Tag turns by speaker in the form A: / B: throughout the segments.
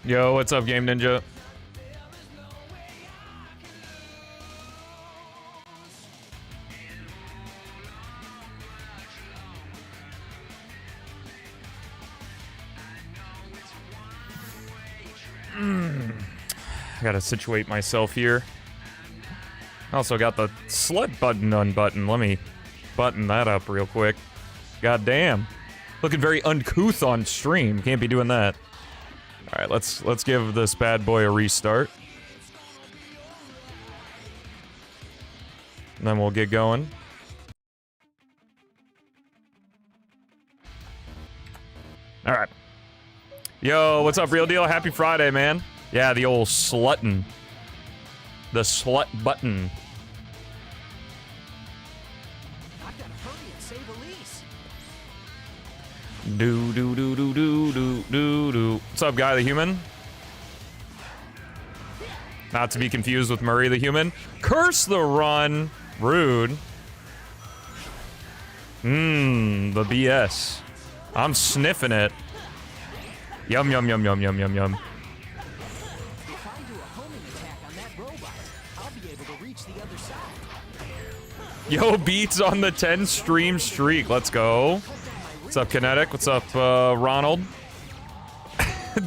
A: Yo, what's up, Game Ninja? I gotta situate myself here. Also got the slut button unbuttoned. Let me button that up real quick. God damn. Looking very uncouth on stream. Can't be doing that. Alright, let's give this bad boy a restart. And then we'll get going. Alright. Yo, what's up, Real Deal? Happy Friday, man. Yeah, the old sluttin'. The slut button.
B: I've got to hurry and save Elise.
A: Do do do do do do do do. What's up, Guy the Human? Not to be confused with Murray the Human. Curse the run. Rude. The BS. I'm sniffing it. Yum yum yum yum yum yum yum.
B: If I do a homing attack on that robot, I'll be able to reach the other side.
A: Yo, Beats on the 10 stream streak. Let's go. What's up, Kinetic? What's up, Ronald?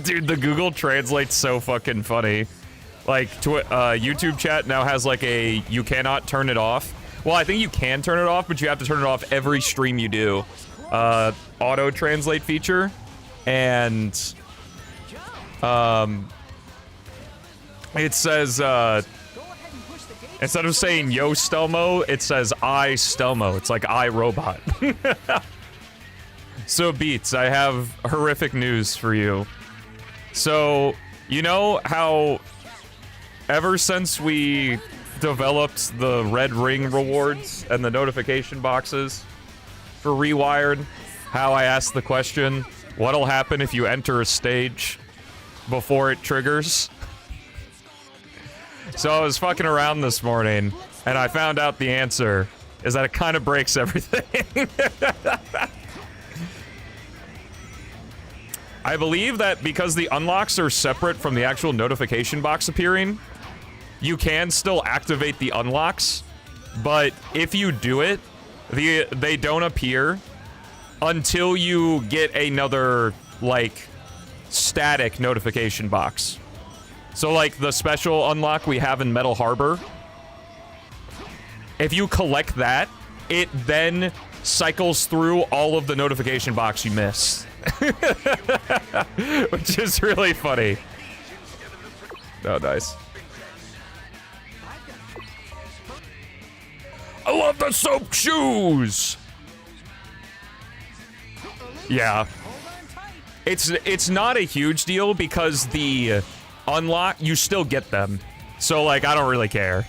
A: Dude, the Google Translate's so fucking funny. Like, YouTube chat now has like a you cannot turn it off. Well, I think you can turn it off, but you have to turn it off every stream you do. Auto translate feature. And, it says, instead of saying yo Stelmo, it says I Stelmo. It's like I robot. So Beats, I have horrific news for you. So, you know how ever since we developed the red ring rewards and the notification boxes for Rewired, how I asked the question, what'll happen if you enter a stage before it triggers? So I was fucking around this morning, and I found out the answer is that it kind of breaks everything. I believe that because the unlocks are separate from the actual notification box appearing, you can still activate the unlocks, but if you do it, they don't appear until you get another, like, static notification box. So, like, the special unlock we have in Metal Harbor, if you collect that, it then cycles through all of the notification box you missed. Which is really funny. Oh, nice. I love the soap shoes! Yeah. It's not a huge deal because the unlock, you still get them. So, like, I don't really care.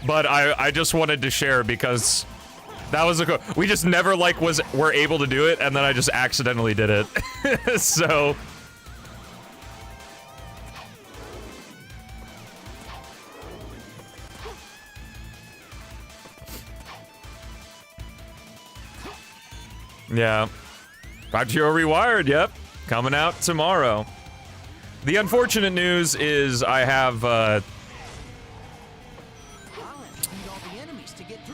A: But I just wanted to share because that was we just never, like, were able to do it, and then I just accidentally did it. So... yeah. Got you Rewired, yep. Coming out tomorrow. The unfortunate news is I have,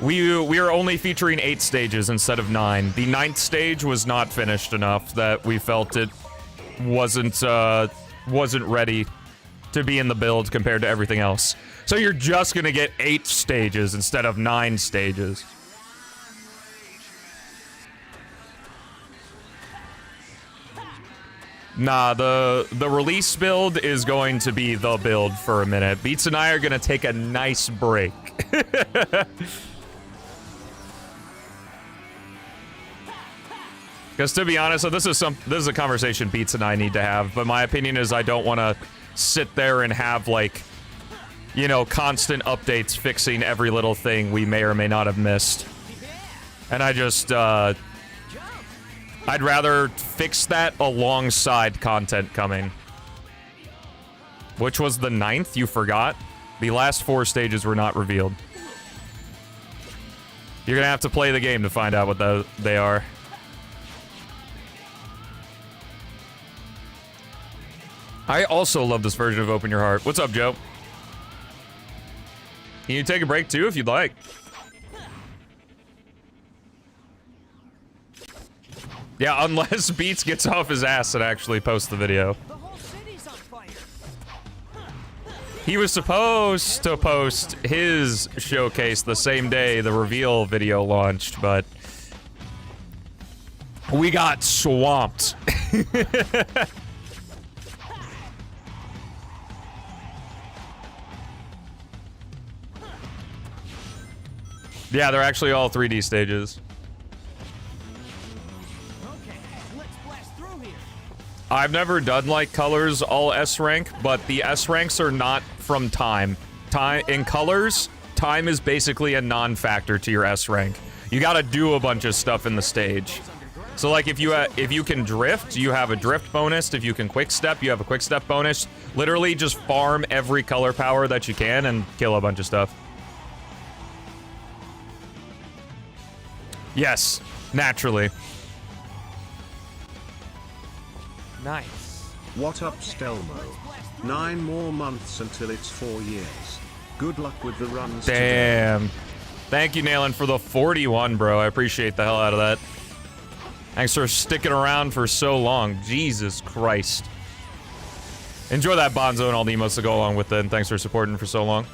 A: we are only featuring 8 stages instead of 9. The 9th stage was not finished enough that we felt it wasn't ready to be in the build compared to everything else. So you're just gonna get 8 stages instead of 9 stages. Nah, the release build is going to be the build for a minute. Beats and I are gonna take a nice break. Because to be honest, so this is a conversation Beats and I need to have, but my opinion is I don't want to sit there and have, like, you know, constant updates fixing every little thing we may or may not have missed. And I just, I'd rather fix that alongside content coming. Which was the 9th? You forgot? The last 4 stages were not revealed. You're gonna have to play the game to find out what they are. I also love this version of Open Your Heart. What's up, Joe? Can you take a break too if you'd like? Yeah, unless Beats gets off his ass and actually posts the video.
B: The whole city's on fire.
A: He was supposed to post his showcase the same day the reveal video launched, but we got swamped. Yeah, they're actually all 3D stages.
B: Okay, let's blast through here.
A: I've never done like colors all S rank, but the S ranks are not from time. In colors, time is basically a non-factor to your S rank. You gotta do a bunch of stuff in the stage. So like if you can drift, you have a drift bonus. If you can quick step, you have a quick step bonus. Literally just farm every color power that you can and kill a bunch of stuff. Yes, naturally.
B: Nice.
C: What up, Stelmo? 9 more months until it's 4 years. Good luck with the runs.
A: Damn. Thank you, Nailen, for the 41, bro. I appreciate the hell out of that. Thanks for sticking around for so long. Jesus Christ. Enjoy that Bonzo and all the emotes that go along with it, and thanks for supporting for so long.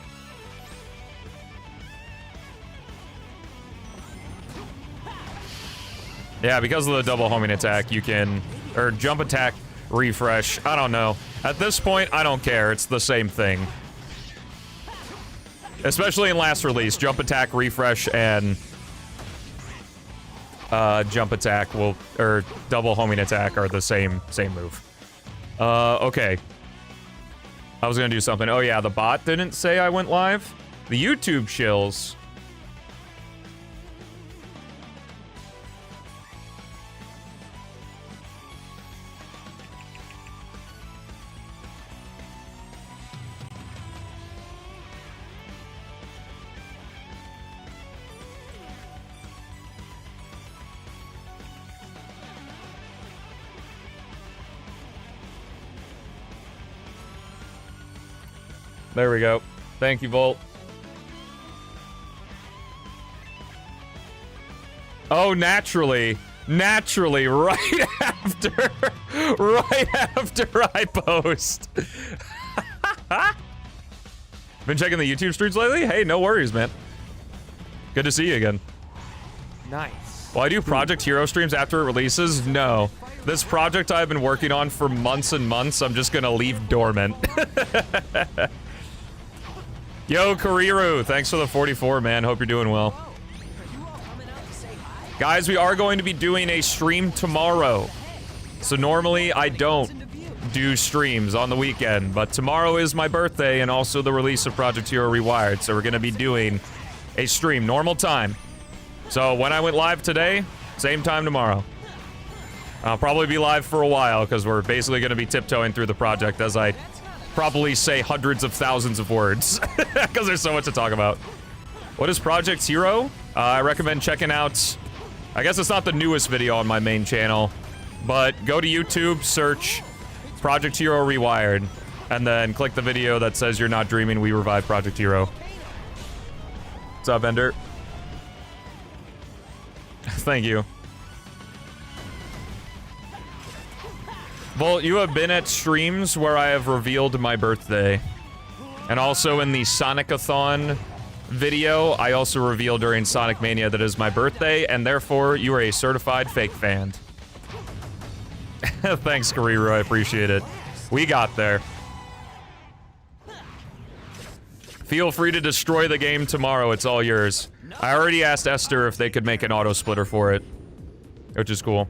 A: Yeah, because of the double homing attack, you can... Or jump attack, refresh. I don't know. At this point, I don't care. It's the same thing. Especially in last release, jump attack, refresh, and... jump attack will... Or double homing attack are the same move. Okay. I was gonna do something. Oh yeah, the bot didn't say I went live? The YouTube chills. There we go. Thank you, Volt. Oh, naturally. Naturally, right after I post. Been checking the YouTube streams lately? Hey, no worries, man. Good to see you again.
B: Nice.
A: Will I do Project Hero streams after it releases? No. This project I've been working on for months and months, I'm just gonna leave dormant. Yo, Kariru, thanks for the 44, man. Hope you're doing well. Guys, we are going to be doing a stream tomorrow. So normally I don't do streams on the weekend, but tomorrow is my birthday and also the release of Project Hero Rewired, so we're going to be doing a stream, normal time. So when I went live today, same time tomorrow. I'll probably be live for a while because we're basically going to be tiptoeing through the project as I probably say hundreds of thousands of words because there's so much to talk about. What is Project Hero? I recommend checking out, I guess it's not the newest video on my main channel, but go to YouTube, search Project Hero Rewired, and then click the video that says You're Not Dreaming, We Revive Project Hero. What's up, Ender? Thank you. Volt, you have been at streams where I have revealed my birthday. And also in the Sonic-a-thon video, I also revealed during Sonic Mania that it is my birthday, and therefore you are a certified fake fan. Thanks, Kariru, I appreciate it. We got there. Feel free to destroy the game tomorrow, it's all yours. I already asked Esther if they could make an auto-splitter for it, which is cool.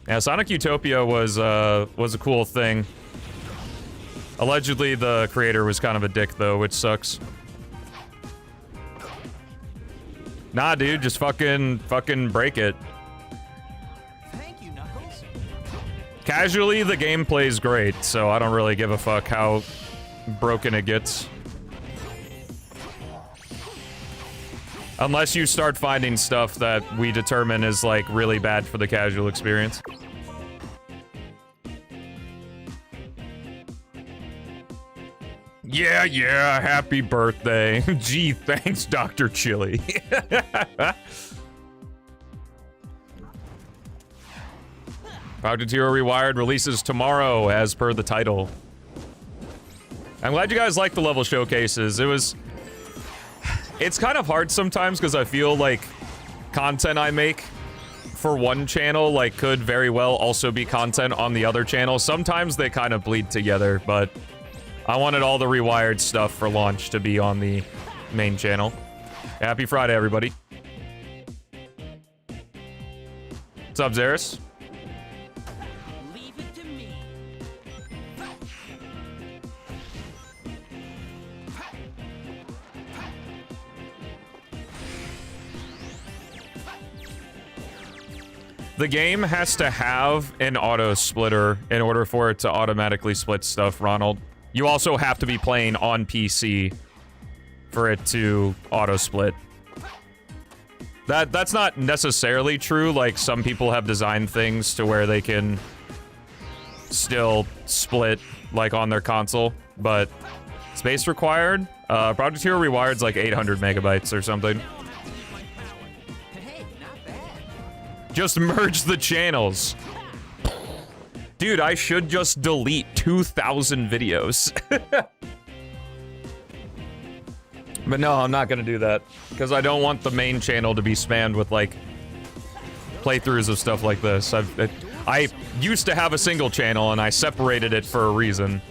A: Yeah, Sonic Utopia was a cool thing. Allegedly, the creator was kind of a dick, though, which sucks. Nah, dude, just fucking break it.
B: Thank you, Knuckles.
A: Casually, the gameplay's great, so I don't really give a fuck how broken it gets. Unless you start finding stuff that we determine is, like, really bad for the casual experience. Yeah, yeah, happy birthday. Gee, thanks, Dr. Chili. Project Hero Rewired releases tomorrow, as per the title. I'm glad you guys like the level showcases. It's kind of hard sometimes because I feel like content I make for one channel like could very well also be content on the other channel. Sometimes they kind of bleed together, but I wanted all the Rewired stuff for launch to be on the main channel. Happy Friday, everybody. What's up, Zaris?
B: Leave it to me.
A: The game has to have an auto splitter in order for it to automatically split stuff, Ronald. You also have to be playing on PC for it to auto split. That's not necessarily true. Like, some people have designed things to where they can still split, like, on their console, but space required? Project Hero Rewired's like 800 megabytes or something.
B: Hey, not bad.
A: Just merge the channels. Dude, I should just delete 2,000 videos. But no, I'm not gonna do that. Because I don't want the main channel to be spammed with, like, playthroughs of stuff like this. I used to have a single channel, and I separated it for a reason.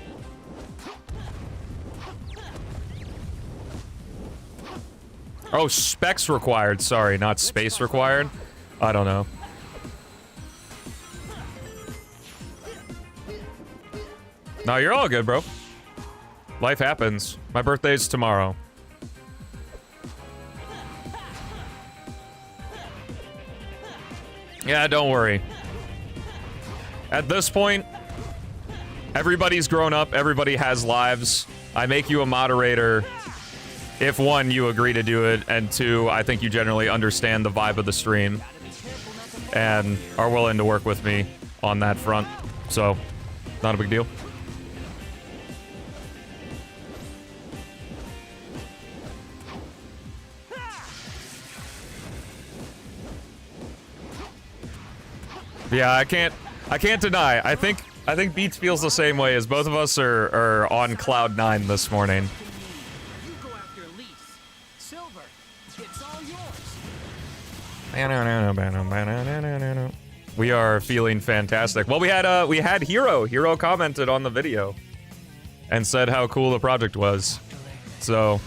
A: Oh, specs required. Sorry, not space required. I don't know. No, you're all good, bro. Life happens. My birthday's tomorrow. Yeah, don't worry. At this point, everybody's grown up. Everybody has lives. I make you a moderator if, one, you agree to do it, and two, I think you generally understand the vibe of the stream and are willing to work with me on that front. So, not a big deal. Yeah, I can't deny. I think Beats feels the same way, as both of us are on cloud 9 this morning.
B: You go after Elise. Silver, it's all yours.
A: We are feeling fantastic. Well, we had Hero. Hero commented on the video and said how cool the project was. So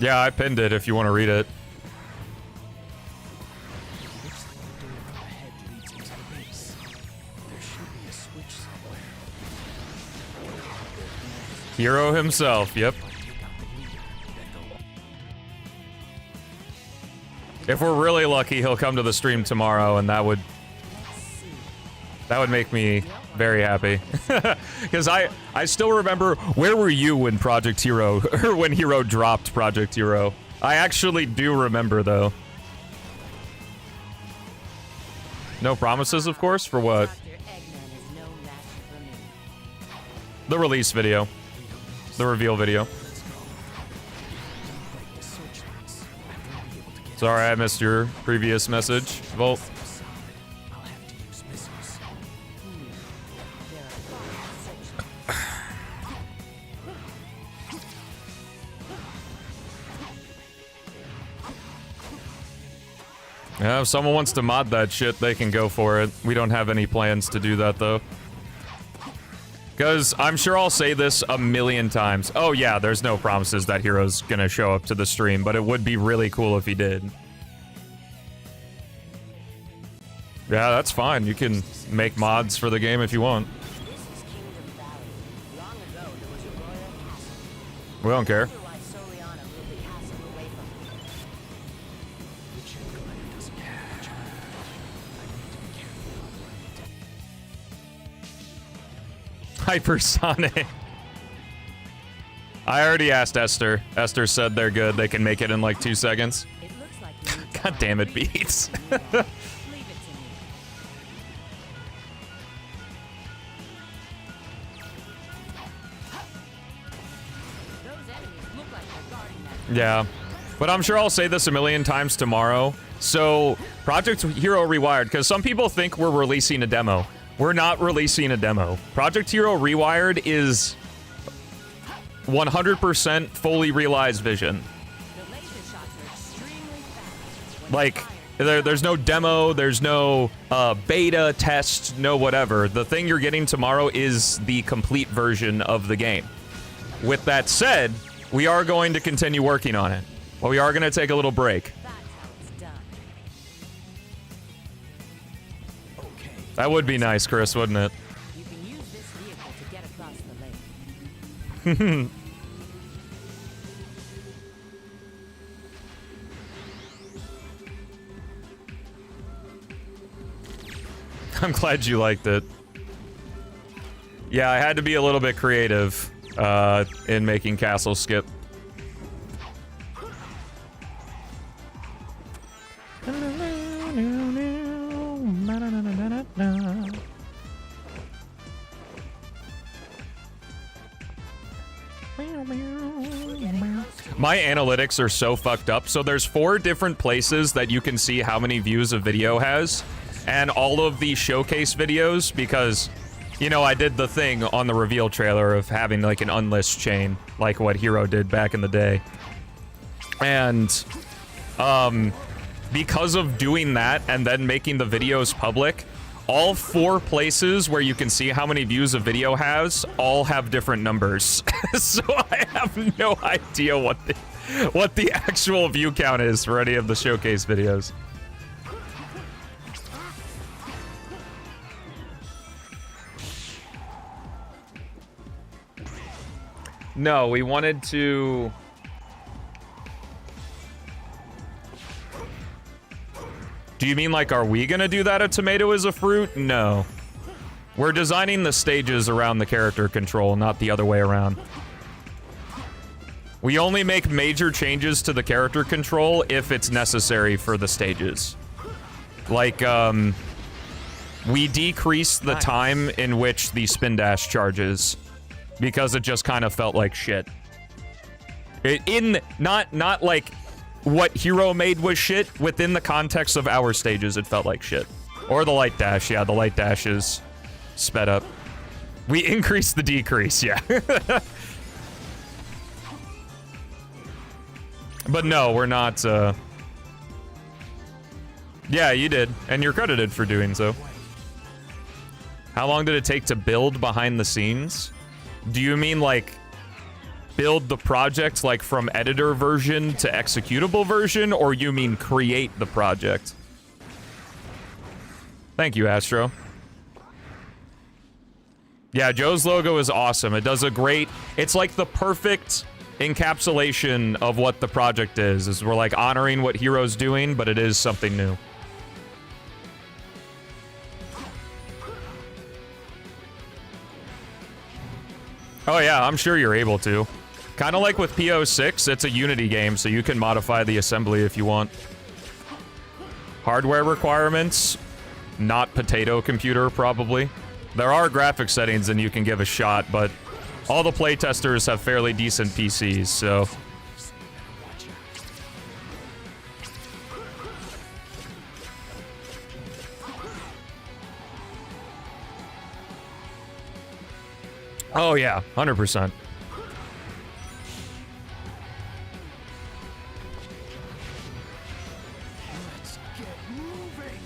A: yeah, I pinned it if you want to read it.
B: Looks like the door up ahead leads into the base. There should be a switch somewhere.
A: Hero himself, yep. If we're really lucky, he'll come to the stream tomorrow, and that would make me very happy. Because I still remember, where were you when Project Hero, or when Hero dropped Project Hero? I actually do remember, though. No promises, of course, for what? The release video. The reveal video. Sorry, I missed your previous message, Volt.
B: I'll have to use missiles.
A: Yeah, if someone wants to mod that shit, they can go for it. We don't have any plans to do that, though. Because I'm sure I'll say this a million times. Oh yeah, there's no promises that Hero's gonna show up to the stream, but it would be really cool if he did. Yeah, that's fine. You can make mods for the game if you want. We don't care. Hypersonic. I already asked Esther. Esther said they're good. They can make it in like 2 seconds.
B: It looks like you need
A: God damn it, Beats.
B: leave it to me. Those enemies look like they're guarding that.
A: Yeah. But I'm sure I'll say this a million times tomorrow. So, Project Hero Rewired, because some people think we're releasing a demo. We're not releasing a demo. Project Hero Rewired is 100% fully realized vision.
B: The laser shots are extremely fast.
A: Like, there's no demo, there's no beta test, no whatever. The thing you're getting tomorrow is the complete version of the game. With that said, we are going to continue working on it. But we are going to take a little break.
B: That's how it's done.
C: Okay.
A: That would be nice, Chris, wouldn't it?
B: You can use this vehicle to get across the lake.
A: I'm glad you liked it. Yeah, I had to be a little bit creative in making Castle Skip. My analytics are so fucked up. So there's 4 different places that you can see how many views a video has. And all of the showcase videos, because, you know, I did the thing on the reveal trailer of having like an unlist chain, like what Hero did back in the day. And, because of doing that and then making the videos public, all 4 places where you can see how many views a video has all have different numbers. So I have no idea what the actual view count is for any of the showcase videos. No, we wanted to... Do you mean like, are we gonna do that? A tomato is a fruit? No. We're designing the stages around the character control, not the other way around. We only make major changes to the character control if it's necessary for the stages. Like, we decrease the time in which the spin dash charges because it just kind of felt like shit. Not like what Hero made was shit, within the context of our stages it felt like shit. Or the light dash, yeah, the light dash is sped up. We increased the decrease, yeah. But no, we're not, Yeah, you did, and you're credited for doing so. How long did it take to build behind the scenes? Do you mean, like, build the project, like, from editor version to executable version, or you mean create the project? Thank you, Astro. Yeah, Joe's logo is awesome. It does a great... It's like the perfect encapsulation of what the project is we're, like, honoring what Hero's doing, but it is something new. Oh yeah, I'm sure you're able to. Kind of like with P-06, it's a Unity game, so you can modify the assembly if you want. Hardware requirements, not potato computer, probably. There are graphic settings and you can give a shot, but all the playtesters have fairly decent PCs, so... Oh yeah, 100%.
C: Let's get moving.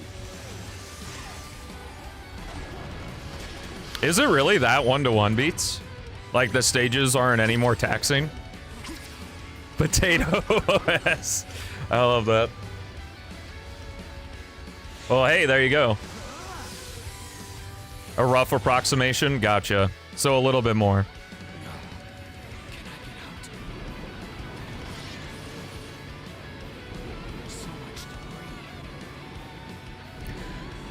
A: Is it really that one-to-one, Beats? Like the stages aren't any more taxing? Potato OS. I love that. Well, hey, there you go. A rough approximation? Gotcha. So a little bit more.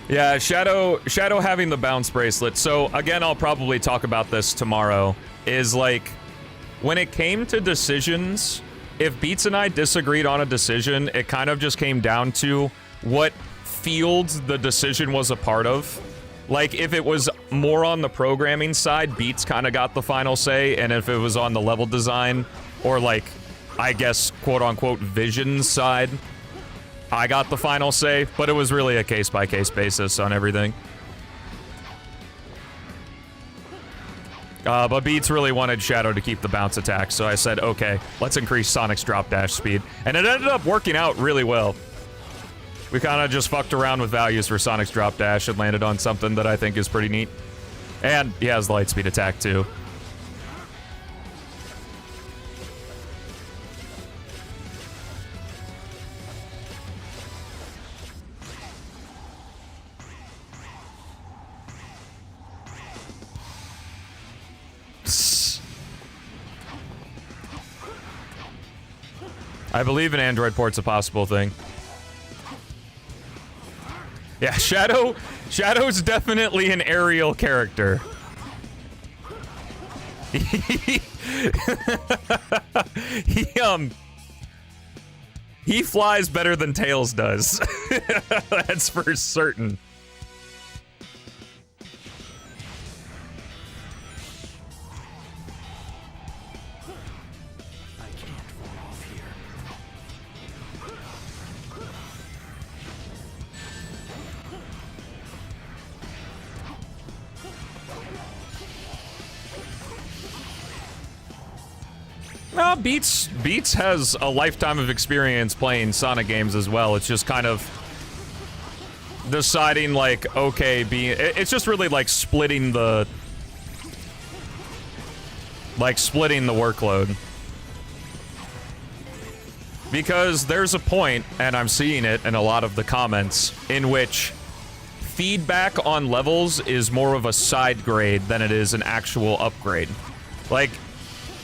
A: Yeah, Shadow having the bounce bracelet. So again, I'll probably talk about this tomorrow. Is like, when it came to decisions, if Beats and I disagreed on a decision, it kind of just came down to what field the decision was a part of. Like, if it was more on the programming side, Beats kind of got the final say, and if it was on the level design, or like, I guess, quote-unquote, vision side, I got the final say, but it was really a case-by-case basis on everything. But Beats really wanted Shadow to keep the bounce attack, so I said, okay, let's increase Sonic's drop dash speed. And it ended up working out really well. We kind of just fucked around with values for Sonic's drop dash and landed on something that I think is pretty neat. And he has light speed attack, too. I believe an Android port's a possible thing. Yeah, Shadow's definitely an aerial character. He flies better than Tails does. That's for certain. No, Beats has a lifetime of experience playing Sonic games as well. It's just kind of deciding, like, okay, it's just really like splitting the workload. Because there's a point, and I'm seeing it in a lot of the comments, in which feedback on levels is more of a side grade than it is an actual upgrade. Like,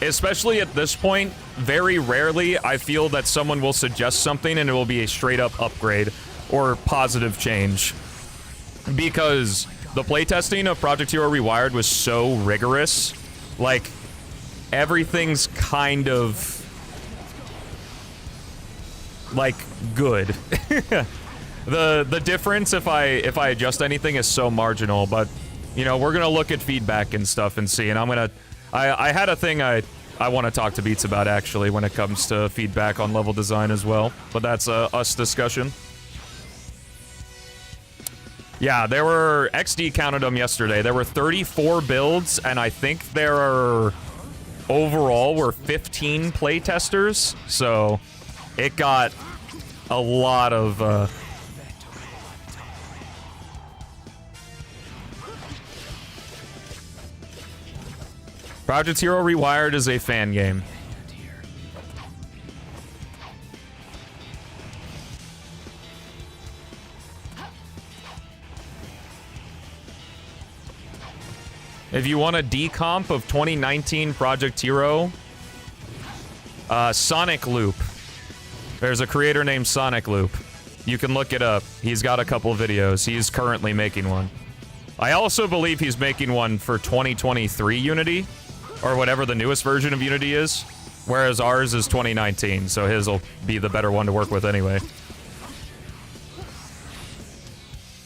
A: especially at this point, very rarely I feel that someone will suggest something and it will be a straight up upgrade or positive change. Because the playtesting of Project Hero Rewired was so rigorous, like, everything's kind of, like, good. The difference if I adjust anything is so marginal, but, you know, we're gonna look at feedback and stuff and see, and I had a thing I want to talk to Beats about, actually, when it comes to feedback on level design as well. But that's a us discussion. Yeah, there were... XD counted them yesterday. There were 34 builds, and I think there are... overall were 15 playtesters. So, it got a lot of... Project Hero Rewired is a fan game. If you want a decomp of 2019 Project Hero, Sonic Loop. There's a creator named Sonic Loop. You can look it up. He's got a couple videos. He's currently making one. I also believe he's making one for 2023 Unity, or whatever the newest version of Unity is, whereas ours is 2019, so his will be the better one to work with anyway.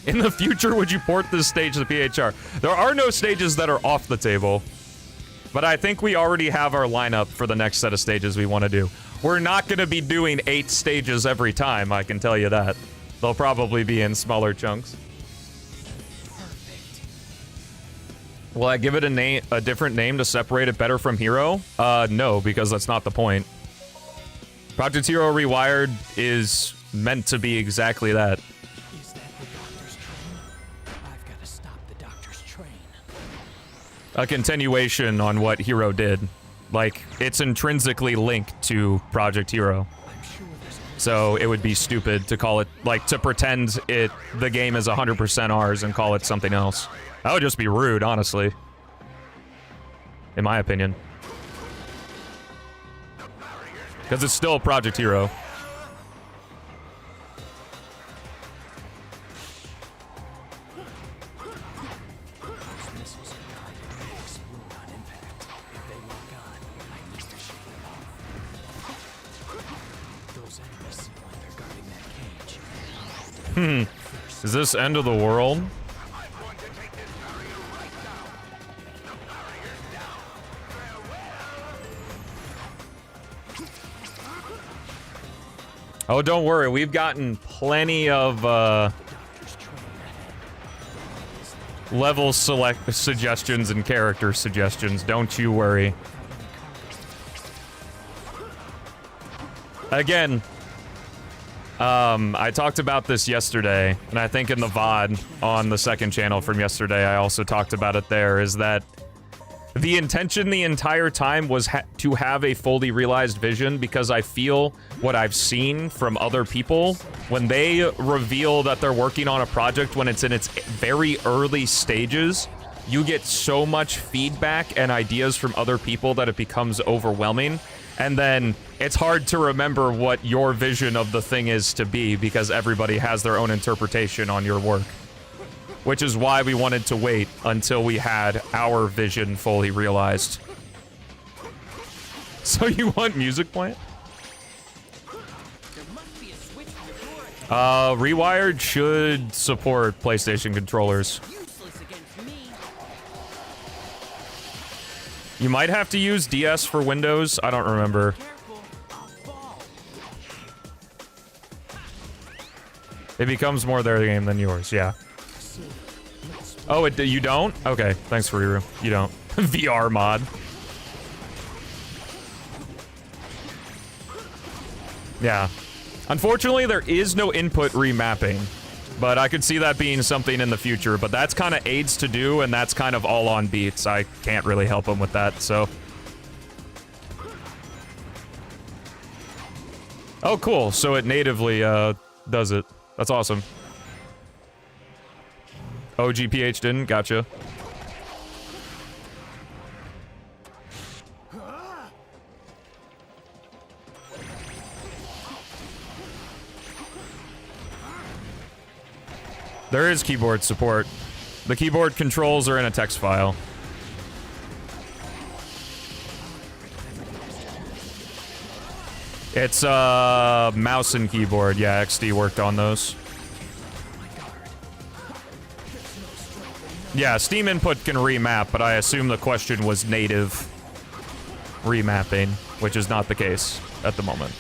A: In the future, would you port this stage to the PHR? There are no stages that are off the table, but I think we already have our lineup for the next set of stages we want to do. We're not going to be doing 8 stages every time, I can tell you that. They'll probably be in smaller chunks. Will I give it a different name to separate it better from Hero? No, because that's not the point. Project Hero Rewired is meant to be exactly that.
B: Is that the doctor's train? I've got to stop the doctor's train.
A: A continuation on what Hero did. Like, it's intrinsically linked to Project Hero.
B: I'm sure there's
A: So it would be stupid to call it, like, to pretend the game is 100% ours and call it something else. That would just be rude, honestly. In my opinion. Because it's still Project Hero. Is this end of the world? Oh, don't worry. We've gotten plenty of, level select suggestions and character suggestions. Don't you worry. Again, I talked about this yesterday, and I think in the VOD on the second channel from yesterday, I also talked about it there, is that the intention the entire time was to have a fully realized vision, because I feel what I've seen from other people, when they reveal that they're working on a project when it's in its very early stages, you get so much feedback and ideas from other people that it becomes overwhelming. And then it's hard to remember what your vision of the thing is to be, because everybody has their own interpretation on your work. Which is why we wanted to wait until we had our vision fully realized. So you want music playing? Rewired should support PlayStation controllers. You might have to use DS for Windows. I don't remember. It becomes more their game than yours, yeah. Oh, you don't? Okay, thanks for Riru. You don't. VR mod. Yeah. Unfortunately, there is no input remapping, but I could see that being something in the future, but that's kind of AIDS to do, and that's kind of all on Beats. I can't really help him with that, so. Oh, cool. So it natively, does it. That's awesome. OGPH didn't? Gotcha. There is keyboard support. The keyboard controls are in a text file. It's, mouse and keyboard. Yeah, XD worked on those. Yeah, Steam input can remap, but I assume the question was native remapping, which is not the case at the moment.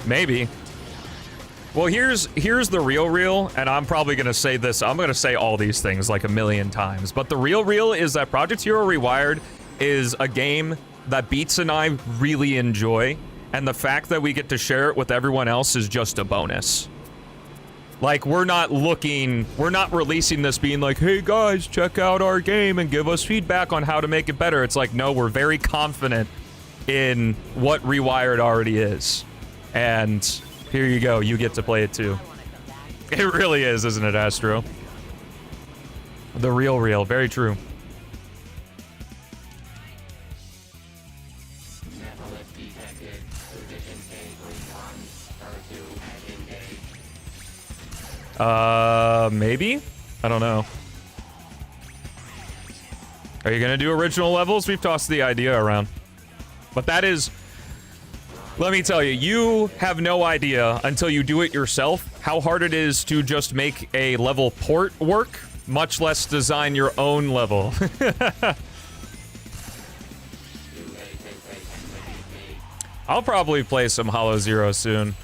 A: Maybe. Well, here's the real, and I'm probably gonna say this. I'm gonna say all these things like a million times, but the real is that Project Hero Rewired is a game that Beats and I really enjoy, and the fact that we get to share it with everyone else is just a bonus. Like, we're not releasing this being like, hey guys, check out our game and give us feedback on how to make it better. It's like, no, we're very confident in what Rewired already is. And here you go, you get to play it too. It really is, isn't it, Astro? The real, very true. Maybe? I don't know. Are you gonna do original levels? We've tossed the idea around. But that is... Let me tell you, you have no idea until you do it yourself how hard it is to just make a level port work, much less design your own level. I'll probably play some Hollow Zero soon.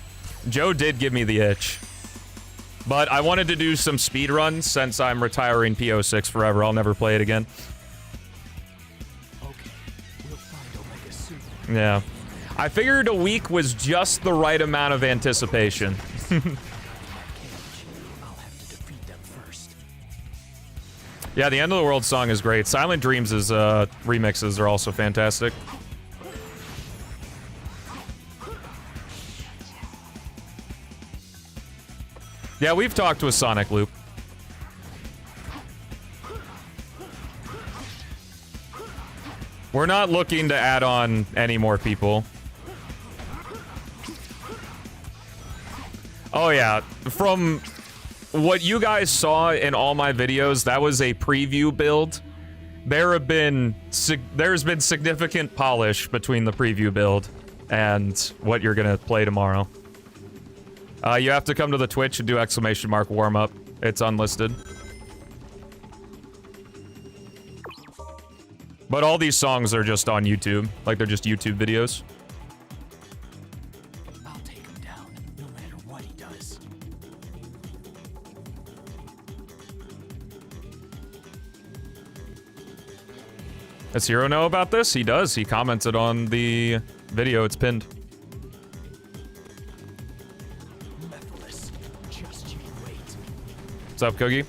A: Joe did give me the itch. But I wanted to do some speedruns since I'm retiring P-06 forever. I'll never play it again.
B: Okay, we'll find Omega soon.
A: Yeah. I figured a week was just the right amount of anticipation.
B: I'll have to defeat them first.
A: Yeah, the End of the World song is great. Silent Dreams' remixes are also fantastic. Yeah, we've talked with Sonic Loop. We're not looking to add on any more people. Oh yeah, from what you guys saw in all my videos, that was a preview build. There's been significant polish between the preview build and what you're gonna play tomorrow. You have to come to the Twitch and do ! warm up. It's unlisted. But all these songs are just on YouTube. Like, they're just YouTube videos.
B: I'll take him down, no matter what he does.
A: Does Hero know about this? He does. He commented on the video. It's pinned.
B: Just you wait.
A: What's up, Cookie?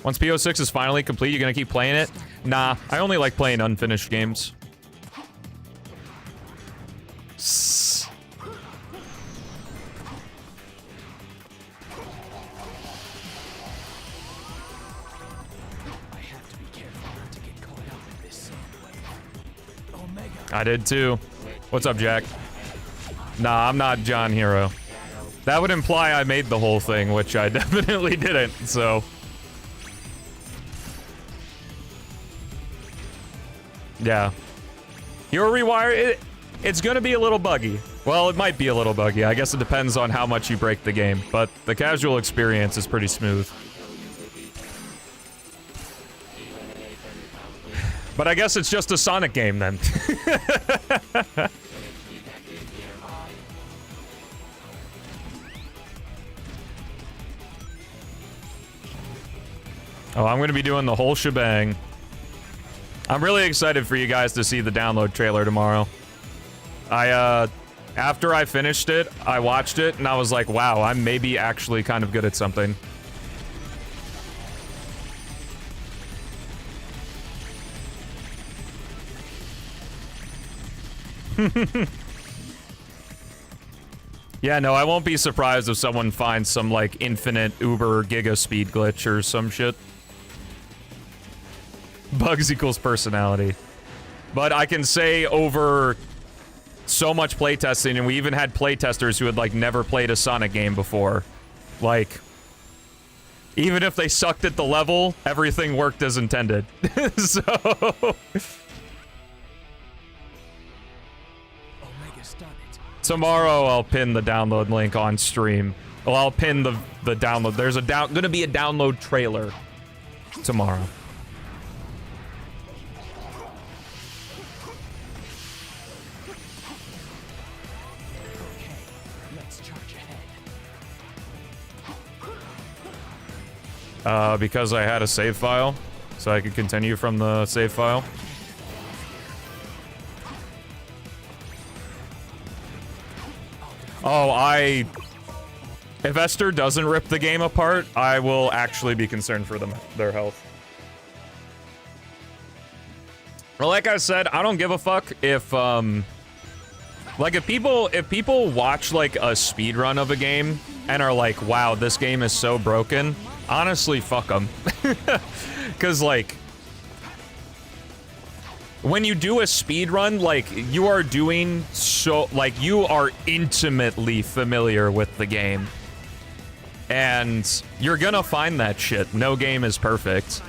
A: Once P-06 is finally complete, you gonna keep playing it? Nah, I only like playing unfinished games.
B: I have to be careful not to get caught up in this sand wave. Omega.
A: I did too. What's up, Jack? Nah, I'm not John Hero. That would imply I made the whole thing, which I definitely didn't, so... Yeah. Your rewire, it's gonna be a little buggy. Well, it might be a little buggy. I guess it depends on how much you break the game, but the casual experience is pretty smooth. But I guess it's just a Sonic game then. Oh, I'm gonna be doing the whole shebang. I'm really excited for you guys to see the download trailer tomorrow. After I finished it, I watched it, and I was like, wow, I'm maybe actually kind of good at something. Yeah, no, I won't be surprised if someone finds some, like, infinite Uber Giga speed glitch or some shit. Bugs equals personality. But I can say over so much playtesting, and we even had playtesters who had, like, never played a Sonic game before. Like, even if they sucked at the level, everything worked as intended. So... Tomorrow I'll pin the download link on stream. Well, I'll pin the download. There's gonna be a download trailer tomorrow. Because I had a save file, so I could continue from the save file. Oh, if Esther doesn't rip the game apart, I will actually be concerned for their health. Well, like I said, I don't give a fuck if, like, if people watch, like, a speedrun of a game and are like, wow, this game is so broken, honestly, fuck them. Because, like, when you do a speedrun, like, you are doing so, like, you are intimately familiar with the game. And you're gonna find that shit. No game is perfect.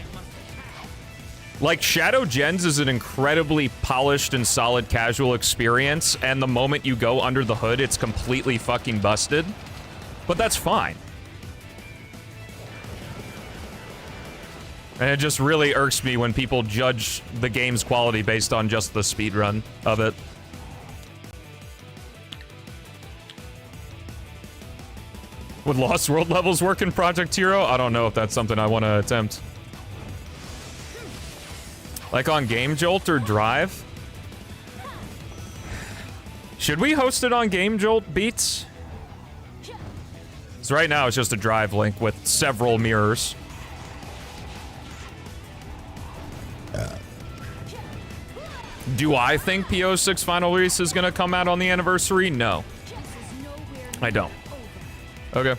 A: Like, Shadow Gens is an incredibly polished and solid casual experience, and the moment you go under the hood, it's completely fucking busted. But that's fine. And it just really irks me when people judge the game's quality based on just the speedrun of it. Would Lost World levels work in Project Hero? I don't know if that's something I want to attempt. Like on Game Jolt or Drive? Should we host it on Game Jolt, Beats? So right now it's just a Drive link with several mirrors. Do I think P-06 Final Release is gonna come out on the anniversary? No. I don't. Okay.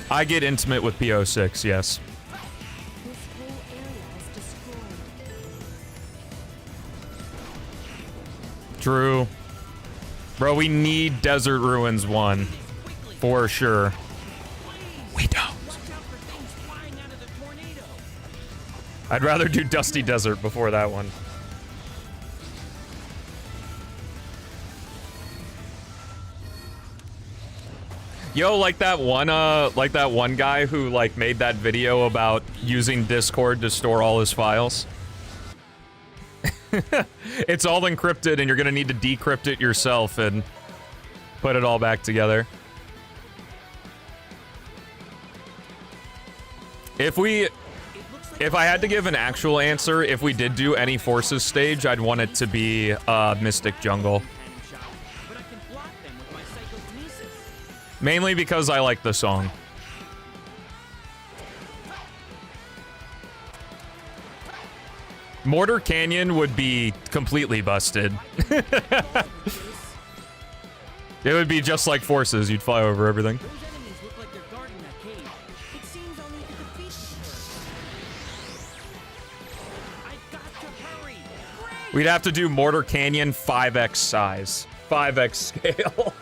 A: I get intimate with P-06, yes. True. Bro, we need Desert Ruins 1. For sure. We don't. I'd rather do Dusty Desert before that one. Yo, like that one guy who like made that video about using Discord to store all his files. It's all encrypted and you're gonna need to decrypt it yourself and put it all back together. If I had to give an actual answer, if we did do any Forces stage, I'd want it to be Mystic Jungle. Mainly because I like the song. Mortar Canyon would be completely busted. It would be just like Forces, you'd fly over everything. We'd have to do Mortar Canyon 5x size. 5x scale.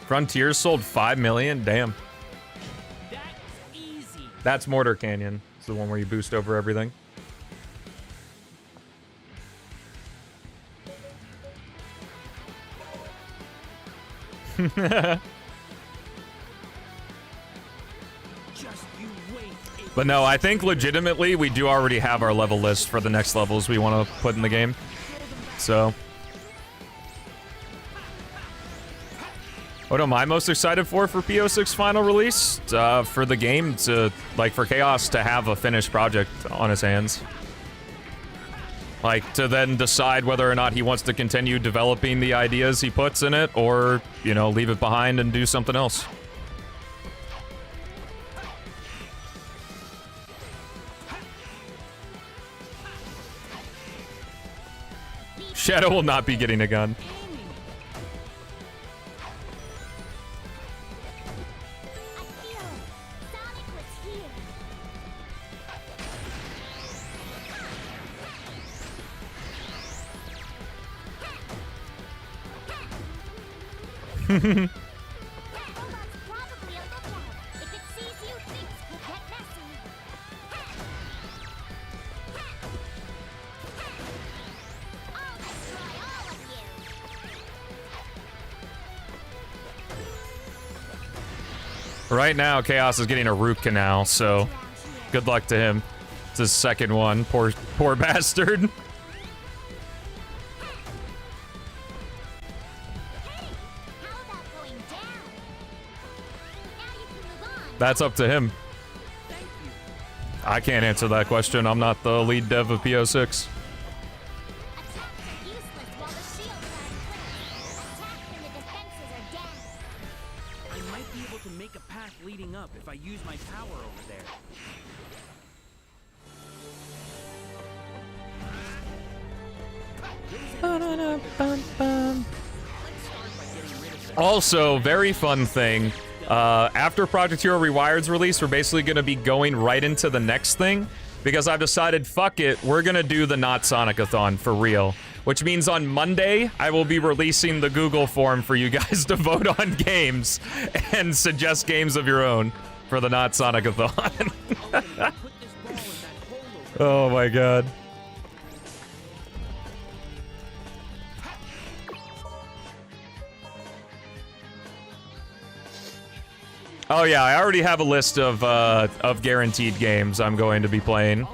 A: Frontiers sold 5 million? Damn. That's Mortar Canyon. It's the one where you boost over everything. But no, I think legitimately we do already have our level list for the next levels we want to put in the game. So. What am I most excited for P-06 final release? For the game to, like, for Chaos to have a finished project on his hands. Like, to then decide whether or not he wants to continue developing the ideas he puts in it, or, you know, leave it behind and do something else. Shadow will not be getting a gun. Right now, Chaos is getting a root canal, so good luck to him. It's his second one. Poor bastard. That's up to him. I can't answer that question. I'm not the lead dev of P-06. Also, very fun thing. After Project Hero Rewired's release, we're basically going to be going right into the next thing. Because I've decided, fuck it, we're going to do the Not Sonic-a-thon for real. Which means on Monday, I will be releasing the Google form for you guys to vote on games. And suggest games of your own for the Not Sonic-a-thon. Oh my god. Oh yeah, I already have a list of guaranteed games I'm going to be playing.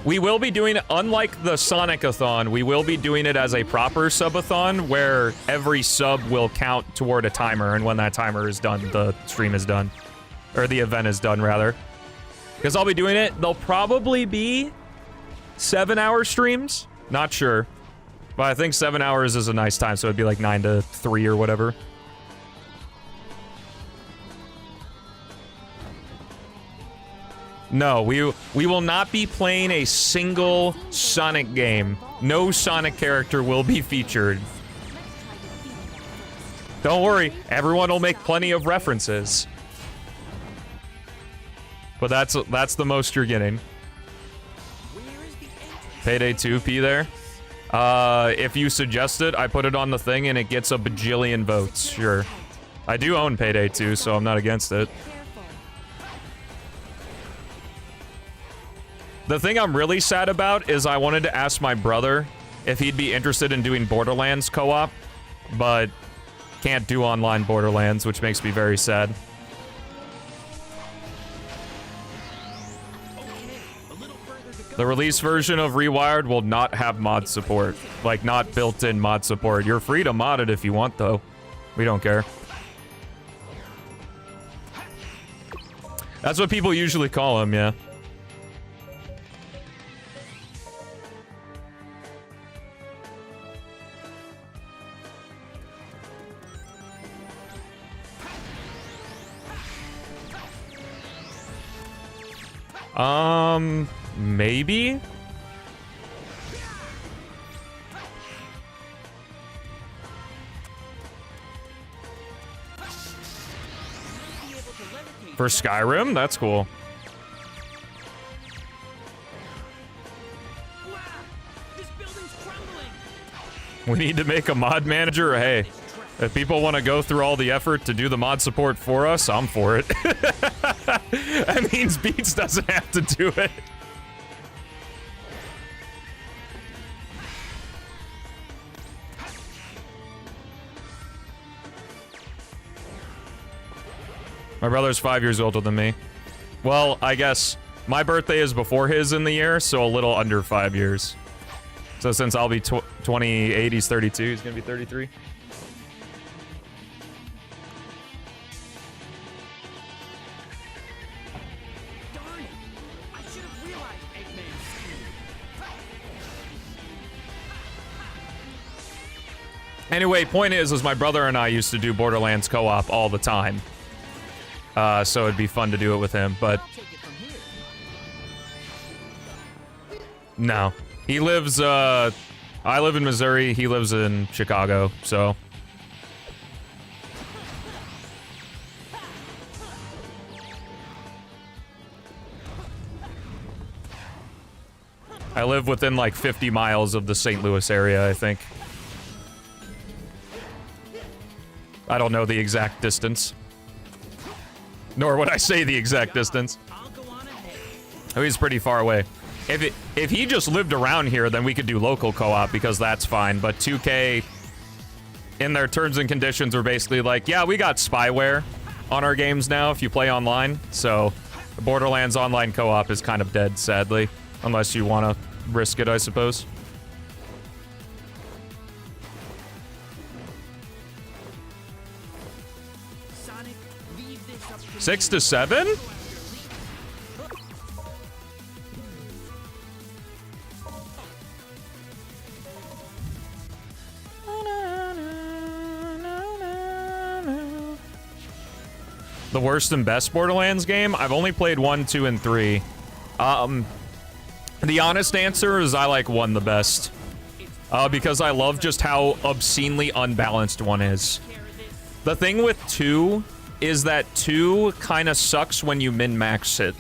A: We will be doing it, unlike the Sonic-a-thon, we will be doing it as a proper sub-a-thon, where every sub will count toward a timer, and when that timer is done, the stream is done. Or the event is done, rather. Because I'll be doing it, they'll probably be 7-hour streams? Not sure. But I think 7 hours is a nice time, so it'd be like 9 to 3 or whatever. No, we will not be playing a single Sonic game. No Sonic character will be featured. Don't worry, everyone will make plenty of references. But that's the most you're getting. Payday 2P there. If you suggest it, I put it on the thing and it gets a bajillion votes. Sure. I do own Payday 2, so I'm not against it. The thing I'm really sad about is I wanted to ask my brother if he'd be interested in doing Borderlands co-op, but can't do online Borderlands, which makes me very sad. The release version of Rewired will not have mod support. Like, not built-in mod support. You're free to mod it if you want, though. We don't care. That's what people usually call him, yeah. Maybe? For Skyrim? That's cool. We need to make a mod manager. Hey, if people want to go through all the effort to do the mod support for us, I'm for it. That means Beats doesn't have to do it. My brother's 5 years older than me. Well, I guess my birthday is before his in the year, so a little under 5 years. So since I'll be 28, he's 32, he's gonna be 33. Anyway, point is my brother and I used to do Borderlands co-op all the time. So it'd be fun to do it with him, but... No. He lives, I live in Missouri, he lives in Chicago, so... I live within like 50 miles of the St. Louis area, I think. I don't know the exact distance. Nor would I say the exact distance. Oh, he's pretty far away. If he just lived around here, then we could do local co-op, because that's fine. But 2K, in their terms and conditions, were basically like, yeah, we got spyware on our games now if you play online. So, Borderlands online co-op is kind of dead, sadly. Unless you want to risk it, I suppose. Six to 7? The worst and best Borderlands game? I've only played 1, 2, and 3. The honest answer is I like 1 the best. Because I love just how obscenely unbalanced 1 is. The thing with 2 is that 2 kind of sucks when you min-max it.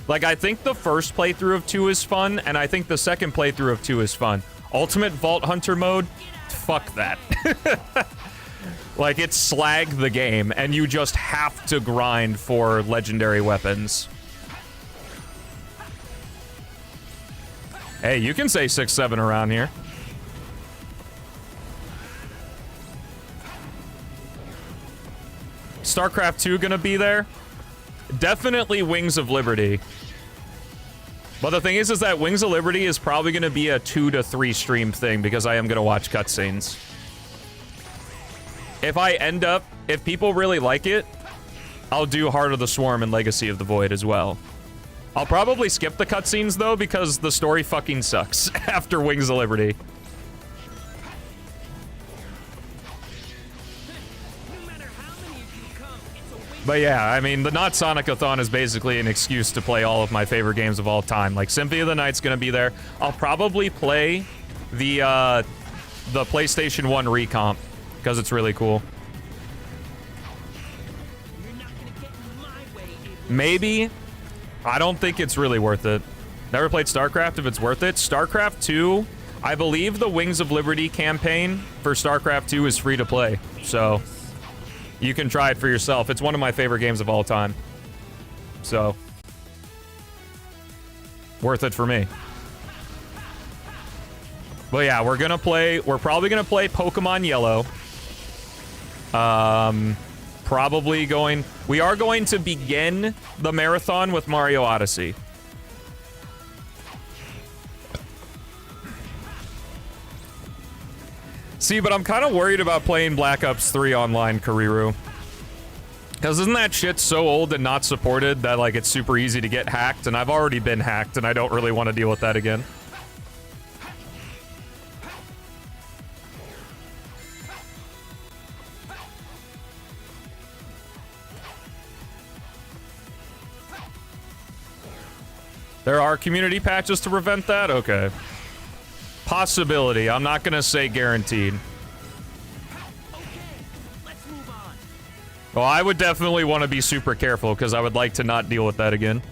A: Like, I think the first playthrough of 2 is fun, and I think the second playthrough of 2 is fun. Ultimate Vault Hunter mode? Fuck that. Like, it's slag the game, and you just have to grind for legendary weapons. Hey, you can say 6-7 around here. StarCraft 2 gonna be there? Definitely Wings of Liberty. But the thing is that Wings of Liberty is probably gonna be a 2 to 3 stream thing, because I am gonna watch cutscenes. If people really like it, I'll do Heart of the Swarm and Legacy of the Void as well. I'll probably skip the cutscenes, though, because the story fucking sucks after Wings of Liberty. But yeah, I mean, the Not Sonic-a-thon is basically an excuse to play all of my favorite games of all time. Like, Symphony of the Night's gonna be there. I'll probably play the PlayStation 1 recomp, because it's really cool. Maybe. I don't think it's really worth it. Never played StarCraft if it's worth it. StarCraft 2, I believe the Wings of Liberty campaign for StarCraft 2 is free to play. So, you can try it for yourself. It's one of my favorite games of all time. So, worth it for me. But yeah, we're probably gonna play Pokemon Yellow. We are going to begin the marathon with Mario Odyssey. See, but I'm kind of worried about playing Black Ops 3 online, Kariru. Because isn't that shit so old and not supported that, like, it's super easy to get hacked? And I've already been hacked, and I don't really want to deal with that again. There are community patches to prevent that? Okay. Possibility. I'm not gonna say guaranteed. Well, I would definitely want to be super careful because I would like to not deal with that again.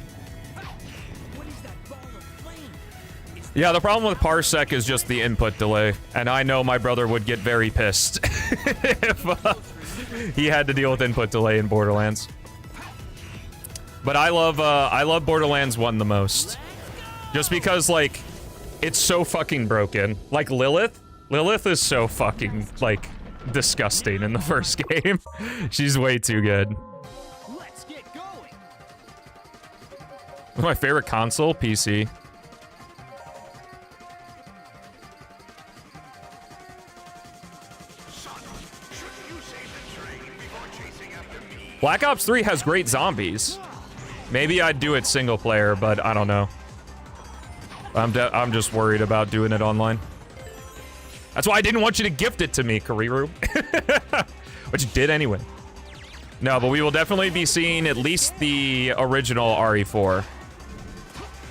A: Yeah, the problem with Parsec is just the input delay, and I know my brother would get very pissed if he had to deal with input delay in Borderlands. But I love Borderlands 1 the most. Just because, like, it's so fucking broken. Like, Lilith is so fucking, like, disgusting in the first game. She's way too good.
B: Let's get going.
A: My favorite console? PC. Black Ops 3 has great zombies. Maybe I'd do it single player, but I don't know. I'm just worried about doing it online. That's why I didn't want you to gift it to me, Kariru. But you did anyway. No, but we will definitely be seeing at least the original RE4.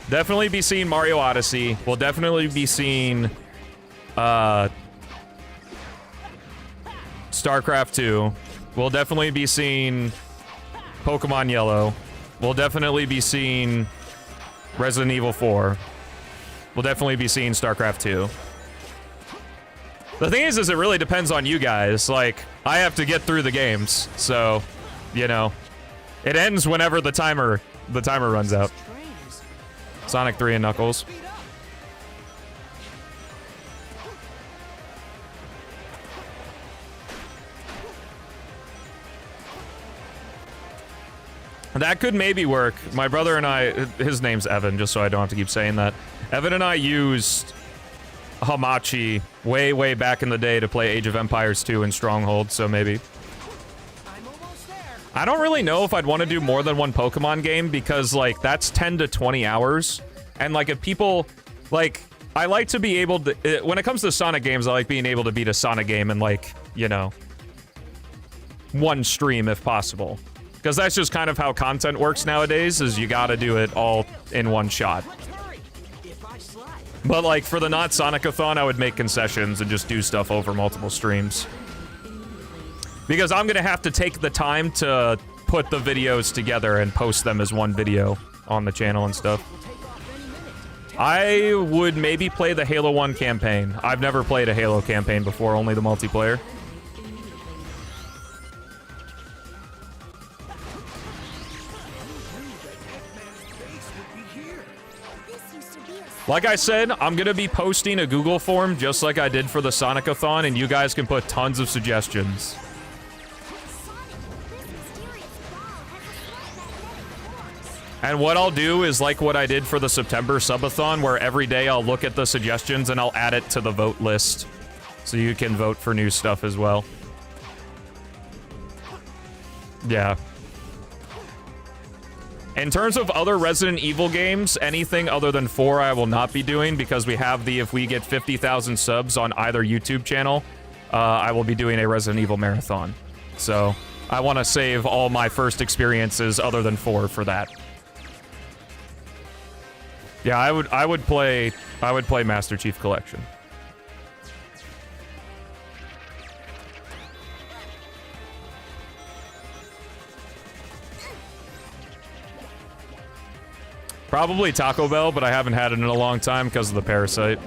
A: Definitely be seeing Mario Odyssey. We'll definitely be seeing StarCraft 2. We'll definitely be seeing Pokemon Yellow. We'll definitely be seeing Resident Evil 4. We'll definitely be seeing StarCraft 2. The thing is it really depends on you guys. Like, I have to get through the games, so, you know, it ends whenever the timer runs out. Sonic 3 and Knuckles. That could maybe work. My brother and I, his name's Evan, just so I don't have to keep saying that. Evan and I used Hamachi way, way back in the day to play Age of Empires 2 and Stronghold, so maybe. I don't really know if I'd want to do more than one Pokemon game because, like, that's 10 to 20 hours. And, like, if people, like, I like to be able to, when it comes to Sonic games, I like being able to beat a Sonic game in, like, you know, one stream if possible. Because that's just kind of how content works nowadays, is you gotta do it all in one shot. But, like, for the not Sonic-a-thon, I would make concessions and just do stuff over multiple streams. Because I'm gonna have to take the time to put the videos together and post them as one video on the channel and stuff. I would maybe play the Halo 1 campaign. I've never played a Halo campaign before, only the multiplayer. Like I said, I'm gonna be posting a Google form just like I did for the Sonic-a-thon, and you guys can put tons of suggestions. And what I'll do is like what I did for the September subathon, where every day I'll look at the suggestions and I'll add it to the vote list. So you can vote for new stuff as well. Yeah. In terms of other Resident Evil games, anything other than 4 I will not be doing because we have the, if we get 50,000 subs on either YouTube channel, I will be doing a Resident Evil marathon. So I want to save all my first experiences other than 4 for that. Yeah, I would play Master Chief Collection. Probably Taco Bell, but I haven't had it in a long time because of the Parasite.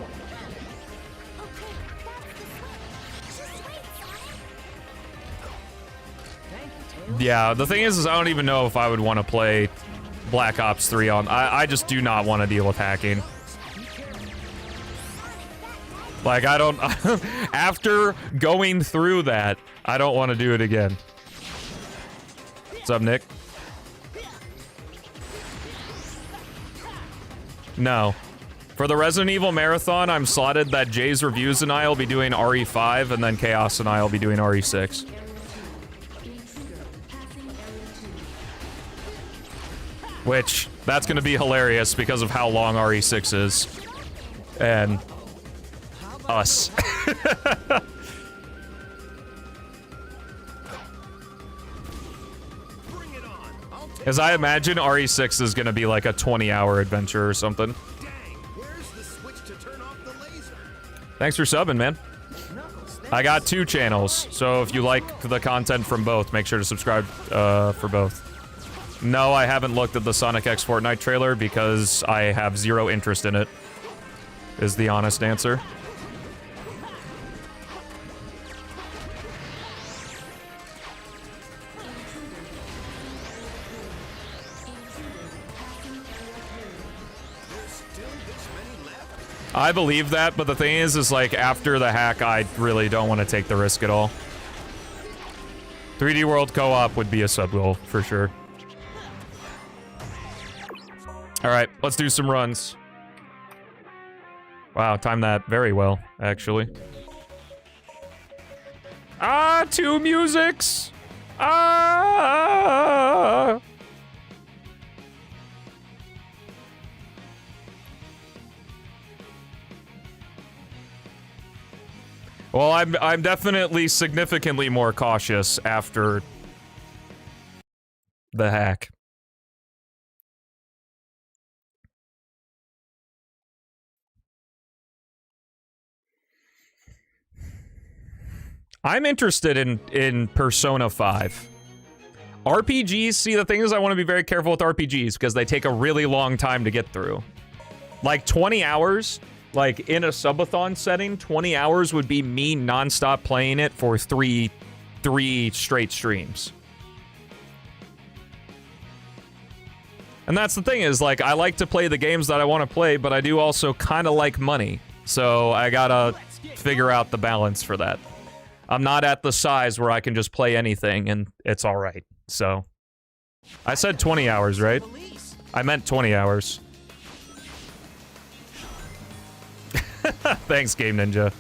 A: Yeah, the thing is I don't even know if I would want to play Black Ops 3 on... I just do not want to deal with hacking. Like, I don't... After going through that, I don't want to do it again. What's up, Nick? No. For the Resident Evil Marathon, I'm slotted that Jay's Reviews and I will be doing RE5, and then Chaos and I will be doing RE6. Which, that's gonna be hilarious because of how long RE6 is. And... us. As I imagine, RE6 is gonna be like a 20-hour adventure or something. Thanks for subbing, man. I got 2 channels, so if you like the content from both, make sure to subscribe for both. No, I haven't looked at the Sonic X Fortnite trailer because I have 0 interest in it, is the honest answer. I believe that, but the thing is like, after the hack, I really don't want to take the risk at all. 3D World Co-op would be a sub-goal, for sure. Alright, let's do some runs. Wow, timed that very well, actually. Ah, 2 musics! Ah! Well, I'm definitely significantly more cautious after the hack. I'm interested in Persona 5. RPGs, see, the thing is I want to be very careful with RPGs because they take a really long time to get through. Like 20 hours, like in a subathon setting, 20 hours would be me nonstop playing it for three straight streams. And that's the thing is, like, I like to play the games that I want to play, but I do also kind of like money. So I gotta figure out the balance for that. I'm not at the size where I can just play anything and it's alright. So, I said 20 hours, right? I meant 20 hours. Thanks, Game Ninja.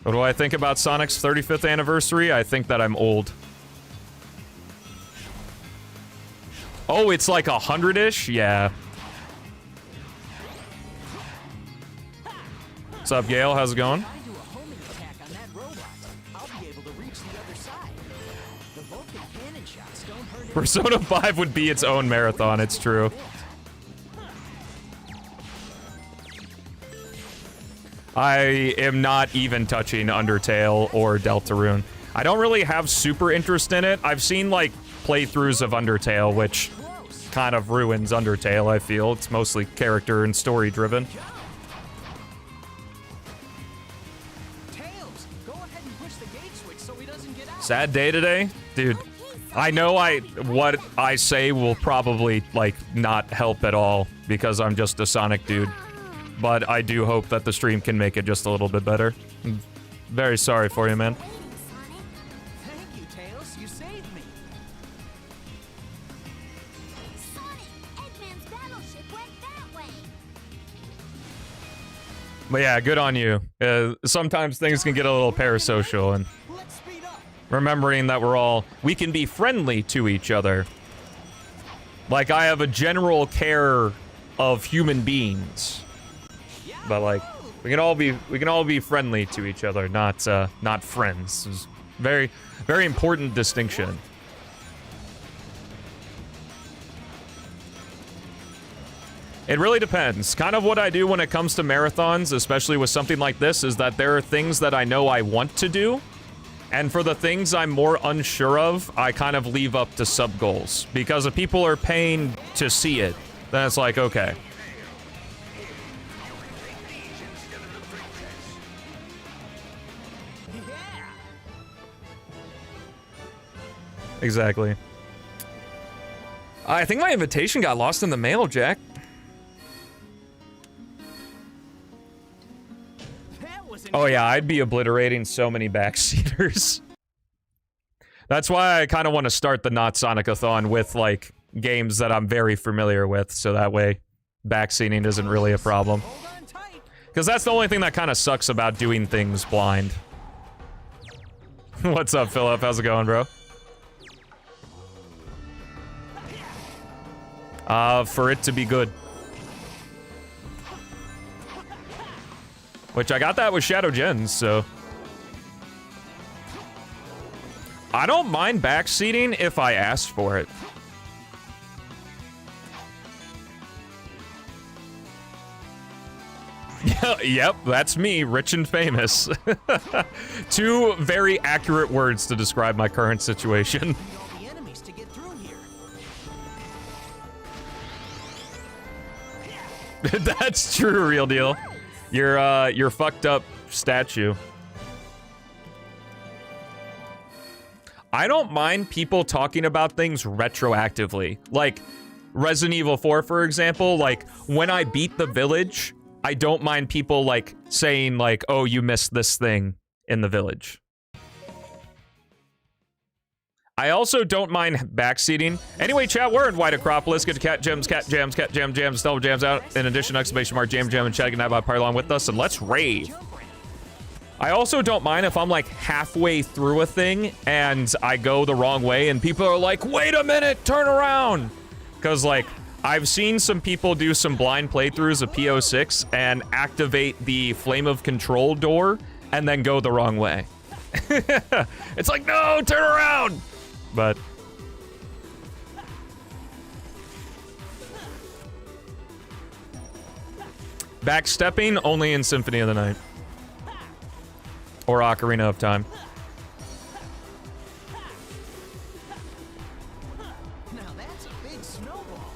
A: What do I think about Sonic's 35th anniversary? I think that I'm old. Oh, it's like 100-ish? Yeah. What's up, Gale? How's it going? Persona 5 would be its own marathon, it's true. I am not even touching Undertale or Deltarune. I don't really have super interest in it. I've seen, like, playthroughs of Undertale, which kind of ruins Undertale, I feel. It's mostly character and story driven. Sad day today? Dude, I know what I say will probably, like, not help at all because I'm just a Sonic dude. But I do hope that the stream can make it just a little bit better. I'm very sorry for you, man.
B: Thank you, Tails. You saved me.
D: Sonic, Eggman's battleship went that way.
A: But yeah, good on you. Sometimes things can get a little parasocial, and
B: Let's speed up.
A: remembering that we can be friendly to each other. Like, I have a general care of human beings. But, like, we can all be friendly to each other, not friends. It's very, very important distinction. It really depends. Kind of what I do when it comes to marathons, especially with something like this, is that there are things that I know I want to do, And for the things I'm more unsure of, I kind of leave up to sub-goals. Because if people are paying to see it, then it's like, okay. Exactly. I think my invitation got lost in the mail, Jack. Oh yeah, I'd be obliterating so many backseaters. That's why I kind of want to start the Not Sonic-a-thon with, like, games that I'm very familiar with, so that way backseating isn't really a problem. Because that's the only thing that kind of sucks about doing things blind. What's up, Philip? How's it going, bro? For it to be good. Which I got that with Shadow Gens, so. I don't mind backseating if I asked for it. Yep, that's me, rich and famous. Two very accurate words to describe my current situation. That's true, real deal. Your fucked up statue. I don't mind people talking about things retroactively. Like, Resident Evil 4, for example, like, when I beat the village, I don't mind people, like, saying, like, oh, you missed this thing in the village. I also don't mind backseating. Anyway, chat, we're in White Acropolis. Get to cat jams, cat jams, Stelmo jams out. In addition, exclamation mark, jam, and chat can have a party along with us, and let's rave. I also don't mind if I'm like halfway through a thing and I go the wrong way and people are like, wait a minute, turn around. Because like, I've seen some people do some blind playthroughs of P-06 and activate the Flame of Control door and then go the wrong way. It's like, no, turn around. But backstepping only in Symphony of the Night or Ocarina of Time.
B: Now that's a big snowball.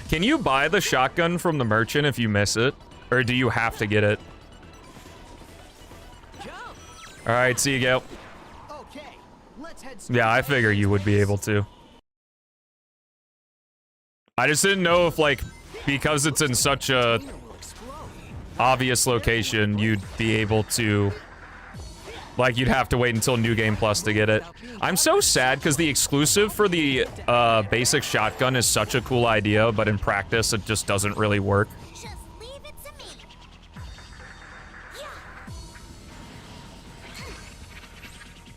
A: Can you buy the shotgun from the merchant if you miss it? Or do you have to get it? Alright, see you, Gail.
B: Okay, let's head.
A: Yeah, I figure you would be able to. I just didn't know if, like, because it's in such a obvious location, you'd be able to... Like, you'd have to wait until New Game Plus to get it. I'm so sad because the exclusive for the basic shotgun is such a cool idea, but in practice, it just doesn't really work.
D: Just leave it to me.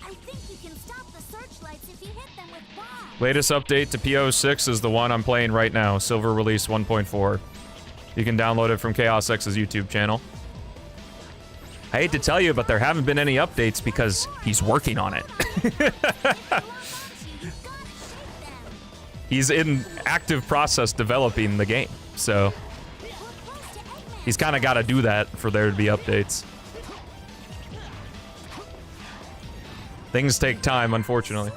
D: I think you can stop the searchlights if you hit them with bombs.
A: Latest update to P-06 is the one I'm playing right now, Silver Release 1.4. You can download it from Chaos X's YouTube channel. I hate to tell you, but there haven't been any updates because he's working on it. He's in active process developing the game, so he's kind of got to do that for there to be updates. Things take time, unfortunately.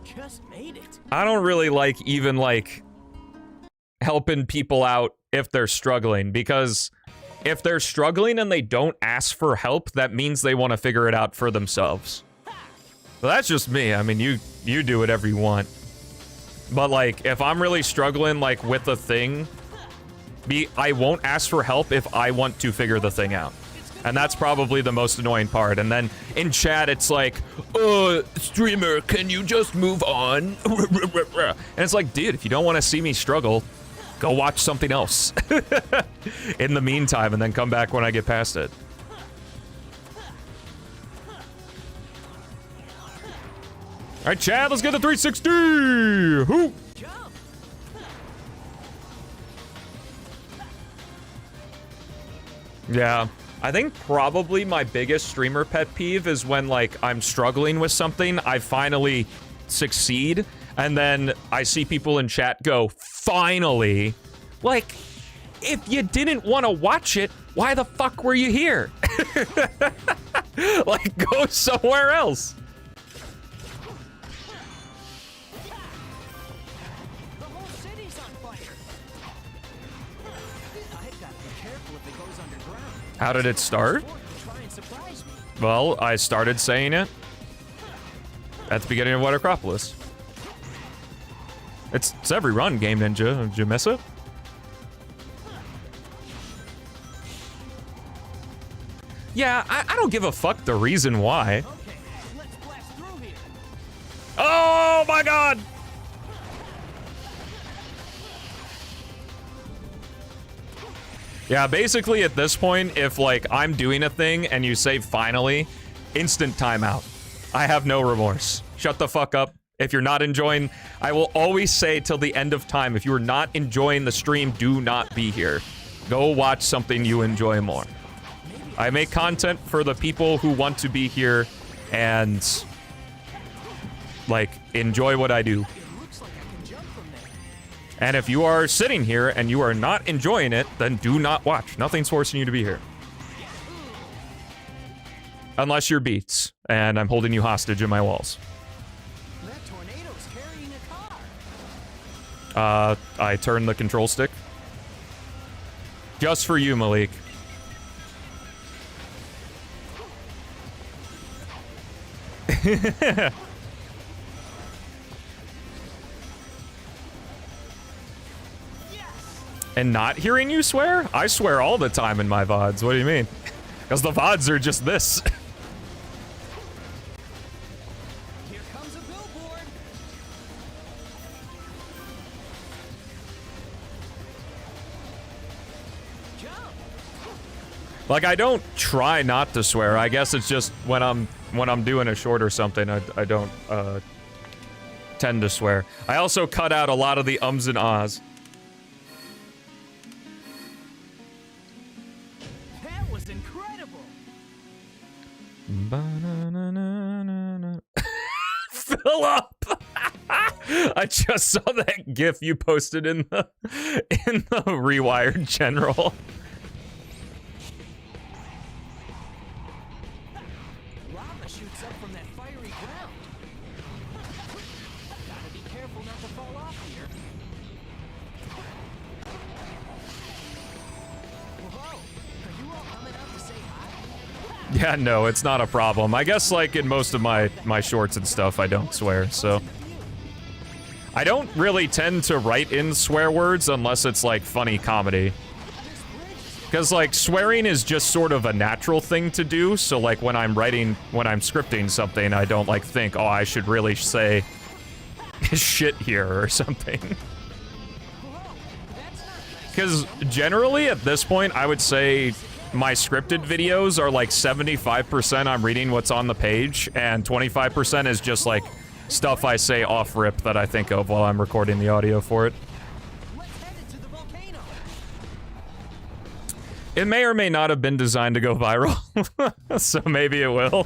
B: Just made it.
A: I don't really like even like helping people out if they're struggling, because if they're struggling and they don't ask for help, that means they want to figure it out for themselves. Well, that's just me. I mean, you do whatever you want. But like, if I'm really struggling like with a thing, I won't ask for help if I want to figure the thing out. And that's probably the most annoying part. And then in chat, it's like, streamer, can you just move on? And it's like, dude, if you don't want to see me struggle, go watch something else in the meantime, and then come back when I get past it. All right, Chad, let's get the 360. Whoo! Yeah. I think probably my biggest streamer pet peeve is when, like, I'm struggling with something, I finally succeed, and then I see people in chat go, finally. Like, if you didn't want to watch it, why the fuck were you here? Like, go somewhere else.
B: The whole city's on fire. I've got to be careful if it goes underground.
A: How did it start?
B: Try and surprise me.
A: Well, I started saying it at the beginning of What Acropolis. It's every run, Game Ninja. Did you miss it? Yeah, I don't give a fuck the reason why.
B: Okay, let's blast through here.
A: Oh my god! Yeah, basically at this point, if like I'm doing a thing and you say finally, instant timeout. I have no remorse. Shut the fuck up. If you're not enjoying, I will always say till the end of time, if you are not enjoying the stream, do not be here. Go watch something you enjoy more. I make content for the people who want to be here and, like, enjoy what I do. And if you are sitting here and you are not enjoying it, then do not watch. Nothing's forcing you to be here. Unless you're Beats, and I'm holding you hostage in my walls.
B: That tornado's carrying a car.
A: I turned the control stick. Just for you, Malik. And not hearing you swear? I swear all the time in my VODs. What do you mean? Because the VODs are just this.
B: Here comes a billboard. Jump.
A: Like, I don't try not to swear. I guess it's just when I'm doing a short or something, I don't tend to swear. I also cut out a lot of the ums and ahs.
B: That was incredible.
A: Fill up. I just saw that GIF you posted in the Rewired General.
B: Lava shoots up from that fiery ground. Gotta be careful not to fall off here. Whoa! Are you all coming out to say hi?
A: Yeah, no, it's not a problem. I guess, like, in most of my shorts and stuff, I don't swear, so. I don't really tend to write in swear words unless it's, like, funny comedy. Because, like, swearing is just sort of a natural thing to do, so, like, when I'm scripting something, I don't, like, think, oh, I should really say shit here or something. Because generally, at this point, I would say my scripted videos are, like, 75% I'm reading what's on the page, and 25% is just, like, stuff I say off-rip that I think of while I'm recording the audio for it.
B: Let's head into the volcano.
A: It may or may not have been designed to go viral, so maybe it will.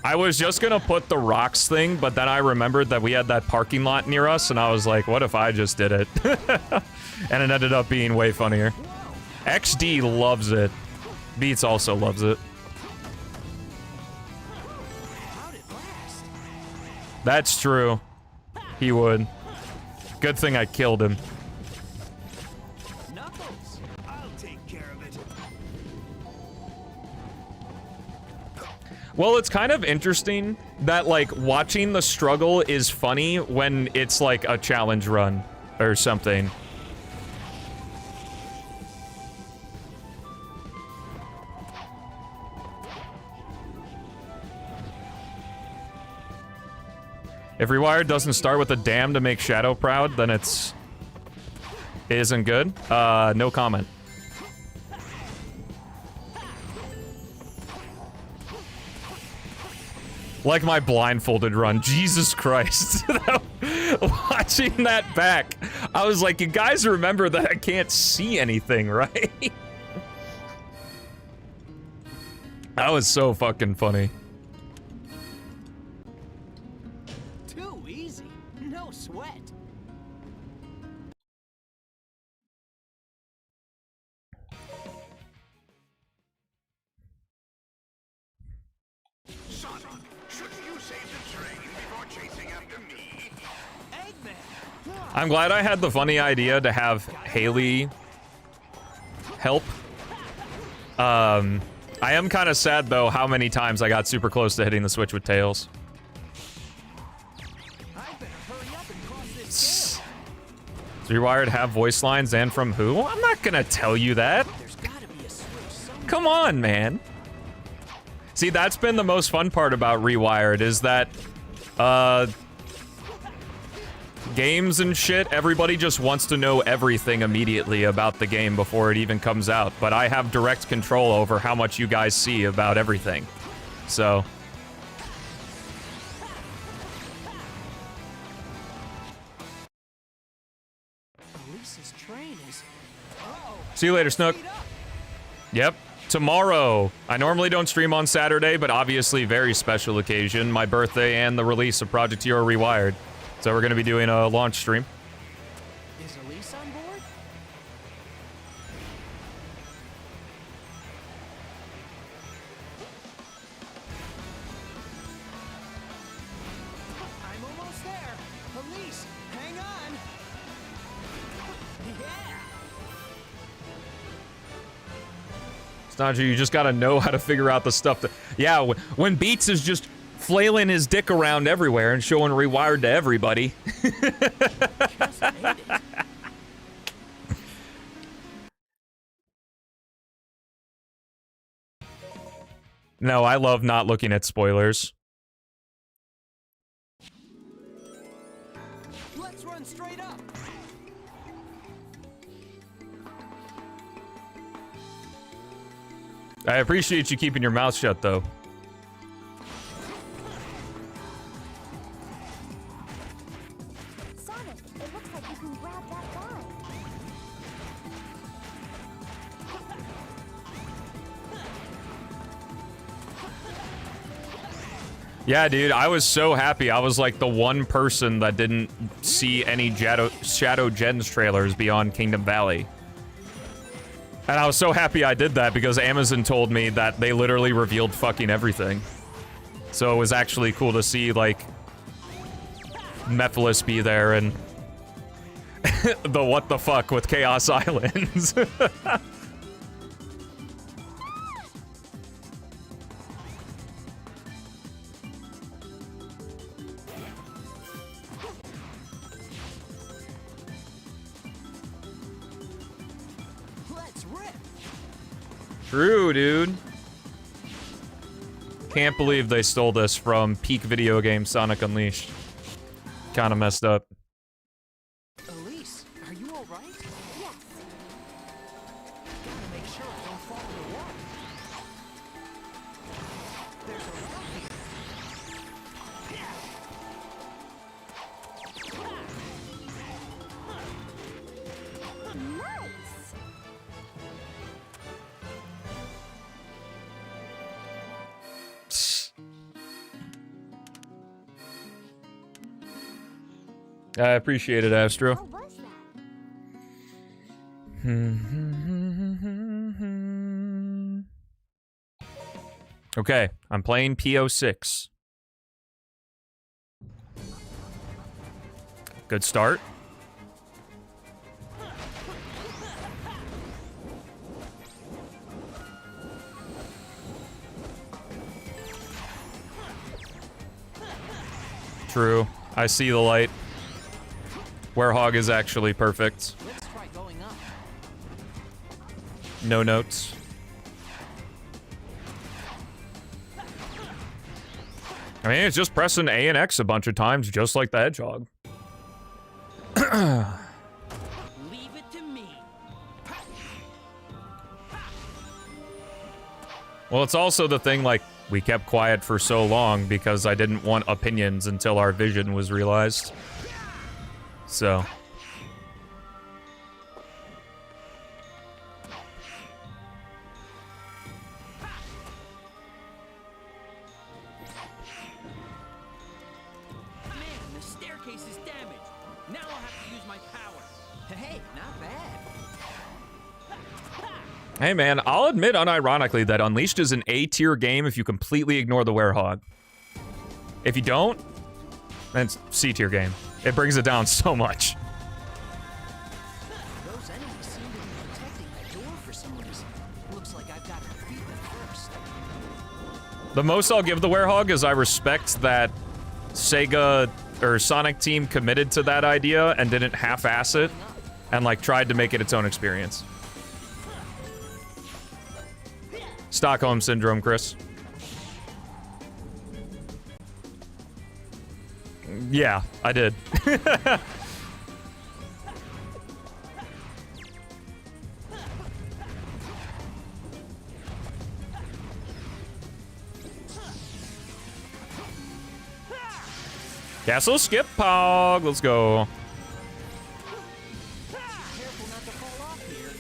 A: I was just gonna put the rocks thing, but then I remembered that we had that parking lot near us, and I was like, what if I just did it? And it ended up being way funnier. XD loves it. Beats also loves it.
B: How'd it last?
A: That's true. He would. Good thing I killed him.
B: Knuckles. I'll take care of it.
A: Well, it's kind of interesting that, like, watching the struggle is funny when it's, like, a challenge run or something. If Rewired doesn't start with a damn to make Shadow proud, then it isn't good. No comment. Like my blindfolded run. Jesus Christ. Watching that back, I was like, you guys remember that I can't see anything, right? That was so fucking funny.
B: Too easy. No sweat.
E: Son, shouldn't you save the train before chasing after me?
B: Eggman.
A: I'm glad I had the funny idea to have Haley help. I am kind of sad though how many times I got super close to hitting the switch with Tails.
B: I better hurry up and cross this
A: Does Rewired have voice lines and from who? I'm not gonna tell you that.
B: There's gotta be a switch somewhere.
A: Come on, man. See, that's been the most fun part about Rewired is that, games and shit, everybody just wants to know everything immediately about the game before it even comes out. But I have direct control over how much you guys see about everything. So.
B: Elise's train is... Uh-oh.
A: See you later, Snook.
B: Speed up.
A: Yep. Tomorrow. I normally don't stream on Saturday, but obviously very special occasion. My birthday and the release of Project Hero Rewired. So we're going to be doing a launch stream.
B: Is Elise on board? I'm almost there. Elise, hang on. Yeah.
A: Stanju, you just gotta know how to figure out the stuff that... Yeah, when Beats is just flailing his dick around everywhere and showing Rewired to everybody.
B: Just made it.
A: No, I love not looking at spoilers.
B: Let's run straight up.
A: I appreciate you keeping your mouth shut, though.
D: Sonic, it looks like you can grab that line.
A: Yeah, dude, I was so happy. I was like the one person that didn't see any Shadow Gens trailers beyond Kingdom Valley. And I was so happy I did that because Amazon told me that they literally revealed fucking everything. So it was actually cool to see, like, Mephiles be there and the what the fuck with Chaos Islands.
B: Let's rip.
A: True, dude. Can't believe they stole this from peak video game Sonic Unleashed. Kinda messed up.
B: Elise, are you all right?
D: Yes.
B: Gotta make sure I don't fall in the water. There's a rock
D: Nice.
A: I appreciate it, Astro.
D: What was that?
A: Okay, I'm playing P-06. Good start. True. I see the light. Werehog is actually perfect.
B: Let's try going up.
A: No notes. I mean, it's just pressing A and X a bunch of times, just like the Hedgehog.
B: Leave it to me.
A: Well, it's also the thing, like, we kept quiet for so long because I didn't want opinions until our vision was realized. So.
B: staircase is damaged. Now I'll have to use my power. Hey, not bad.
A: Hey man, I'll admit unironically that Unleashed is an A-tier game if you completely ignore the werehog. If you don't, then it's C-tier game. It brings it down so much.
B: Those enemies seem to be protecting that door for some reason. Looks like I've got to defeat them first.
A: The most I'll give the werehog is I respect that Sega or Sonic Team committed to that idea and didn't half-ass it and like tried to make it its own experience. Stockholm Syndrome, Chris. Yeah, I did. Castle skip pog, let's go.
B: Careful not to fall off here.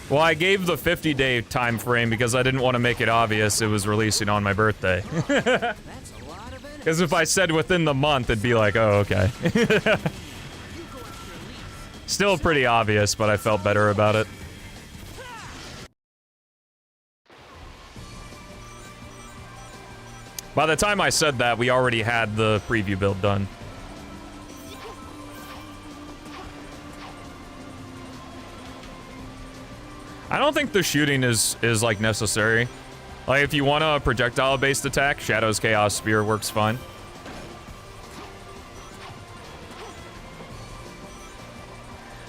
A: Well, I gave the 50-day time frame because I didn't want to make it obvious it was releasing on my birthday.
B: That's a lot of enemies.
A: Because if I said within the month, it'd be like, oh, okay. Still pretty obvious, but I felt better about it. By the time I said that, we already had the preview build done. I don't think the shooting is like necessary. Like if you want a projectile-based attack, Shadow's Chaos Spear works fine.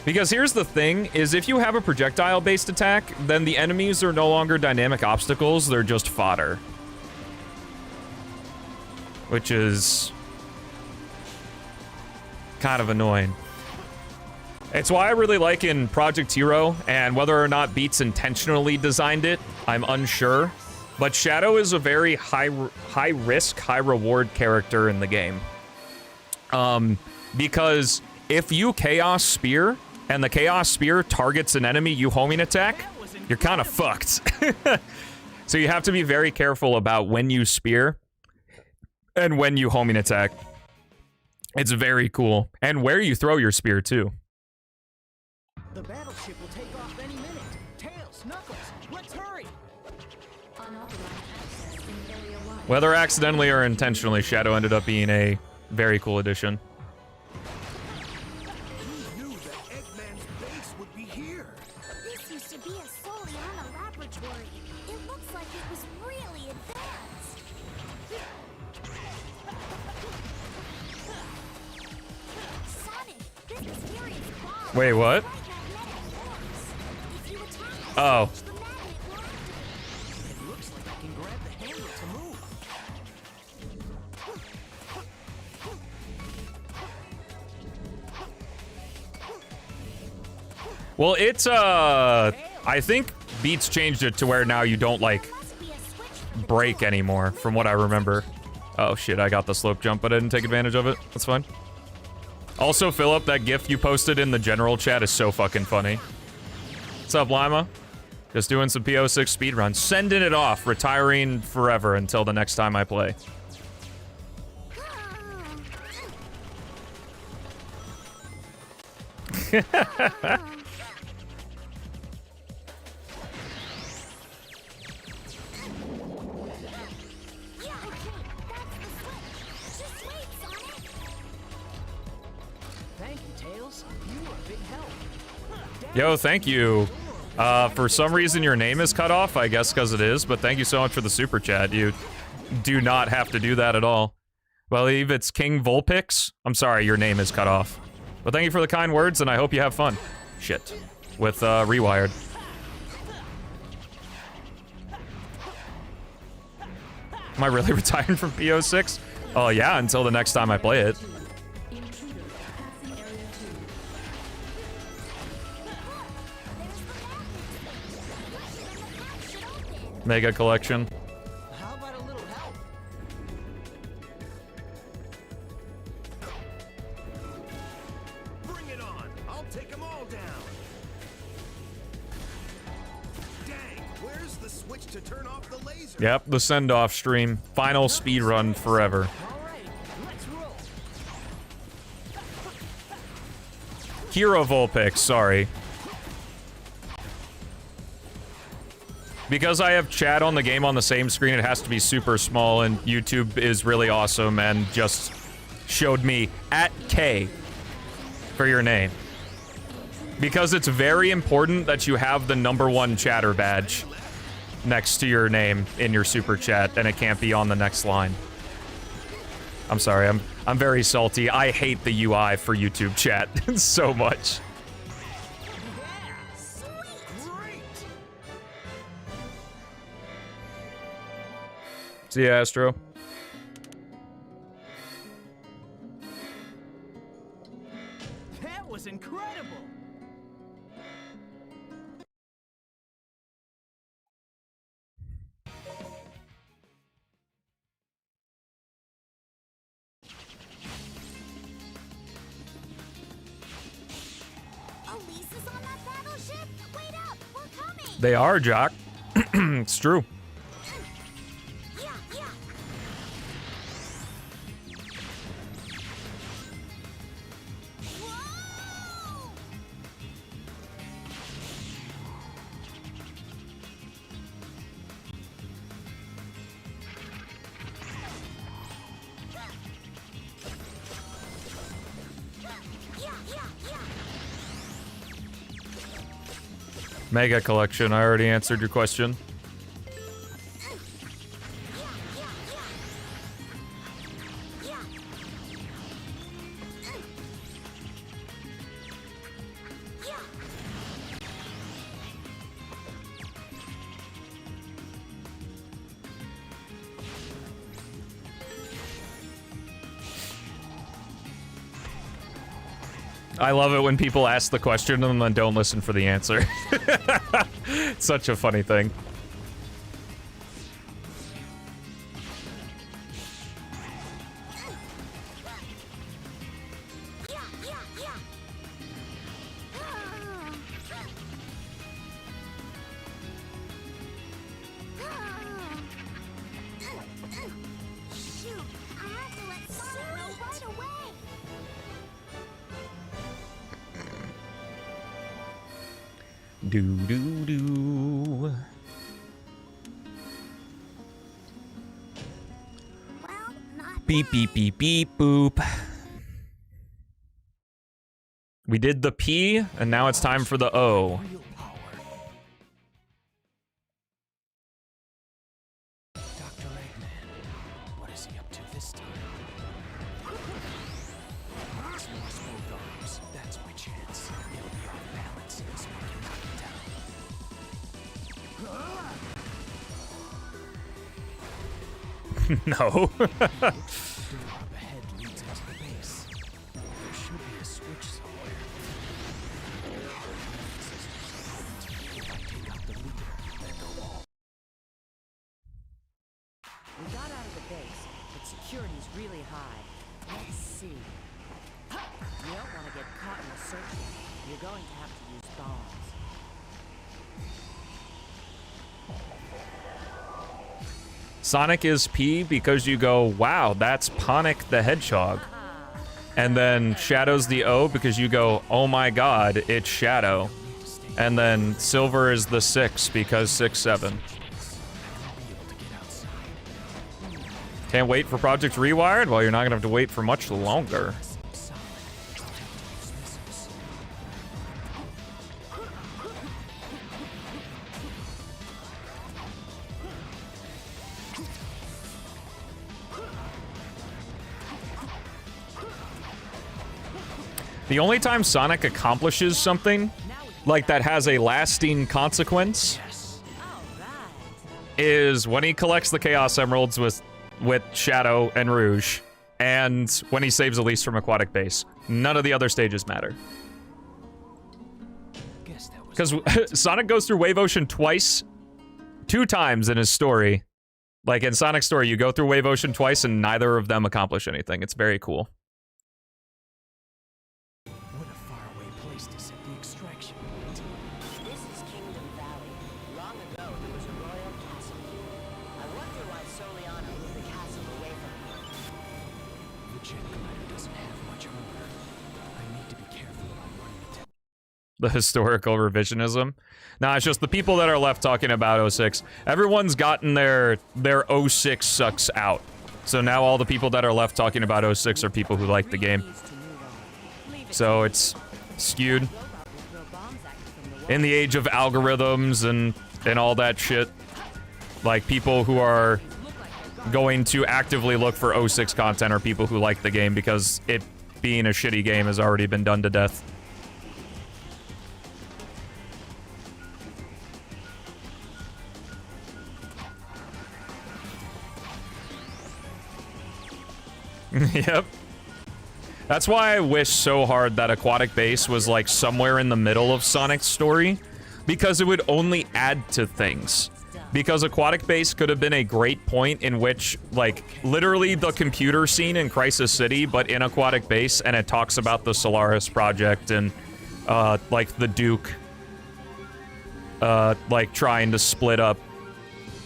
A: Because here's the thing, is if you have a projectile-based attack, then the enemies are no longer dynamic obstacles, they're just fodder. Which is kind of annoying. It's why I really like in Project Hero, and whether or not Beats intentionally designed it, I'm unsure. But Shadow is a very high risk, high reward character in the game. Because if you Chaos Spear, and the Chaos Spear targets an enemy you homing attack, you're kind of fucked. So you have to be very careful about when you spear, and when you homing attack. It's very cool. And where you throw your spear, too.
B: The battleship will take off any minute. Tails, Knuckles, let's hurry.
A: Whether accidentally or intentionally, Shadow ended up being a very cool addition.
E: Who knew that Eggman's base would be here?
D: This used to be a Soliana laboratory. It looks like it was really advanced. Sonic, this is Furious Bomb.
A: Wait, what?
D: If you attack
A: Oh.
D: the magnet will activate.
B: It looks like I can grab the handle to move.
A: Well, it's, I think Beats changed it to where now you don't, like,
D: There must be a switch for the
A: break
D: door.
A: anymore, from what I remember. Oh, shit, I got the slope jump, but I didn't take advantage of it. That's fine. Also, Philip, that GIF you posted in the general chat is so fucking funny. What's up, Lima? Just doing some P-06 speedruns. Sending it off, retiring forever until the next time I play.
D: Yeah, okay, that's the switch. Just wait, Sonic.
B: Thank you, Tails. You are a big help.
A: Yo, thank you. For some reason your name is cut off, I guess because it is, but thank you so much for the super chat. You do not have to do that at all. Well, I believe it's King Vulpix. I'm sorry, your name is cut off. But thank you for the kind words, and I hope you have fun. Shit. With, Rewired. Am I really retiring from P-06? Oh, yeah, until the next time I play it. Mega collection.
B: How about a little help?
E: Bring it on! I'll take them all down! Where's the switch to turn off the laser?
A: Yep, the send-off stream. Final speedrun forever.
B: Alright, let's roll.
A: Hero Vulpix, sorry. Because I have chat on the game on the same screen, it has to be super small, and YouTube is really awesome and just showed me @K for your name. Because it's very important that you have the #1 chatter badge next to your name in your super chat, and it can't be on the next line. I'm sorry, I'm very salty. I hate the UI for YouTube chat so much. See ya, Astro.
B: That was incredible.
D: Elise is on that battleship? Wait up, we're coming!
A: They are, Jock. It's true.
D: Yeah, yeah. Whoa! Yeah, yeah, yeah.
A: Mega Collection, I already answered your question. I love it when people ask the question and then don't listen for the answer. It's such a funny thing.
D: Shoot, I have to let Sonic know right away.
A: Do do do.
D: Well, not
A: Beep beep beep beep boop. We did the P, and now it's time for the O.
B: Real power. Dr. Eggman, what is he up to this time? He's lost both arms. That's my chance. He'll be off balance, so I can knock him down.
A: No.
B: The door up ahead leads into the base. There should be a switch somewhere. If I take out the leader, then they'll all.
F: We got out of the base, but security's really high. Let's see. You don't want to get caught in a search. You're going to have to use bombs.
A: Sonic is P because you go, wow, that's Ponic the Hedgehog. And then Shadow's the O because you go, oh my god, it's Shadow. And then Silver is the 6 because 6-7. Can't wait for Project Rewired? Well, you're not gonna have to wait for much longer. The only time Sonic accomplishes something like that has a lasting consequence is when he collects the Chaos Emeralds with Shadow and Rouge, and when he saves Elise from Aquatic Base. None of the other stages matter. Because Sonic goes through Wave Ocean two times in his story. Like in Sonic's story, you go through Wave Ocean twice and neither of them accomplish anything. It's very cool.
B: What a faraway place to set the extraction point.
F: This is Kingdom Valley. Long ago, It was a royal castle. I wonder why Soliana moved the castle away from here.
B: The jet glider doesn't have much armor. I need to be careful about running into.
A: The historical revisionism. Nah, it's just the people that are left talking about 06. Everyone's gotten their 06 sucks out. So now all the people that are left talking about 06 are people who like the game. So it's skewed. In the age of algorithms and all that shit. Like, people who are going to actively look for 06 content are people who like the game because it being a shitty game has already been done to death. Yep. That's why I wish so hard that Aquatic Base was like somewhere in the middle of Sonic's story, because it would only add to things. Because Aquatic Base could have been a great point in which, like, literally the computer scene in Crisis City, but in Aquatic Base, and it talks about the Solaris project and, like, the Duke, like, trying to split up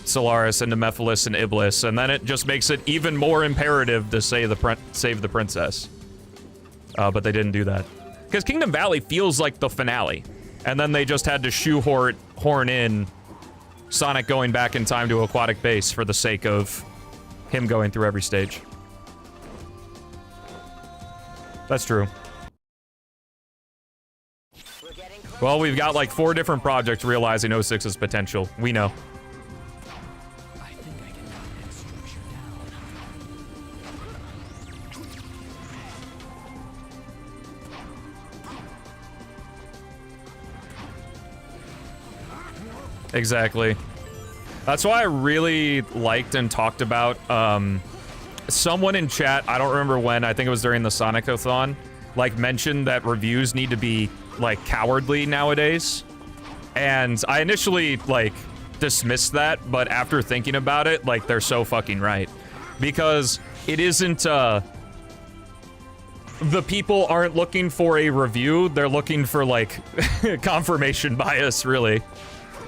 A: Solaris into Mephiles and Iblis, and then it just makes it even more imperative to save the princess. But they didn't do that. Because Kingdom Valley feels like the finale, and then they just had to shoehorn in Sonic going back in time to Aquatic Base for the sake of him going through every stage. That's true. Well, we've got like 4 different projects realizing 06's potential. We know. Exactly. That's why I really liked and talked about, someone in chat, I don't remember when, I think it was during the Sonic-a-thon, like, mentioned that reviews need to be, like, cowardly nowadays. And I initially, like, dismissed that, but after thinking about it, like, they're so fucking right. Because it isn't, the people aren't looking for a review, they're looking for, like, confirmation bias, really.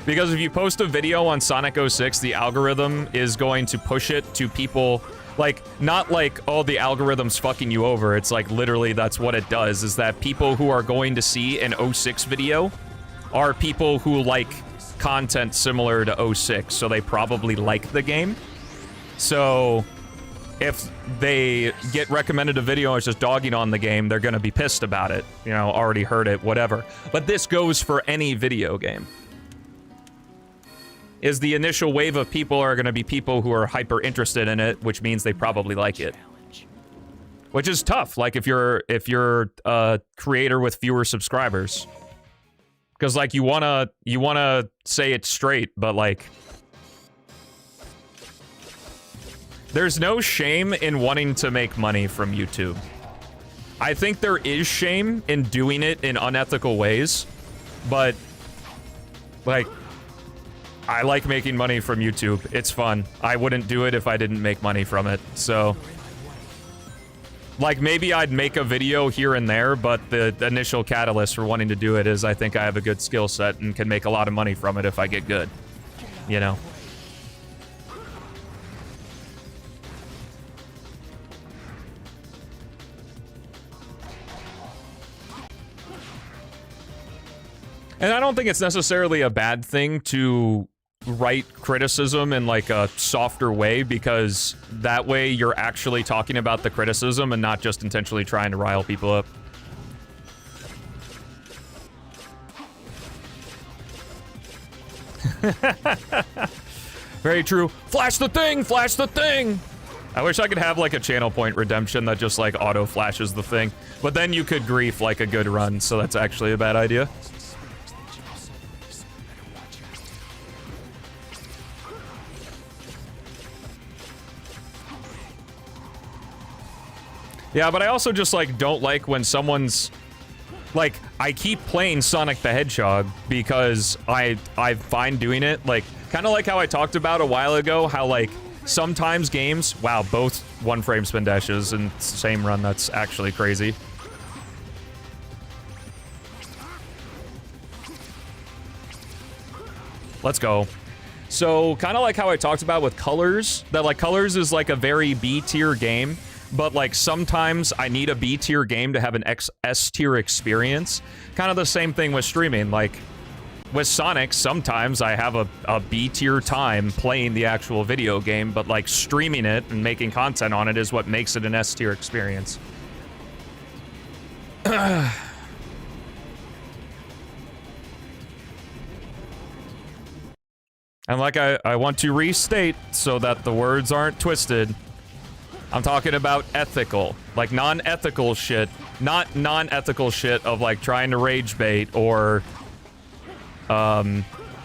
A: Because if you post a video on Sonic 06, the algorithm is going to push it to people, like, not like, oh, the algorithm's fucking you over. It's like, literally, that's what it does, is that people who are going to see an 06 video are people who like content similar to 06, so they probably like the game. So, if they get recommended a video and it's just dogging on the game, they're gonna be pissed about it. You know, already heard it, whatever. But this goes for any video game. Is the initial wave of people are going to be people who are hyper interested in it, which means they probably like it. Which is tough, like if you're a creator with fewer subscribers. Because like you wanna say it straight, but like there's no shame in wanting to make money from YouTube. I think there is shame in doing it in unethical ways, but like I like making money from YouTube. It's fun. I wouldn't do it if I didn't make money from it. So, like, maybe I'd make a video here and there, but the initial catalyst for wanting to do it is I think I have a good skill set and can make a lot of money from it if I get good. You know? And I don't think it's necessarily a bad thing to write criticism in like a softer way, because that way you're actually talking about the criticism and not just intentionally trying to rile people up. Very true. Flash the thing! Flash the thing! I wish I could have like a channel point redemption that just like auto flashes the thing. But then you could grief like a good run, so that's actually a bad idea. Yeah, but I also just, like, don't like when someone's... Like, I keep playing Sonic the Hedgehog because I find doing it, like, kind of like how I talked about a while ago, how, like, sometimes games... Wow, both one-frame spin dashes in the same run, that's actually crazy. Let's go. So kind of like how I talked about with Colors, that like Colors is like a very B tier game, but like sometimes I need a B tier game to have an S tier experience. Kind of the same thing with streaming. Like with Sonic, sometimes I have a B tier time playing the actual video game, but like streaming it and making content on it is what makes it an S tier experience. And like I want to restate so that the words aren't twisted, I'm talking about ethical, like non-ethical shit, not non-ethical shit of like trying to rage bait or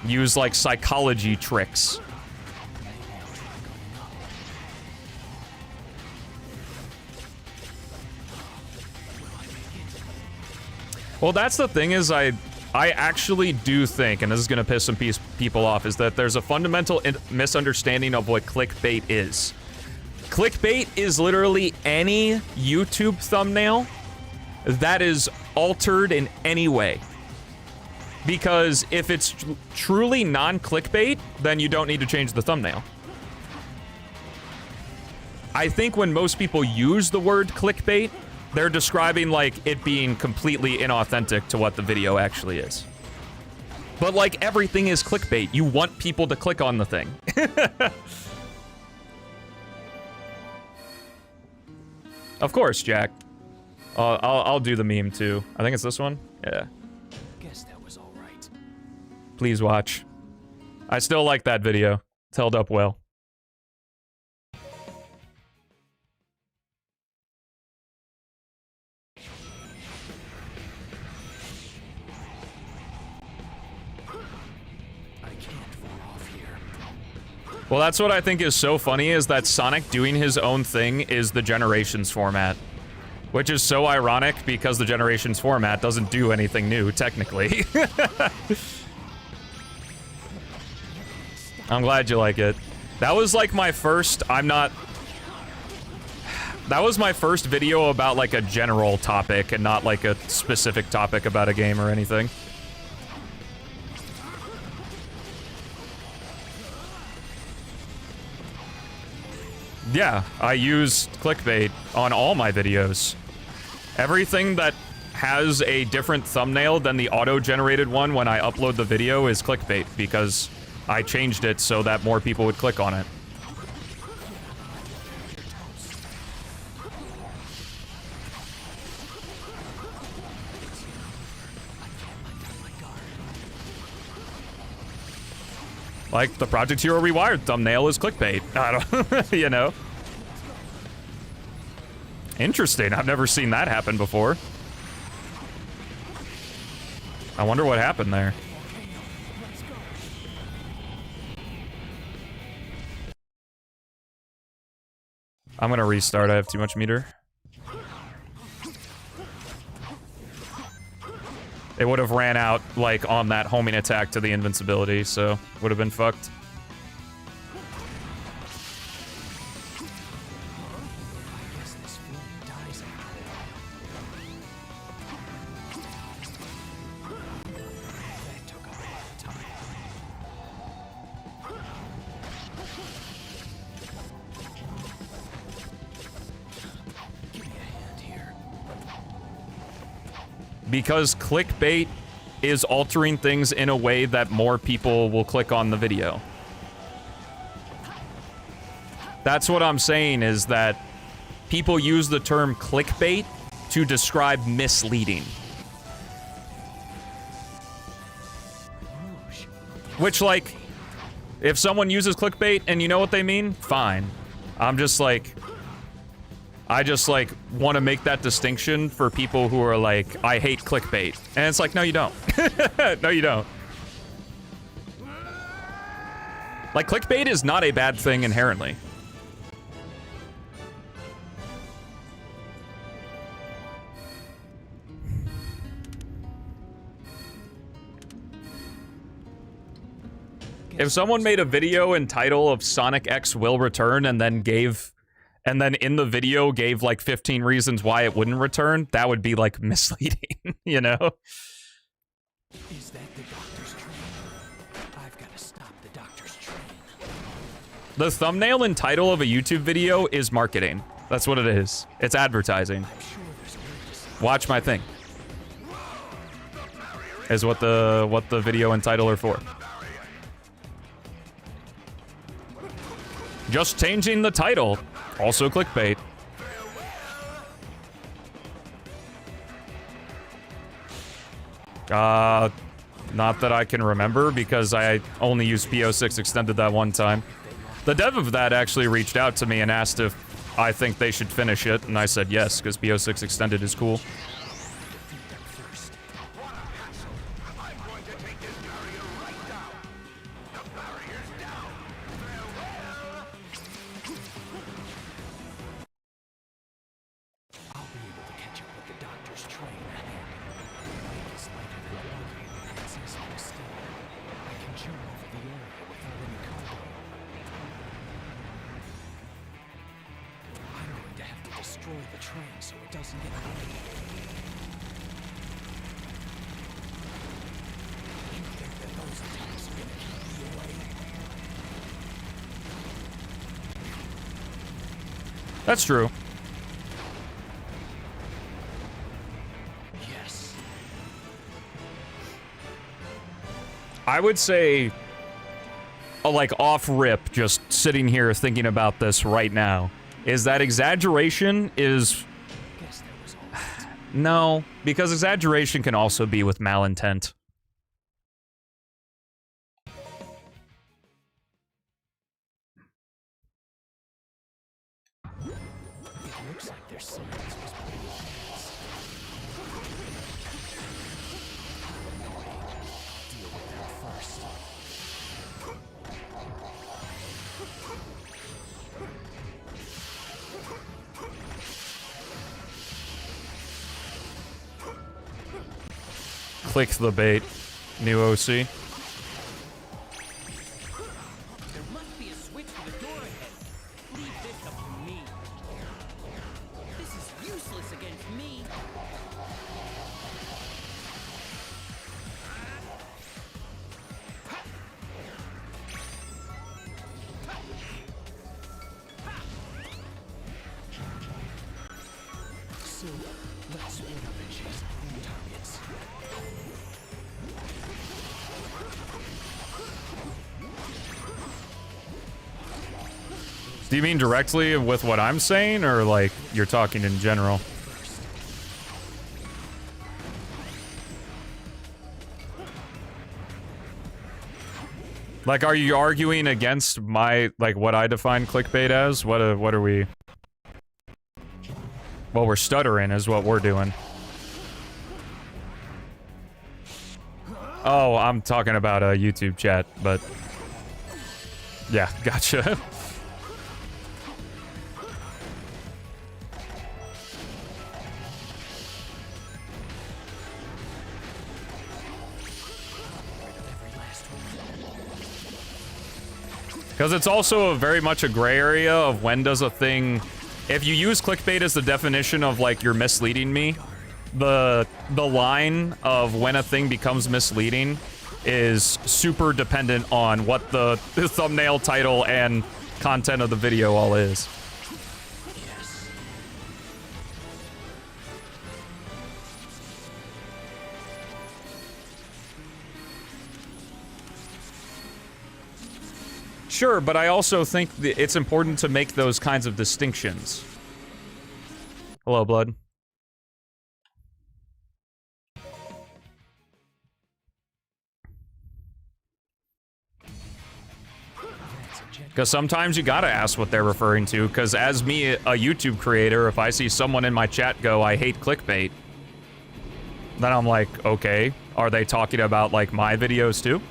A: use like psychology tricks. Well, that's the thing is I actually do think, and this is going to piss some people off, is that there's a fundamental misunderstanding of what clickbait is. Clickbait is literally any YouTube thumbnail that is altered in any way. Because if it's truly non-clickbait, then you don't need to change the thumbnail. I think when most people use the word clickbait, they're describing like it being completely inauthentic to what the video actually is. But like everything is clickbait. You want people to click on the thing. Of course, Jack. I'll do the meme too. I think it's this one. Yeah.
B: Guess that was all right.
A: Please watch. I still like that video. It's held up well. Well, that's what I think is so funny, is that Sonic doing his own thing is the Generations format. Which is so ironic, because the Generations format doesn't do anything new, technically. I'm glad you like it. That was like my first, that was my first video about like a general topic, and not like a specific topic about a game or anything. Yeah, I use clickbait on all my videos. Everything that has a different thumbnail than the auto-generated one when I upload the video is clickbait, because I changed it so that more people would click on it. Like, the Project Hero Rewired thumbnail is clickbait. I don't, you know. Interesting, I've never seen that happen before. I wonder what happened there. I'm gonna restart, I have too much meter. It would have ran out, like, on that homing attack to the invincibility, so would have been fucked. Because clickbait is altering things in a way that more people will click on the video. That's what I'm saying, is that people use the term clickbait to describe misleading. Which, like, if someone uses clickbait and you know what they mean, fine. I'm just like... I just, like, want to make that distinction for people who are like, I hate clickbait. And it's like, no, you don't. No, you don't. Like, clickbait is not a bad thing inherently. If someone made a video and title of Sonic X will return and then in the video gave like 15 reasons why it wouldn't return, that would be like misleading, you know?
B: Is that the doctor's train? I've got to stop the doctor's train.
A: The thumbnail and title of a YouTube video is marketing. That's what it is. It's advertising. Watch my thing. Is what the video and title are for. Just changing the title. Also clickbait. Not that I can remember because I only used P-06 extended that one time. The dev of that actually reached out to me and asked if I think they should finish it, and I said yes, because P-06 extended is cool. That's true.
B: Yes.
A: I would say, like off rip, just sitting here thinking about this right now, is that exaggeration is...
B: Guess that was all right.
A: No, because exaggeration can also be with malintent.
B: It looks like their science was pretty advanced. Deal with them first.
A: Click the bait, new OC.
B: There must be a switch for the door ahead. Leave this up to me. This is useless against me. So, let's split up and chase our own targets.
A: Do you mean directly with what I'm saying, or like you're talking in general? Like, are you arguing against my, like, what I define clickbait as? What are we... Well, we're stuttering is what we're doing. Oh, I'm talking about a YouTube chat, but... Yeah, gotcha. Because it's also very much a gray area of when does a thing... If you use clickbait as the definition of, like, you're misleading me, the line of when a thing becomes misleading is super dependent on what the thumbnail, title, and content of the video all is.
B: Yes.
A: Sure, but I also think that it's important to make those kinds of distinctions. Hello, Blood. Because sometimes you gotta ask what they're referring to, because as me, a YouTube creator, if I see someone in my chat go, I hate clickbait, then I'm like, okay, are they talking about, like, my videos too?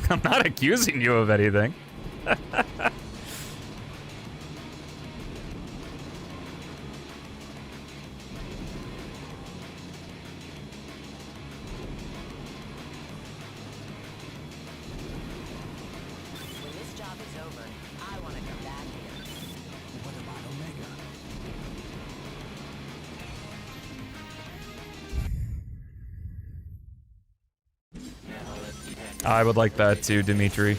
A: I'm not accusing you of anything.
F: When this job is over, I want to come back here.
B: What about Omega?
A: I would like that too, Dimitri.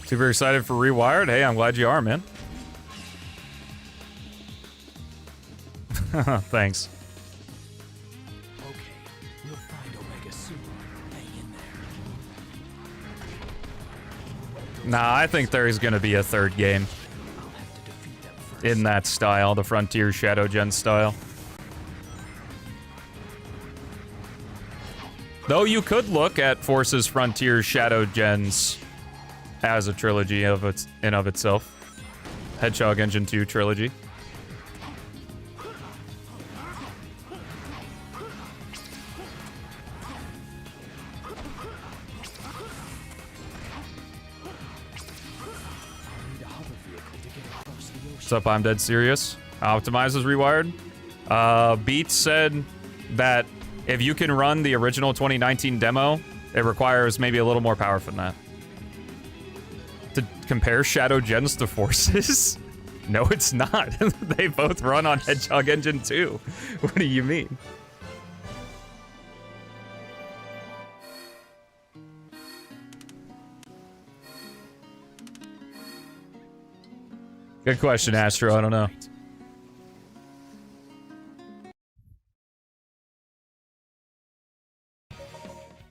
A: Super excited for Rewired. Hey, I'm glad you are, man. Thanks.
B: Okay, we'll find Omega soon. Hang in there.
A: Nah, I think there is going to be a third game
B: I'll have to defeat them first.
A: in that style, the Frontier Shadow Gen style. Though you could look at Force's Frontier Shadow Gens as a trilogy of its in of itself. Hedgehog Engine 2 trilogy. What's up? I'm dead serious. Optimize is rewired. Beats said that if you can run the original 2019 demo, it requires maybe a little more power than that. To compare Shadow Gens to Forces? No, it's not. They both run on Hedgehog Engine 2. What do you mean? Good question, Astro. I don't know.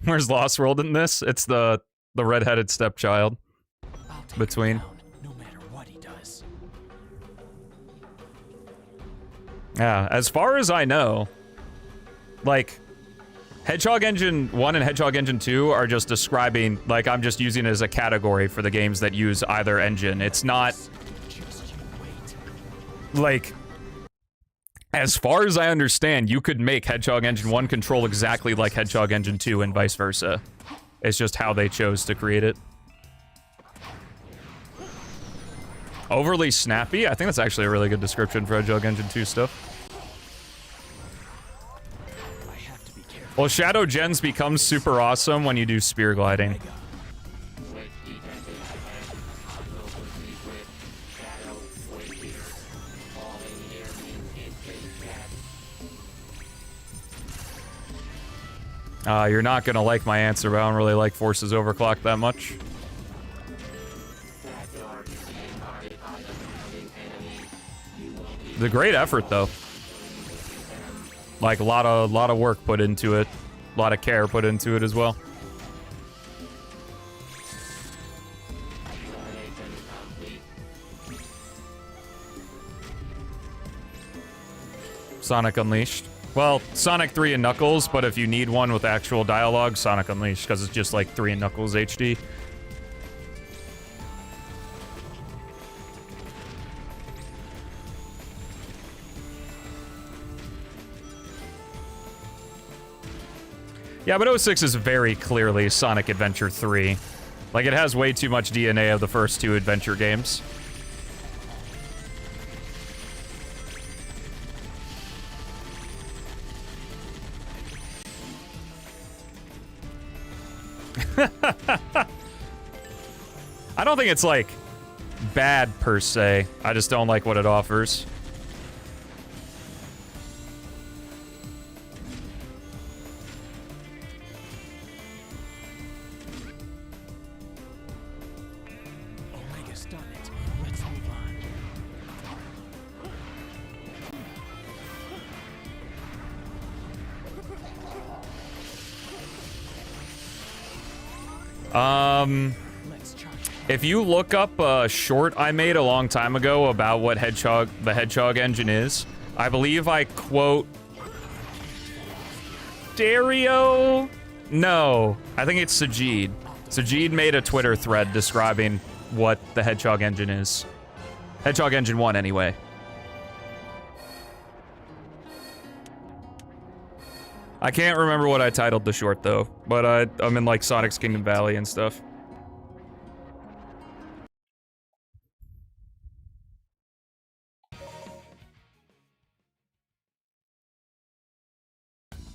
A: Where's Lost World in this? It's the redheaded stepchild. Between.
B: No matter what he does.
A: Yeah, as far as I know, like, Hedgehog Engine 1 and Hedgehog Engine 2 are just describing, like, I'm just using it as a category for the games that use either engine. It's not, like, as far as I understand, you could make Hedgehog Engine 1 control exactly like Hedgehog Engine 2 and vice versa. It's just how they chose to create it. Overly snappy? I think that's actually a really good description for Hedgehog Engine 2 stuff. Well, Shadow Gens becomes super awesome when you do spear gliding. You're not gonna like my answer, but I don't really like Forces Overclock that much. It's a great effort, though. Like, a lot of work put into it. A lot of care put into it as well. Sonic Unleashed. Well, Sonic 3 and Knuckles, but if you need one with actual dialogue, Sonic Unleashed, because it's just like 3 and Knuckles HD. Yeah, but 06 is very clearly Sonic Adventure 3. Like, it has way too much DNA of the first two adventure games. I don't think it's, like, bad per se. I just don't like what it offers.
B: Omega's done it. Let's move
A: on. If you look up a short I made a long time ago about what the Hedgehog engine is, I believe I quote Dario? No, I think it's Sajid. Sajid made a Twitter thread describing what the Hedgehog engine is. Hedgehog Engine 1, anyway. I can't remember what I titled the short though, but I'm in like Sonic's Kingdom Valley and stuff.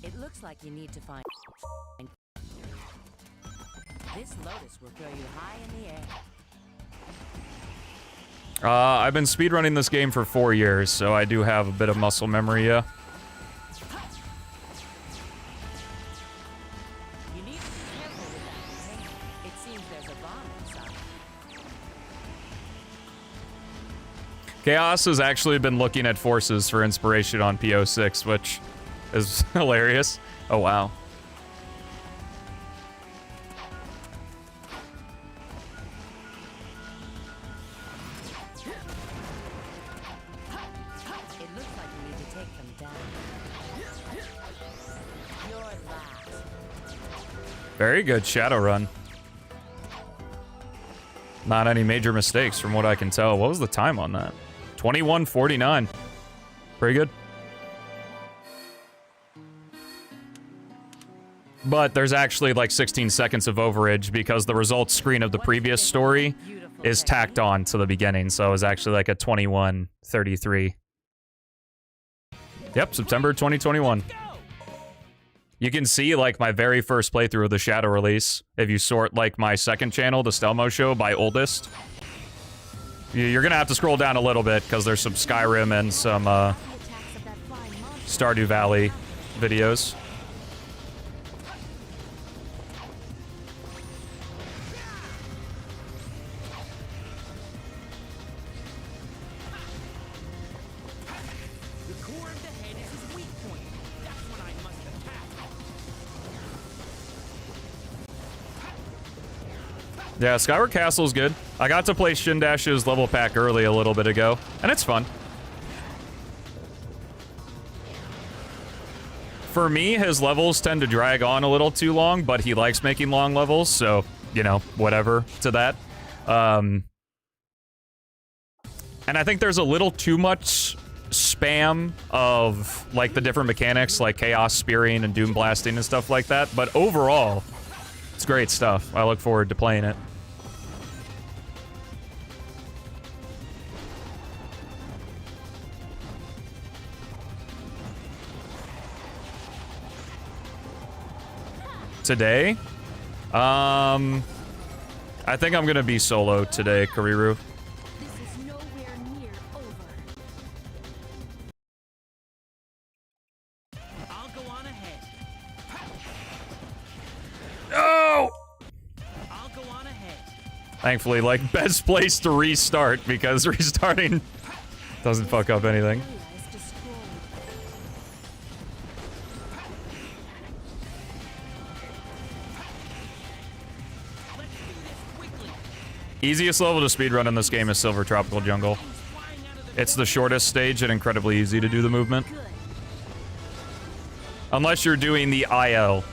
F: It looks like you need to find. This lotus will throw you high in the air.
A: I've been speedrunning this game for 4 years, so I do have a bit of muscle memory, yeah.
F: You need to be careful with that container. It seems there's a bomb inside.
A: Chaos has actually been looking at forces for inspiration on P-06, which is hilarious. Oh, wow.
F: It looks like you need to take them down. You're last.
A: Very good shadow run. Not any major mistakes from what I can tell. What was the time on that? 21:49. Pretty good. But there's actually like 16 seconds of overage because the results screen of the previous story is tacked on to the beginning. So it was actually like a 21:33. Yep, September 2021. You can see like my very first playthrough of the Shadow release. If you sort like my second channel, the Stelmo Show, by oldest. You're gonna have to scroll down a little bit because there's some Skyrim and some Stardew Valley videos.
B: The core of the head is his weak point. That's when I must attack.
A: Yeah, Skyward Castle's good. I got to play Shindash's level pack early a little bit ago, and it's fun. For me, his levels tend to drag on a little too long, but he likes making long levels, so, you know, whatever to that. And I think there's a little too much spam of, like, the different mechanics, like Chaos Spearing and Doom Blasting and stuff like that, but overall, it's great stuff. I look forward to playing it. Today? I think I'm gonna be solo today, Kariru.
D: This is nowhere near over.
B: I'll go on ahead.
A: Oh!
B: I'll go on ahead.
A: Thankfully, like, best place to restart, because restarting doesn't fuck up anything.
D: Area is destroyed.
B: Let's do this quickly.
A: Easiest level to speedrun in this game is Silver Tropical Jungle.
B: Flying out of the
A: It's the shortest stage and incredibly easy to do the movement. Unless you're doing the IL,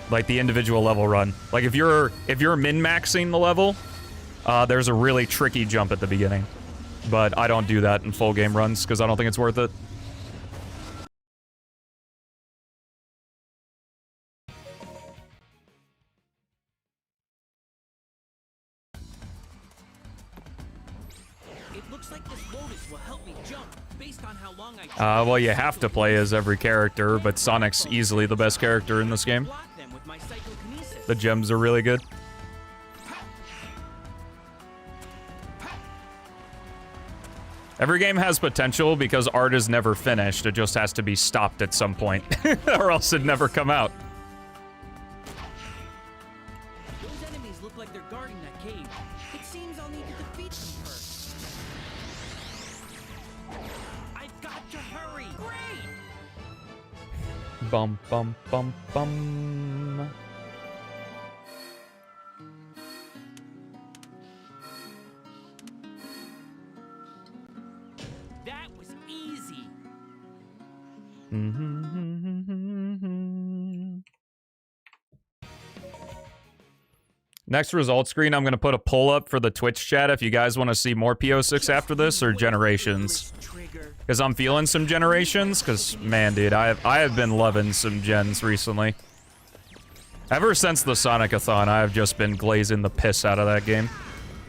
A: like the individual level run. Like if you're min-maxing the level, there's a really tricky jump at the beginning. But I don't do that in full game runs because I don't think it's worth it.
B: It looks like this lotus will help me jump based on how long I
A: Well, you have to play as every character, but Sonic's easily the best character in this game.
B: block them with my psychokinesis.
A: The gems are really good. Every game has potential because art is never finished. It just has to be stopped at some point, or else it'd never come out.
B: Those enemies look like they're guarding that cave. It seems I'll need to defeat them first. I've got to hurry. Great!
A: Bum, bum, bum, bum.
B: That was easy.
A: Next result screen, I'm going to put a poll up for the Twitch chat if you guys want to see more P-06 after this or Generations.
B: Trigger.
A: Because I'm feeling some generations. Because, man, dude, I have been loving some gens recently. Ever since the Sonic-a-thon, I have just been glazing the piss out of that game.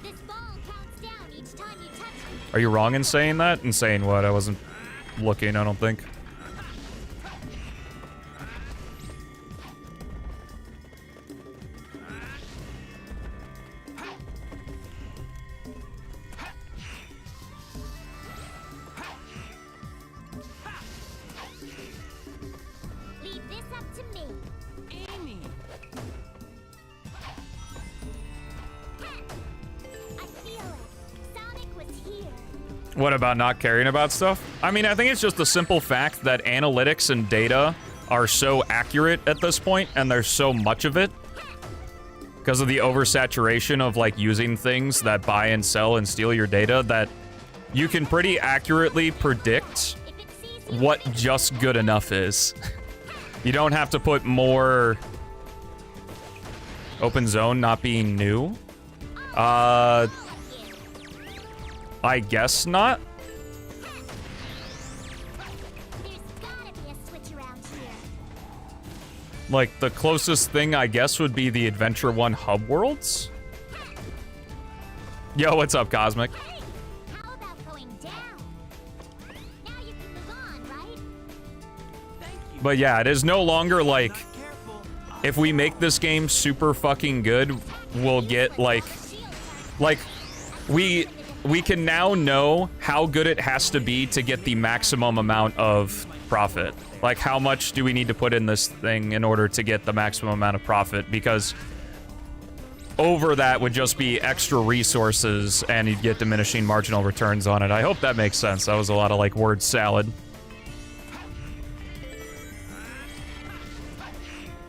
D: This ball counts down each time you touch it.
A: Are you wrong in saying that? In saying what? I wasn't looking, I don't think.
D: Leave this up to me.
B: Amy.
D: I feel it. Sonic was here.
A: What about not caring about stuff? I mean, I think it's just the simple fact that analytics and data are so accurate at this point, and there's so much of it. Because of the oversaturation of, like, using things that buy and sell and steal your data, that you can pretty accurately predict
D: If it sees you,
A: what just good enough is. You don't have to put more... Open zone not being new? I guess not.
D: there's gotta be a switch around here.
A: Like, the closest thing, I guess, would be the Adventure 1 hub worlds? Yo, what's up, Cosmic?
D: Hey, how about going down? Now you can move on, right?
B: Thank you.
A: But yeah, it is no longer like,
B: Careful.
A: if we make this game super fucking good, we'll get, like, we can now know how good it has to be to get the maximum amount of profit. Like, how much do we need to put in this thing in order to get the maximum amount of profit? Because over that would just be extra resources, and you'd get diminishing marginal returns on it. I hope that makes sense. That was a lot of, like, word salad.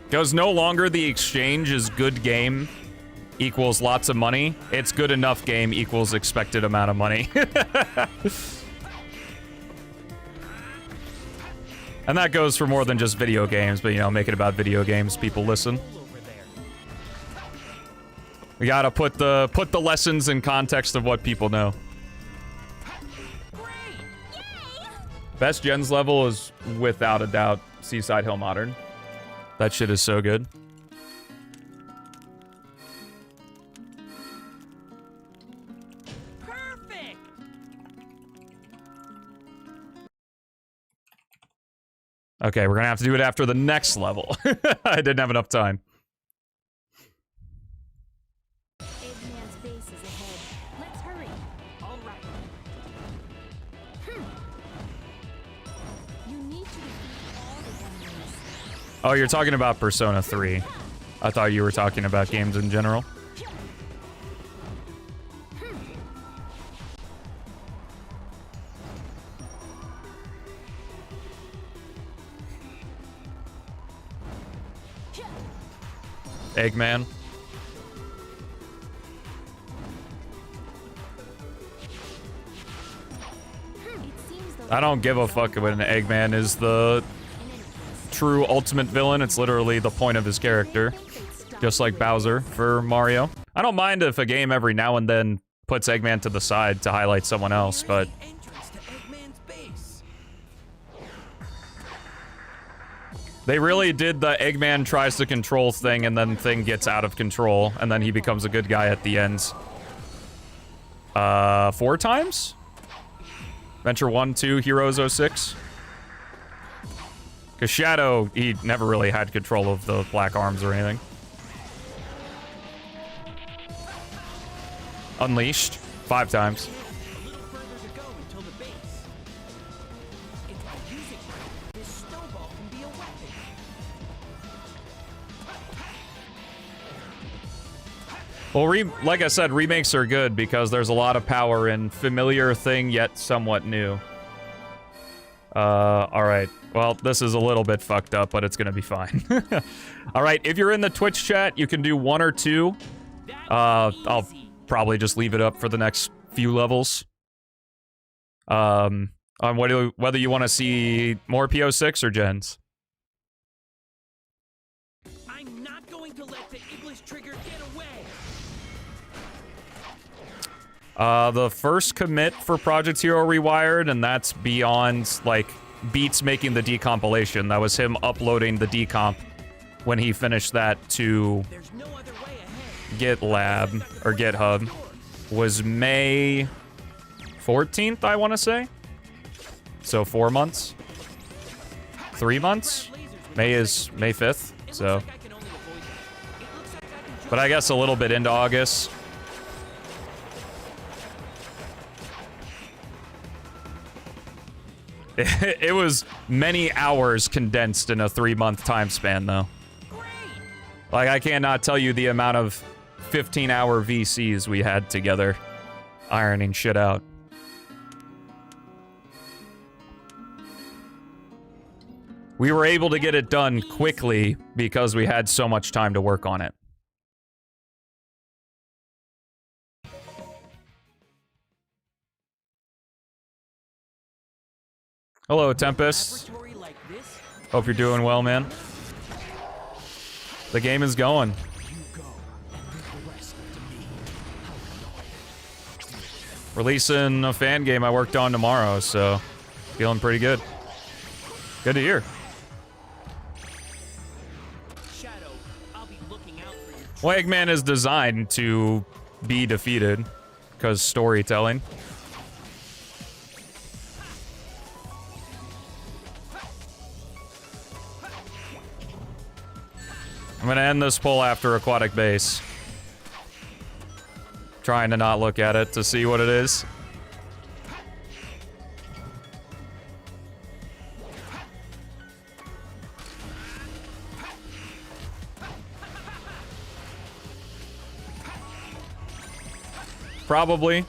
A: Because no longer the exchange is good game equals lots of money. It's good enough game equals expected amount of money. And that goes for more than just video games, but, you know, make it about video games, people listen.
B: Over there.
A: We gotta put the lessons in context of what people know.
B: Great.
D: Yay!
A: Best gens level is, without a doubt, Seaside Hill Modern. That shit is so good.
B: Perfect.
A: Okay, we're gonna have to do it after the next level. I didn't have enough time.
F: Eggman's base is ahead. Let's hurry.
B: All right.
F: You need to defeat all the enemies.
A: Oh, you're talking about Persona 3. I thought you were talking about games in general. Eggman.
D: It seems those
A: I don't give a fuck when Eggman is the true ultimate villain. It's literally the point of his character. Just like Bowser for Mario. I don't mind if a game every now and then puts Eggman to the side to highlight someone else, but
B: Entrance to Eggman's base.
A: they really did the Eggman tries to control thing and then thing gets out of control and then he becomes a good guy at the end. 4 times? Venture 1, 2, Heroes 06. Because Shadow, he never really had control of the black arms or anything. Unleashed 5 times.
B: A little further to go until the base. It's by using it, this snowball can be a weapon.
A: Well, like I said, remakes are good because there's a lot of power in familiar thing yet somewhat new. Alright. Well, this is a little bit fucked up, but it's gonna be fine. Alright, if you're in the Twitch chat, you can do 1 or 2.
B: That's
A: I'll
B: easy.
A: probably just leave it up for the next few levels. On whether you want to see more P-06 or gens.
B: I'm not going to let the English trigger get away.
A: The first commit for Project Hero Rewired, and that's beyond, like, Beats making the decompilation. That was him uploading the decomp when he finished that to
B: There's no other way ahead.
A: GitLab, or GitHub, was May 14th, I want to say. So 4 months? 3 months? May is May 5th, so.
B: I can only avoid that. It looks like I can
A: But I guess a little bit into August. It was many hours condensed in a 3-month time span, though. Like, I cannot tell you the amount of 15-hour VCs we had together, ironing shit out. We were able to get it done quickly because we had so much time to work on it. Hello, Tempest.
B: laboratory like this.
A: Hope you're doing well, man. The game is going.
B: You go and leave the rest up to me.
A: Releasing a fan game I worked on tomorrow, so feeling pretty good. Good to hear.
B: Shadow, I'll be looking out for you.
A: Well, Eggman is designed to be defeated, because storytelling. I'm gonna end this pull after Aquatic Base. Trying to not look at it to see what it is. Probably.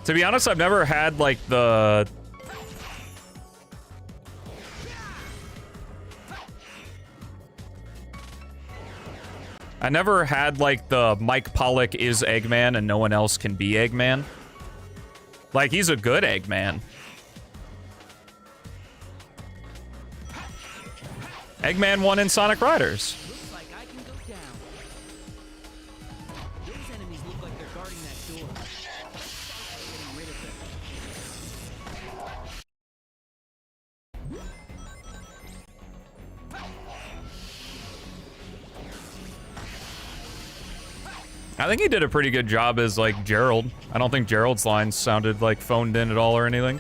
A: To be honest, I've never had, like, the... I never had, like, the Mike Pollock is Eggman and no one else can be Eggman. Like, he's a good Eggman. Eggman won in Sonic Riders.
B: Looks like I can go down. Those enemies look like they're guarding that door. Getting rid of them.
A: I think he did a pretty good job as, like, Gerald. I don't think Gerald's lines sounded, like, phoned in at all or anything.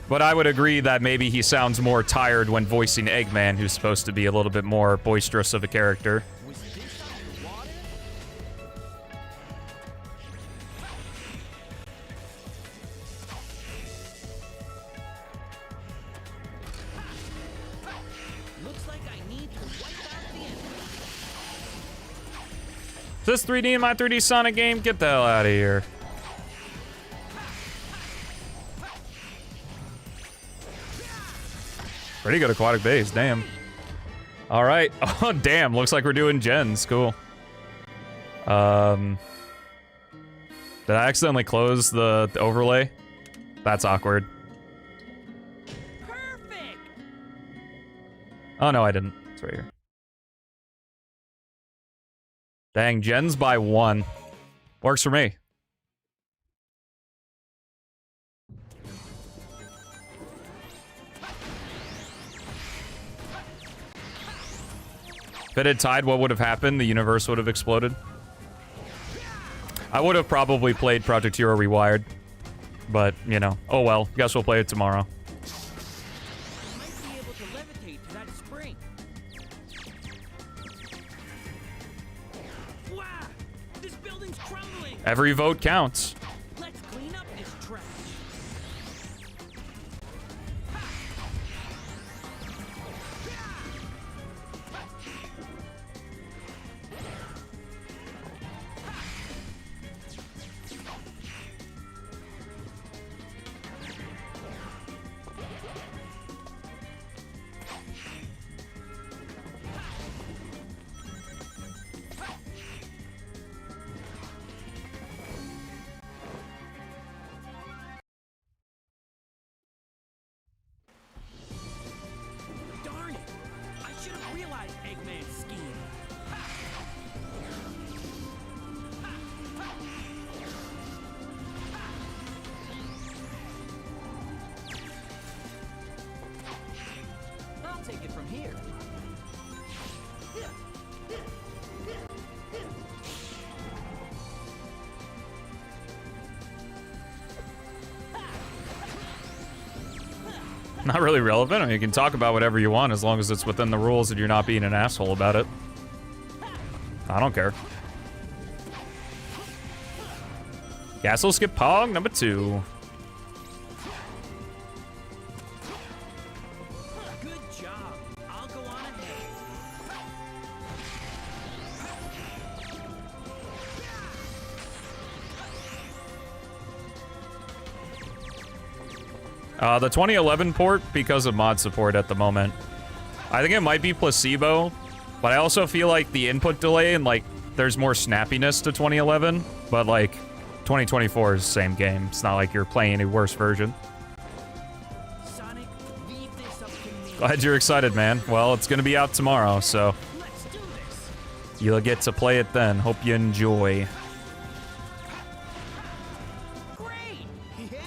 A: But I would agree that maybe he sounds more tired when voicing Eggman, who's supposed to be a little bit more boisterous of a character.
B: Was this underwater? Looks like I need to wipe out the enemy.
A: Is this 3D in my 3D Sonic game? Get the hell out of here. Pretty good Aquatic Base, damn. All right. Oh, damn. Looks like we're doing gens. Cool. Did I accidentally close the overlay? That's awkward.
B: Perfect.
A: Oh, no, I didn't. It's right here. Dang, gens by 1. Works for me. If it had tied, what would have happened? The universe would have exploded. I would have probably played Project Hero Rewired. But, you know, oh well. Guess we'll play it tomorrow.
B: I might be able to levitate to that spring. Wow! This building's crumbling.
A: Every vote counts.
B: Let's clean up this trash. here.
A: Not really relevant. I mean, you can talk about whatever you want as long as it's within the rules and you're not being an asshole about it. I don't care. Castle skip pong number 2.
B: Good job. I'll go on ahead.
A: The 2011 port, because of mod support at the moment, I think it might be placebo, but I also feel like the input delay and like there's more snappiness to 2011, but like 2024 is the same game. It's not like you're playing a worse version.
B: Sonic, leave this up to me.
A: Glad you're excited, man. Well, it's gonna be out tomorrow, so
B: Let's do this.
A: you'll get to play it then. Hope you enjoy.
B: Great. Yeah.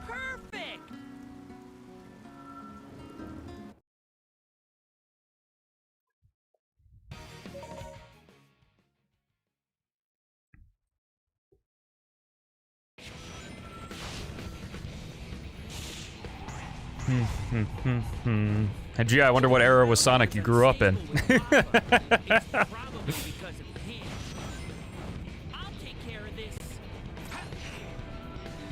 B: Perfect.
A: And gee, I wonder what era with Sonic you grew up in.
B: It's probably because of him. I'll take care of this.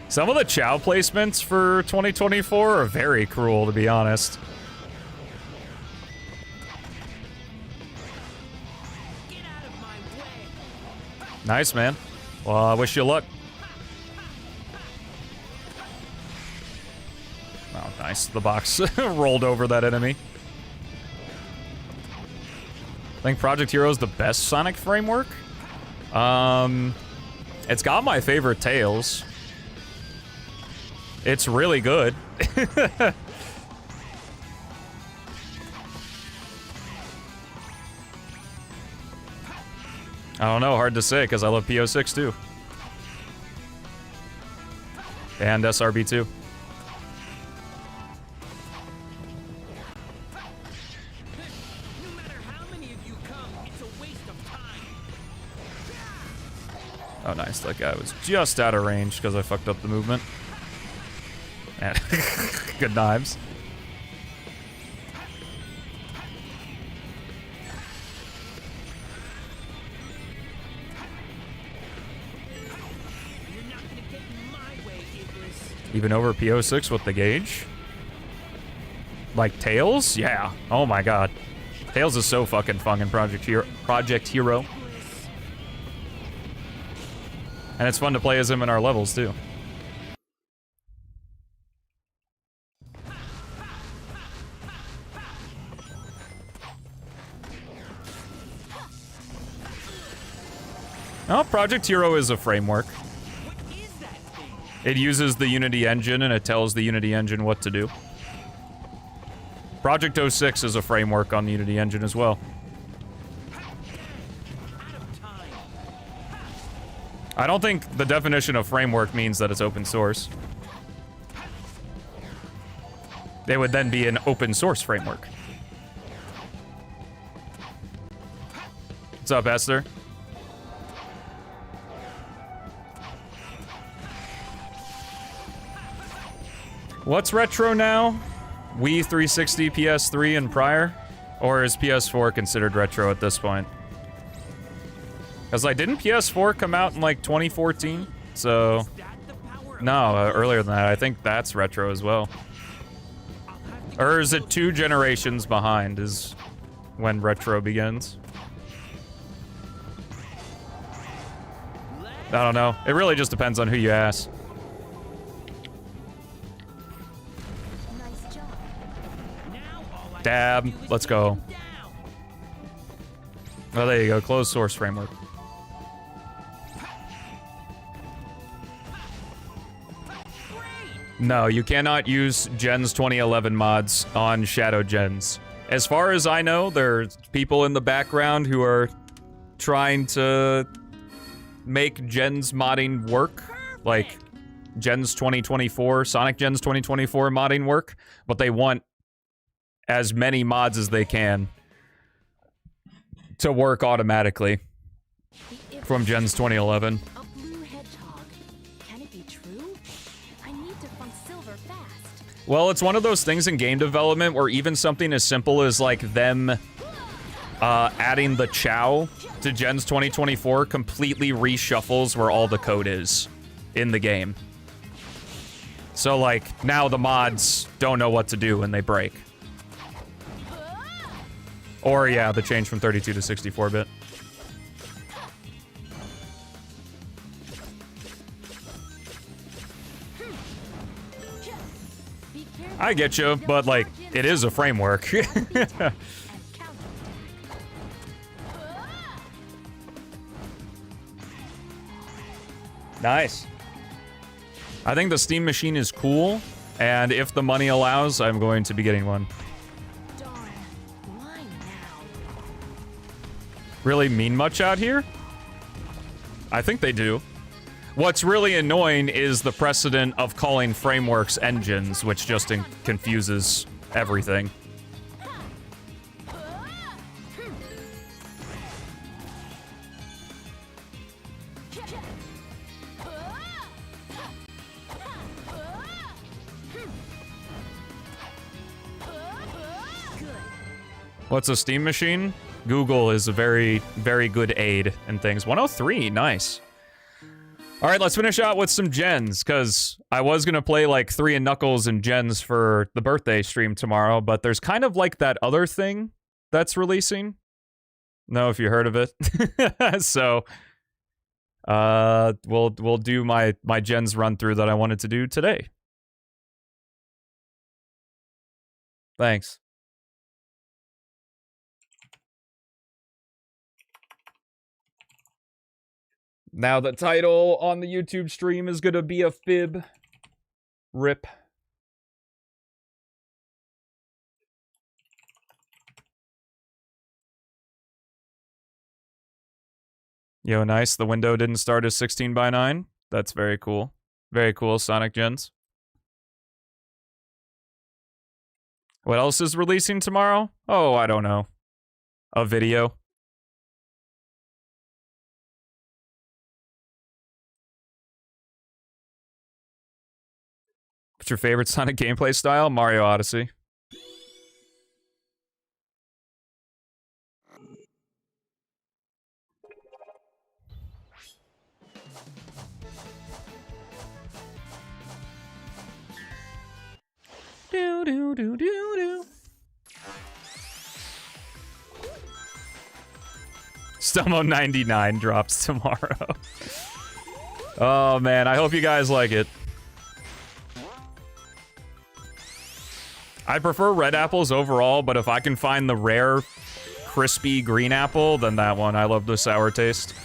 A: Some of the Chow placements for 2024 are very cruel, to be honest.
B: Get out of my way.
A: Nice, man. Well, I wish you luck. Oh, nice. The box rolled over that enemy. I think Project Hero is the best Sonic framework. It's got my favorite Tails. It's really good. I don't know, hard to say because I love P-06 too. And SRB too.
B: No matter how many of you come, it's a waste of time.
A: Oh, nice. That guy was just out of range because I fucked up the movement. And good knives.
B: You're not gonna get in my way, Iblis.
A: Even over P-06 with the gauge. Like Tails? Yeah. Oh my god. Tails is so fucking fun in Project Hero.
B: Iblis.
A: And it's fun to play as him in our levels too. Oh, Project Hero is a framework.
B: What is that thing?
A: It uses the Unity engine and it tells the Unity engine what to do. Project 06 is a framework on the Unity engine as well.
B: Out of time.
A: I don't think the definition of framework means that it's open source. It would then be an open source framework. What's up, Esther? What's retro now? Wii 360, PS3, and prior? Or is PS4 considered retro at this point? Because, like, didn't PS4 come out in, like, 2014? So,
B: That the power of
A: no, earlier than that. I think that's retro as well.
B: I'll have to
A: Or is it 2 generations behind is when retro begins? I don't know. It really just depends on who you ask.
D: Nice job.
B: now all I
A: Dab.
B: have to do is
A: Let's
B: take
A: go.
B: him down.
A: Oh, there you go. Closed source framework.
B: Great.
A: No, you cannot use Gens 2011 mods on Shadow Gens. As far as I know, there's people in the background who are trying to make Gens modding work, like Gens 2024, Sonic Gens 2024 modding work, but they want as many mods as they can to work automatically from Gens 2011.
D: A blue hedgehog. Can it be true? I need to find silver fast.
A: Well, it's one of those things in game development where even something as simple as like them adding the Chow to Gens 2024 completely reshuffles where all the code is in the game. So like now the mods don't know what to do when they break. Or yeah, the change from 32 to 64-bit. I get you, but like, it is a framework. Nice. I think the Steam machine is cool, and if the money allows, I'm going to be getting one.
D: Darn. Why now?
A: Really mean much out here? I think they do. What's really annoying is the precedent of calling frameworks engines, which just confuses everything. What's a Steam machine? Google is a very, very good aid in things. 103, nice. All right, let's finish out with some gens, because I was going to play like 3 and Knuckles and gens for the birthday stream tomorrow, but there's kind of like that other thing that's releasing. Know if you heard of it. So, we'll do my gens run through that I wanted to do today. Thanks. Now the title on the YouTube stream is gonna be a fib. RIP. Yo, nice. The window didn't start as 16:9. That's very cool. Very cool, Sonic Gens. What else is releasing tomorrow? Oh, I don't know. A video. What's your favorite Sonic gameplay style? Mario Odyssey. Do do do do do. Stelmo 99 drops tomorrow. Oh man, I hope you guys like it. I prefer red apples overall, but if I can find the rare, crispy green apple, then that one. I love the sour taste.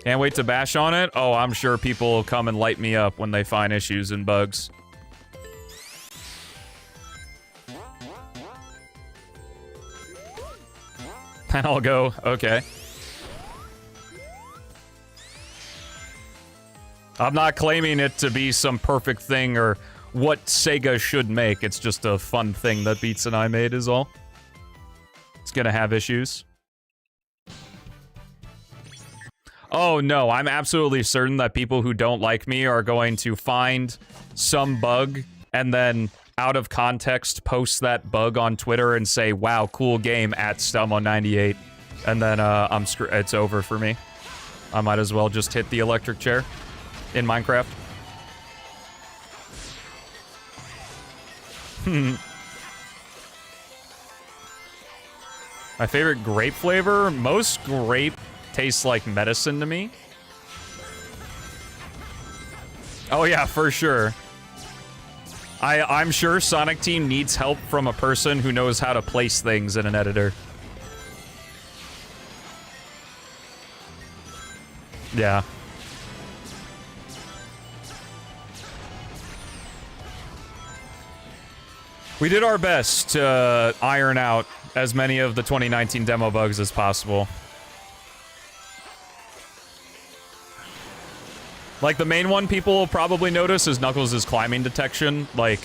A: Can't wait to bash on it. Oh, I'm sure people will come and light me up when they find issues and bugs. And I'll go, okay. I'm not claiming it to be some perfect thing or what Sega should make. It's just a fun thing that Beats and I made is all. It's gonna have issues. Oh no, I'm absolutely certain that people who don't like me are going to find some bug and then out of context post that bug on Twitter and say, wow, cool game at Stelmo98. And then it's over for me. I might as well just hit the electric chair. In Minecraft. My favorite grape flavor? Most grape tastes like medicine to me. Oh yeah, for sure. I'm sure Sonic Team needs help from a person who knows how to place things in an editor. Yeah. We did our best to iron out as many of the 2019 demo bugs as possible. Like, the main one people will probably notice is Knuckles' climbing detection. Like,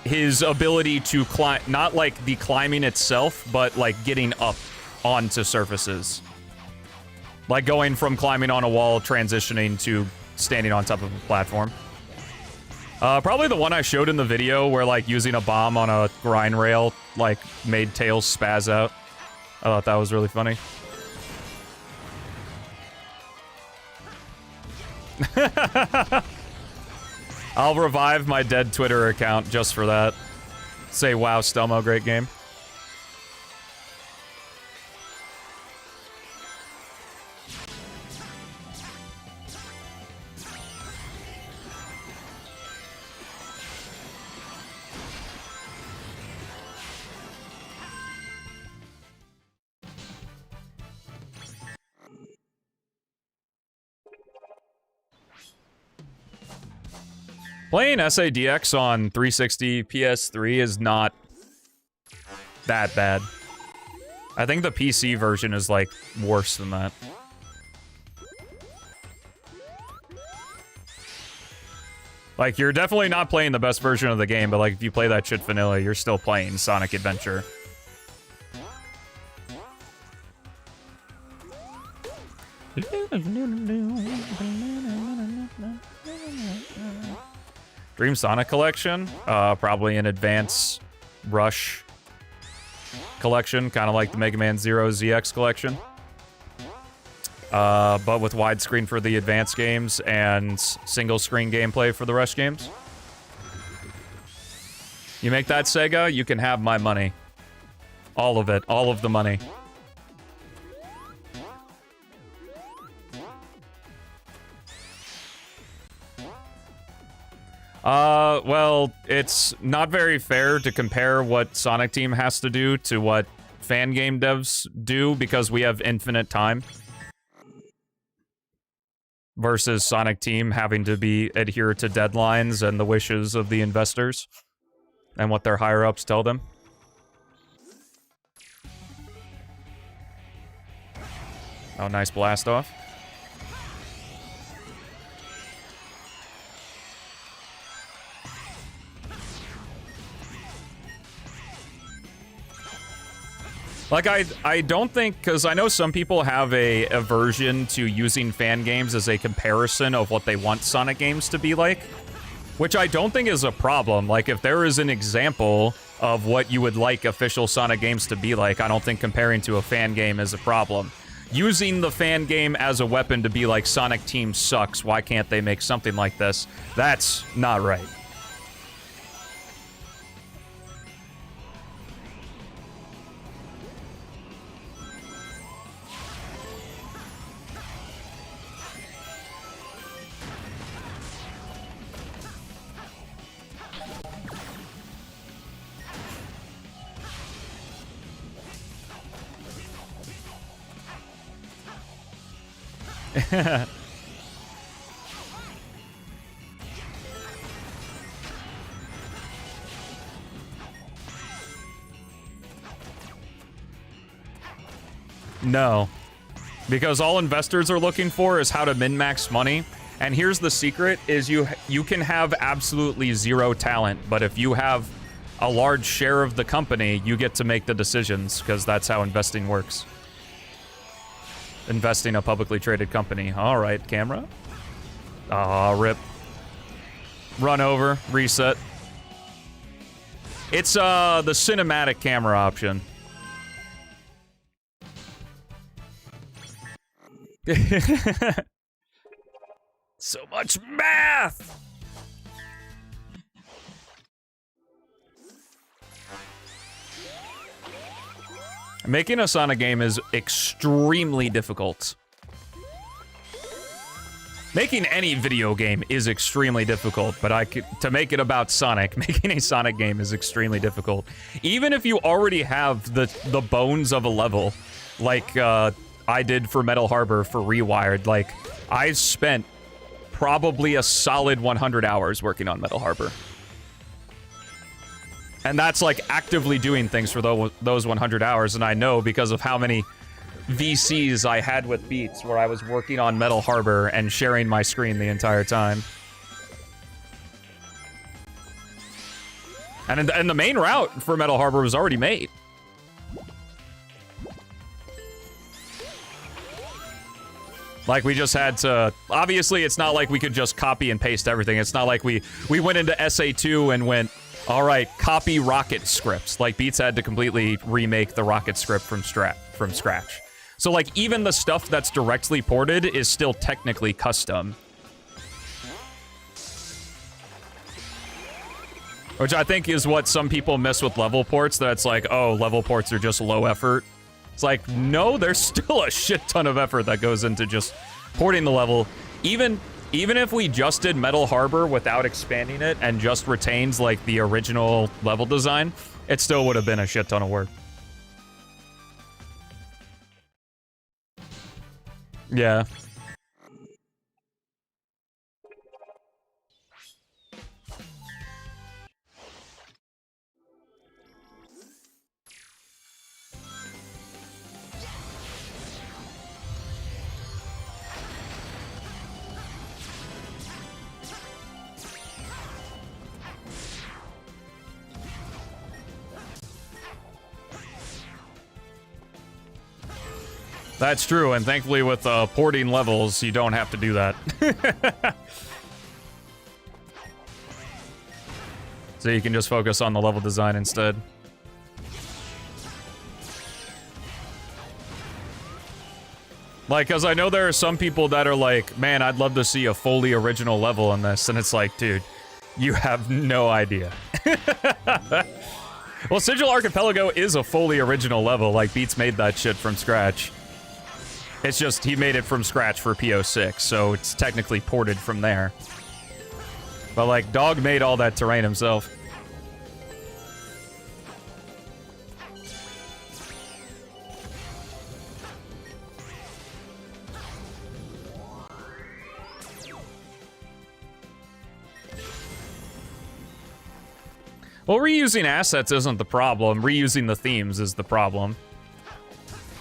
A: his ability to climb, not like the climbing itself, but like getting up onto surfaces. Like going from climbing on a wall, transitioning to standing on top of a platform. Probably the one I showed in the video where like using a bomb on a grind rail like made Tails spaz out. I thought that was really funny. I'll revive my dead Twitter account just for that. Say, wow, Stelmo, great game. Playing SADX on 360 PS3 is not that bad. I think the PC version is, like, worse than that. Like, you're definitely not playing the best version of the game, but, like, if you play that shit vanilla, you're still playing Sonic Adventure. Dream Sonic Collection, probably an Advance Rush collection, kind of like the Mega Man Zero ZX collection. But with widescreen for the Advance games and single screen gameplay for the Rush games. You make that, Sega, you can have my money. All of it, all of the money. Well, it's not very fair to compare what Sonic Team has to do to what fan game devs do because we have infinite time. Versus Sonic Team having to adhere to deadlines and the wishes of the investors and what their higher-ups tell them. Oh, nice blast off. Like, I don't think, because I know some people have a aversion to using fan games as a comparison of what they want Sonic games to be like, which I don't think is a problem. Like, if there is an example of what you would like official Sonic games to be like, I don't think comparing to a fan game is a problem. Using the fan game as a weapon to be like, Sonic Team sucks, why can't they make something like this? That's not right. No. Because all investors are looking for is how to min-max money. And here's the secret, is you can have absolutely zero talent, but if you have a large share of the company, you get to make the decisions, because that's how investing works. Investing a publicly traded company. All right, camera. Aw, rip. Run over, reset. It's the cinematic camera option. So much math! Making a Sonic game is extremely difficult. Making any video game is extremely difficult, but to make it about Sonic, making a Sonic game is extremely difficult. Even if you already have the bones of a level, like I did for Metal Harbor for REWIRED, like, I spent probably a solid 100 hours working on Metal Harbor. And that's like actively doing things for those 100 hours, and I know because of how many VCs I had with Beats where I was working on Metal Harbor and sharing my screen the entire time. And the main route for Metal Harbor was already made. Like, we just had to... Obviously, it's not like we could just copy and paste everything. It's not like we went into SA2 and went, all right, copy Rocket scripts. Like, Beats had to completely remake the Rocket script from scratch. So, like, even the stuff that's directly ported is still technically custom. Which I think is what some people miss with level ports, that's like, oh, level ports are just low effort. It's like, no, there's still a shit ton of effort that goes into just porting the level. Even if we just did Metal Harbor without expanding it and just retains, like, the original level design, it still would have been a shit ton of work. Yeah. That's true, and thankfully with porting levels, you don't have to do that. So you can just focus on the level design instead. Like, because I know there are some people that are like, man, I'd love to see a fully original level in this, and it's like, dude, you have no idea. Well, Sigil Archipelago is a fully original level, like, Beats made that shit from scratch. It's just, he made it from scratch for P-06, so it's technically ported from there. But, like, Dog made all that terrain himself. Well, reusing assets isn't the problem. Reusing the themes is the problem.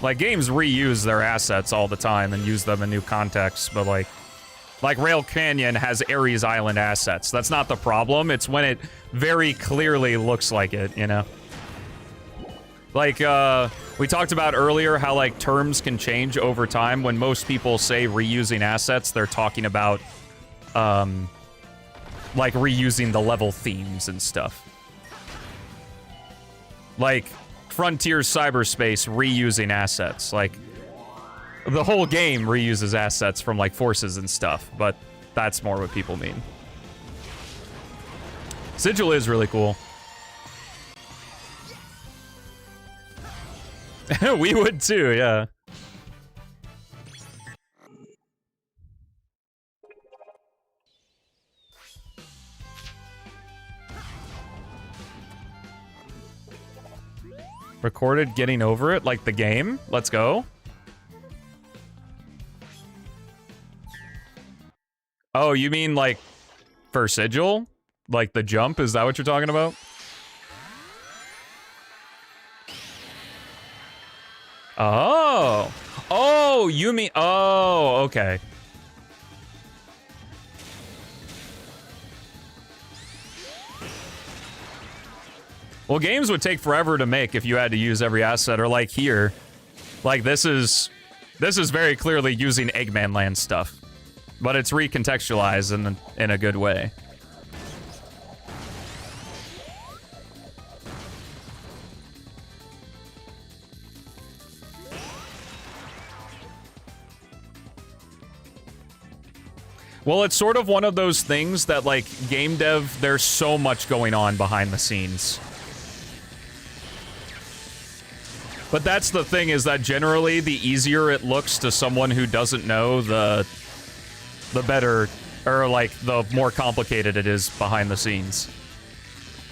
A: Like, games reuse their assets all the time and use them in new contexts, but like Rail Canyon has Ares Island assets. That's not the problem. It's when it very clearly looks like it, you know? Like, we talked about earlier how, like, terms can change over time. When most people say reusing assets, they're talking about, like, reusing the level themes and stuff. Like, Frontier Cyberspace reusing assets. Like, the whole game reuses assets from, like, forces and stuff, but that's more what people mean. Sigil is really cool. We would too, yeah. Recorded getting over it, like the game? Let's go. Oh, you mean like for Sigil? Like the jump? Is that what you're talking about? Oh. Oh, you mean... Oh, okay. Well, games would take forever to make if you had to use every asset, or like here. Like, this is very clearly using Eggman Land stuff. But it's recontextualized in a good way. Well, it's sort of one of those things that, like, game dev, there's so much going on behind the scenes. But that's the thing, is that generally the easier it looks to someone who doesn't know, the better, or like, the more complicated it is behind the scenes.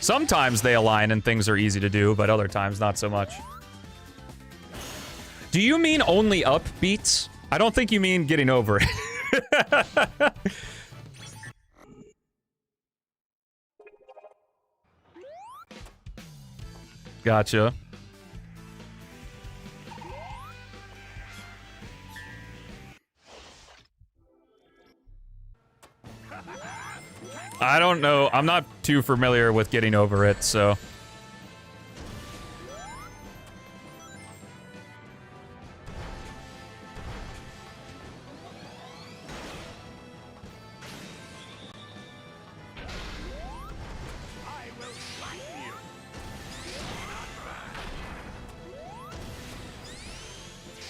A: Sometimes they align and things are easy to do, but other times not so much. Do you mean only up beats? I don't think you mean getting over it. Gotcha. I don't know. I'm not too familiar with getting over it, so...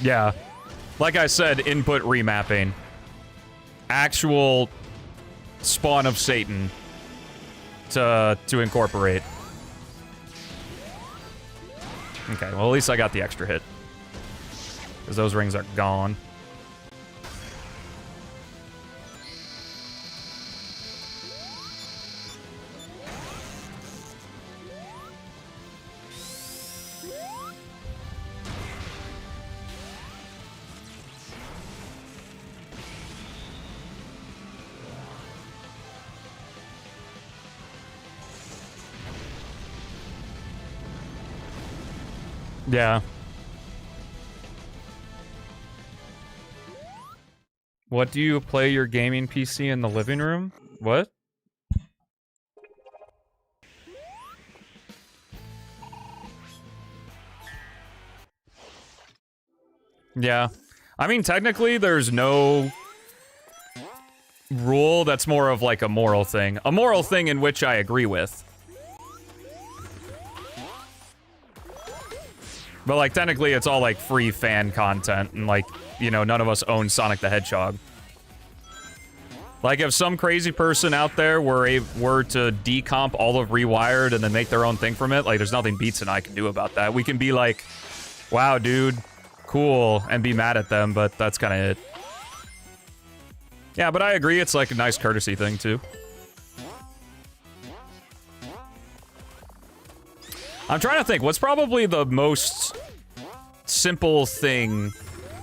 A: Yeah. Like I said, input remapping. Actual spawn of Satan to incorporate. Okay, well, at least I got the extra hit. Because those rings are gone. Yeah. What do you play your gaming PC in the living room? What? Yeah. I mean, technically, there's no rule. That's more of like a moral thing. A moral thing in which I agree with. But, like, technically, it's all, like, free fan content, and, like, you know, none of us own Sonic the Hedgehog. Like, if some crazy person out there were to decomp all of Rewired and then make their own thing from it, like, there's nothing Beats and I can do about that. We can be like, wow, dude, cool, and be mad at them, but that's kind of it. Yeah, but I agree, it's, like, a nice courtesy thing, too. I'm trying to think, what's probably the most simple thing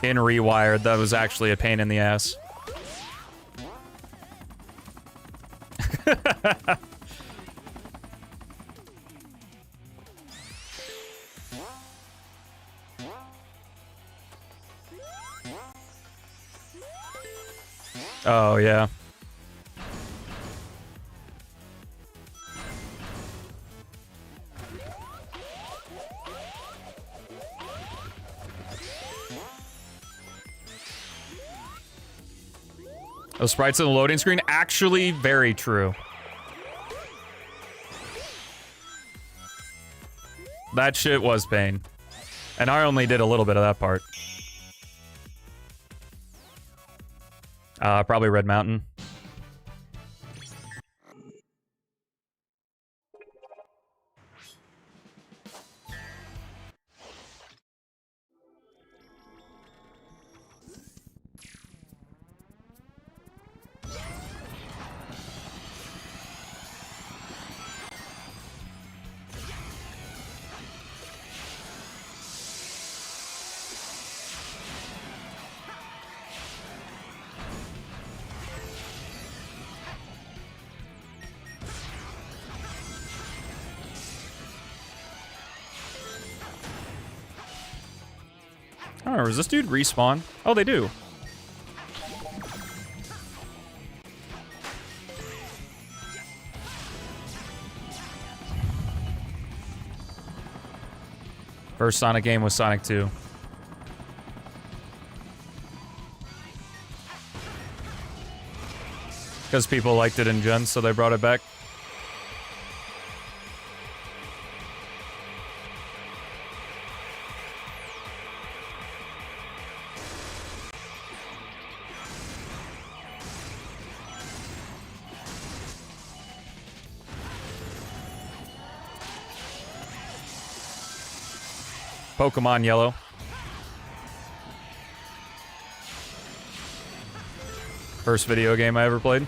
A: in Rewired that was actually a pain in the ass? Oh, yeah. Those sprites in the loading screen, actually very true. That shit was pain. And I only did a little bit of that part. Probably Red Mountain. I don't know, does this dude respawn? Oh, they do. First Sonic game was Sonic 2. Because people liked it in Gens, so they brought it back. Pokemon Yellow. First video game I ever played.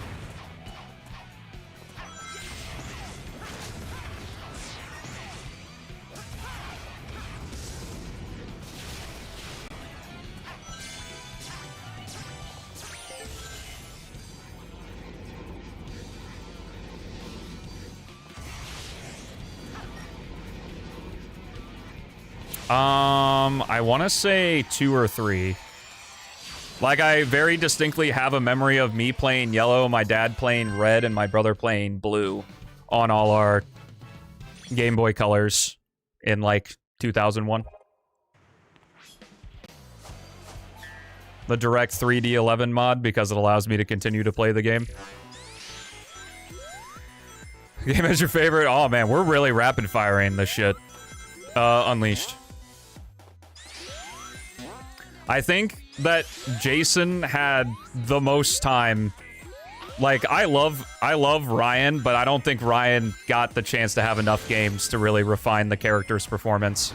A: I want to say 2 or 3. Like, I very distinctly have a memory of me playing yellow, my dad playing red, and my brother playing blue on all our Game Boy Colors in, like, 2001. The Direct 3D11 mod, because it allows me to continue to play the game. Game is your favorite? Oh, man, we're really rapid-firing this shit. Unleashed. I think that Jason had the most time. Like, I love Ryan, but I don't think Ryan got the chance to have enough games to really refine the character's performance.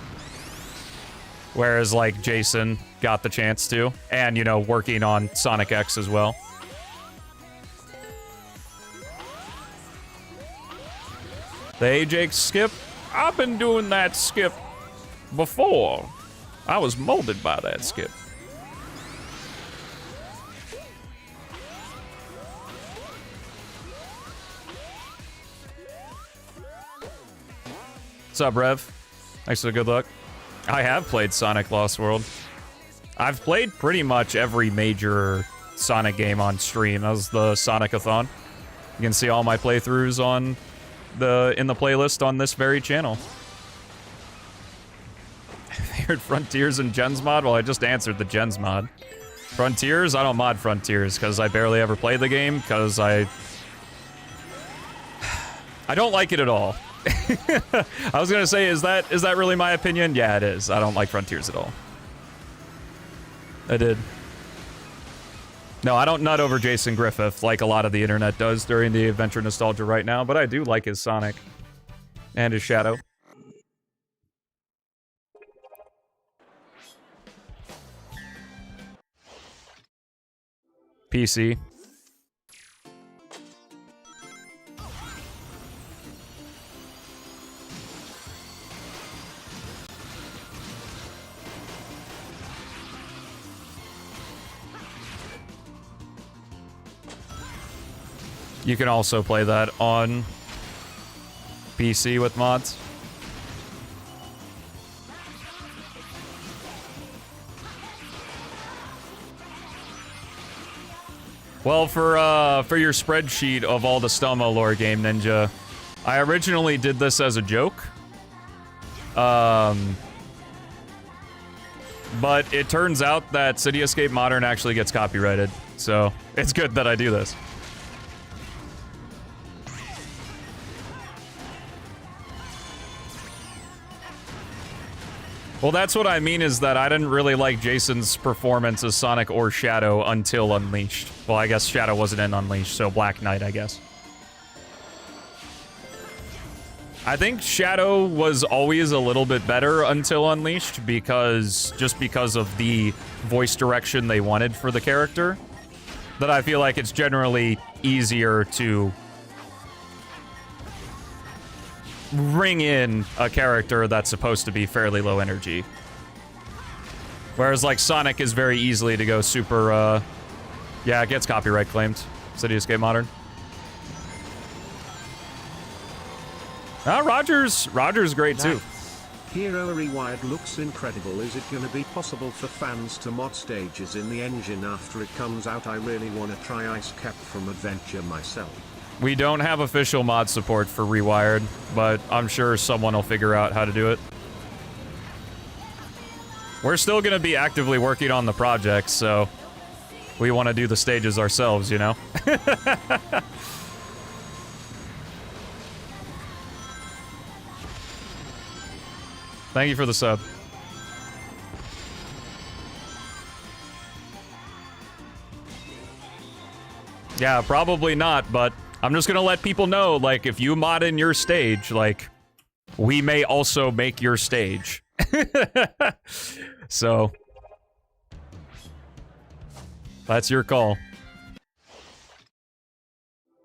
A: Whereas, like, Jason got the chance to. And, you know, working on Sonic X as well. The AJ skip? I've been doing that skip before. I was molded by that skip. What's up, Rev? Thanks for the good luck. I have played Sonic Lost World. I've played pretty much every major Sonic game on stream. That was the Sonic-a-thon. You can see all my playthroughs in the playlist on this very channel. Favorite Frontiers and Gens mod? Well, I just answered the Gens mod. Frontiers? I don't mod Frontiers because I barely ever play the game because I don't like it at all. I was gonna say, is that really my opinion? Yeah, it is. I don't like Frontiers at all. I did. No, I don't nut over Jason Griffith like a lot of the internet does during the Adventure Nostalgia right now, but I do like his Sonic. And his Shadow. PC. You can also play that on PC with mods. Well, for your spreadsheet of all the Stelmo lore game, Ninja, I originally did this as a joke. But it turns out that City Escape Modern actually gets copyrighted, so it's good that I do this. Well, that's what I mean, is that I didn't really like Jason's performance as Sonic or Shadow until Unleashed. Well, I guess Shadow wasn't in Unleashed, so Black Knight, I guess. I think Shadow was always a little bit better until Unleashed just because of the voice direction they wanted for the character. That I feel like it's generally easier to ring in a character that's supposed to be fairly low energy. Whereas, like, Sonic is very easily to go super, yeah, it gets copyright claimed. City Escape Modern. Roger's great, too.
C: Hero Rewired looks incredible. Is it gonna be possible for fans to mod stages in the engine after it comes out? I really wanna try Ice Cap from Adventure myself.
A: We don't have official mod support for Rewired, but I'm sure someone will figure out how to do it. We're still gonna be actively working on the project, so we want to do the stages ourselves, you know? Thank you for the sub. Yeah, probably not, but I'm just gonna let people know, like, if you mod in your stage, like, we may also make your stage. So, that's your call.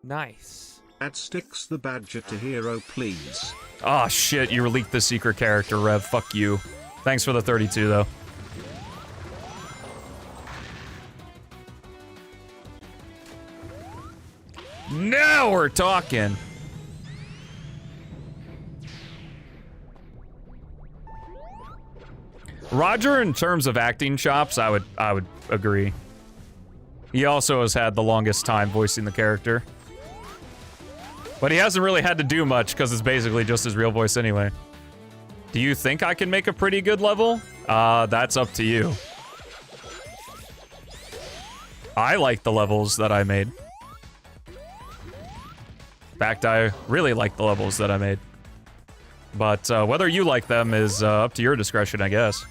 G: Nice.
C: Add Sticks the Badger to Hero, please.
A: Oh shit, you leaked the secret character, Rev. Fuck you. Thanks for the 32, though. Now we're talking. Roger, in terms of acting chops, I would agree. He also has had the longest time voicing the character. But he hasn't really had to do much because it's basically just his real voice anyway. Do you think I can make a pretty good level? That's up to you. I like the levels that I made. In fact, I really like the levels that I made. But whether you like them is up to your discretion, I guess.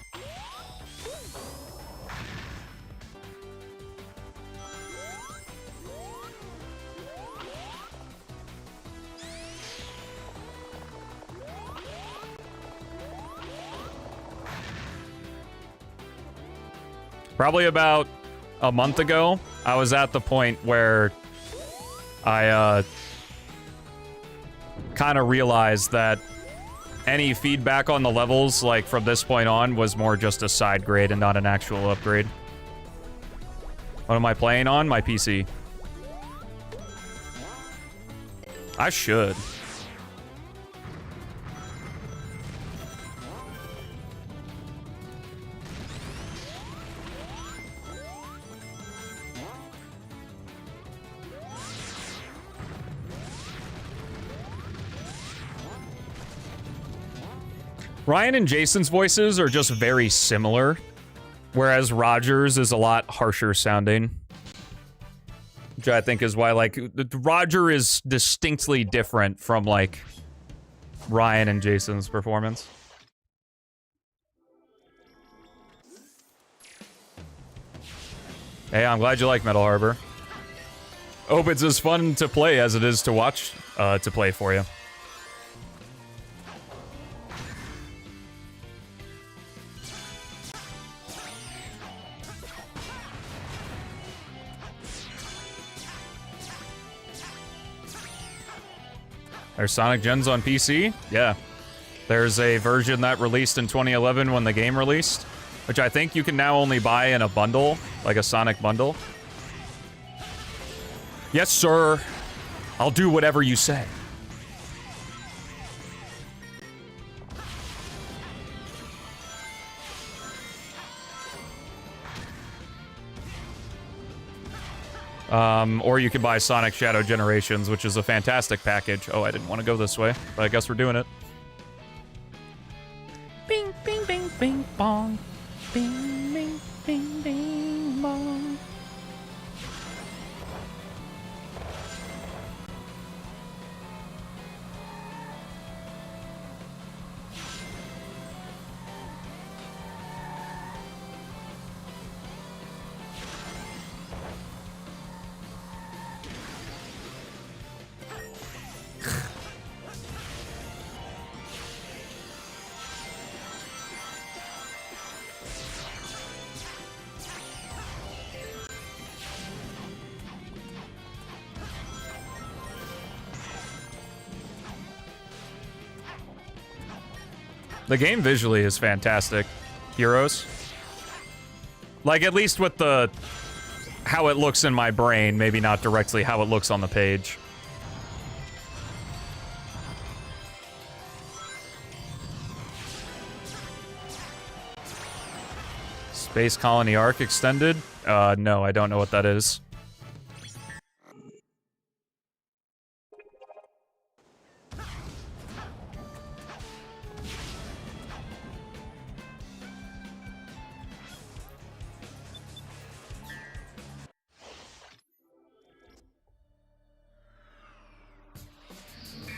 A: Probably about a month ago, I was at the point where I kind of realized that any feedback on the levels, like from this point on, was more just a side grade and not an actual upgrade. What am I playing on? My PC. I should. Ryan and Jason's voices are just very similar, whereas Roger's is a lot harsher sounding. Which I think is why, like, Roger is distinctly different from, like, Ryan and Jason's performance. Hey, I'm glad you like Metal Harbor. Hope it's as fun to play as it is to watch to play for you. There's Sonic Gens on PC? Yeah. There's a version that released in 2011 when the game released, which I think you can now only buy in a bundle, like a Sonic bundle. Yes, sir. I'll do whatever you say. Or you can buy Sonic Shadow Generations, which is a fantastic package. Oh, I didn't want to go this way, but I guess we're doing it. Bing, bing, bing, bing, bong. Bing, bing, bing, bing, bong. The game visually is fantastic. Heroes. Like, at least with the... how it looks in my brain, maybe not directly how it looks on the page. Space Colony Arc Extended? No, I don't know what that is.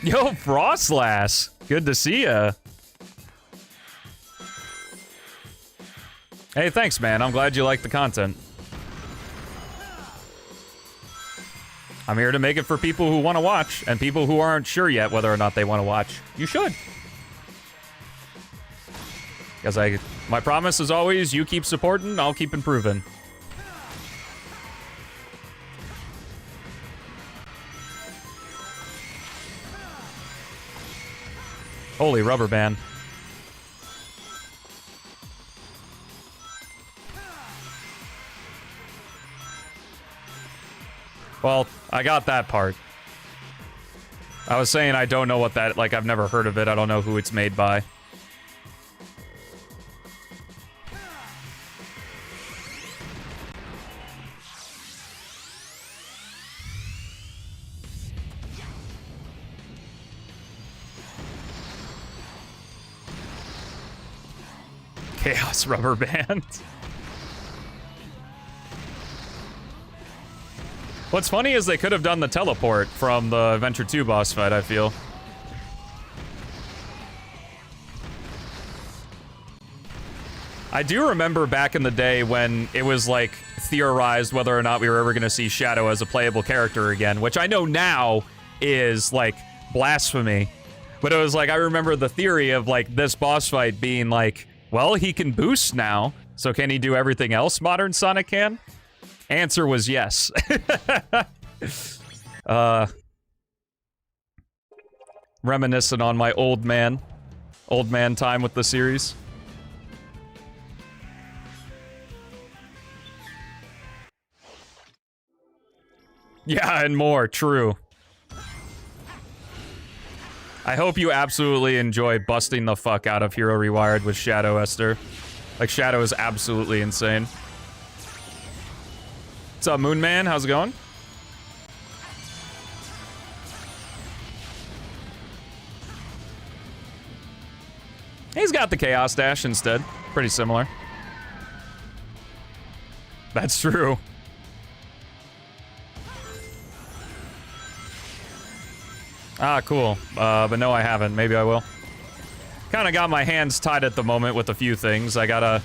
A: Yo, Frostlass! Good to see ya. Hey, thanks, man. I'm glad you like the content. I'm here to make it for people who want to watch, and people who aren't sure yet whether or not they want to watch. You should. Because my promise is always, you keep supporting, I'll keep improving. Holy rubber band. Well, I got that part. I was saying I don't know what that, like, I've never heard of it. I don't know who it's made by. Chaos rubber band. What's funny is they could have done the teleport from the Adventure 2 boss fight, I feel. I do remember back in the day when it was, like, theorized whether or not we were ever going to see Shadow as a playable character again, which I know now is, like, blasphemy. But it was like, I remember the theory of, like, this boss fight being like, well, he can boost now, so can he do everything else modern Sonic can? Answer was yes. Reminiscent on my old man time with the series. Yeah, and more, true. I hope you absolutely enjoy busting the fuck out of Hero Rewired with Shadow, Esther. Like, Shadow is absolutely insane. What's up, Moon Man? How's it going? He's got the Chaos Dash instead. Pretty similar. That's true. Ah, cool. But no, I haven't. Maybe I will. Kind of got my hands tied at the moment with a few things. I gotta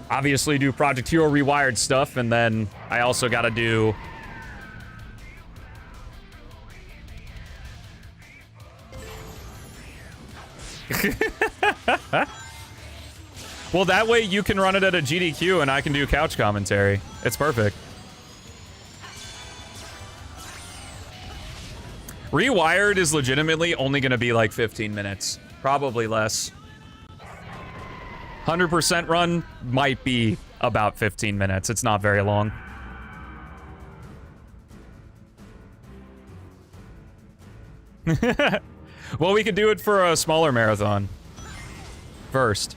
A: obviously do Project Hero Rewired stuff, and then I also gotta do... Well, that way you can run it at a GDQ and I can do couch commentary. It's perfect. Rewired is legitimately only going to be like 15 minutes. Probably less. 100% run might be about 15 minutes. It's not very long. Well, we could do it for a smaller marathon first.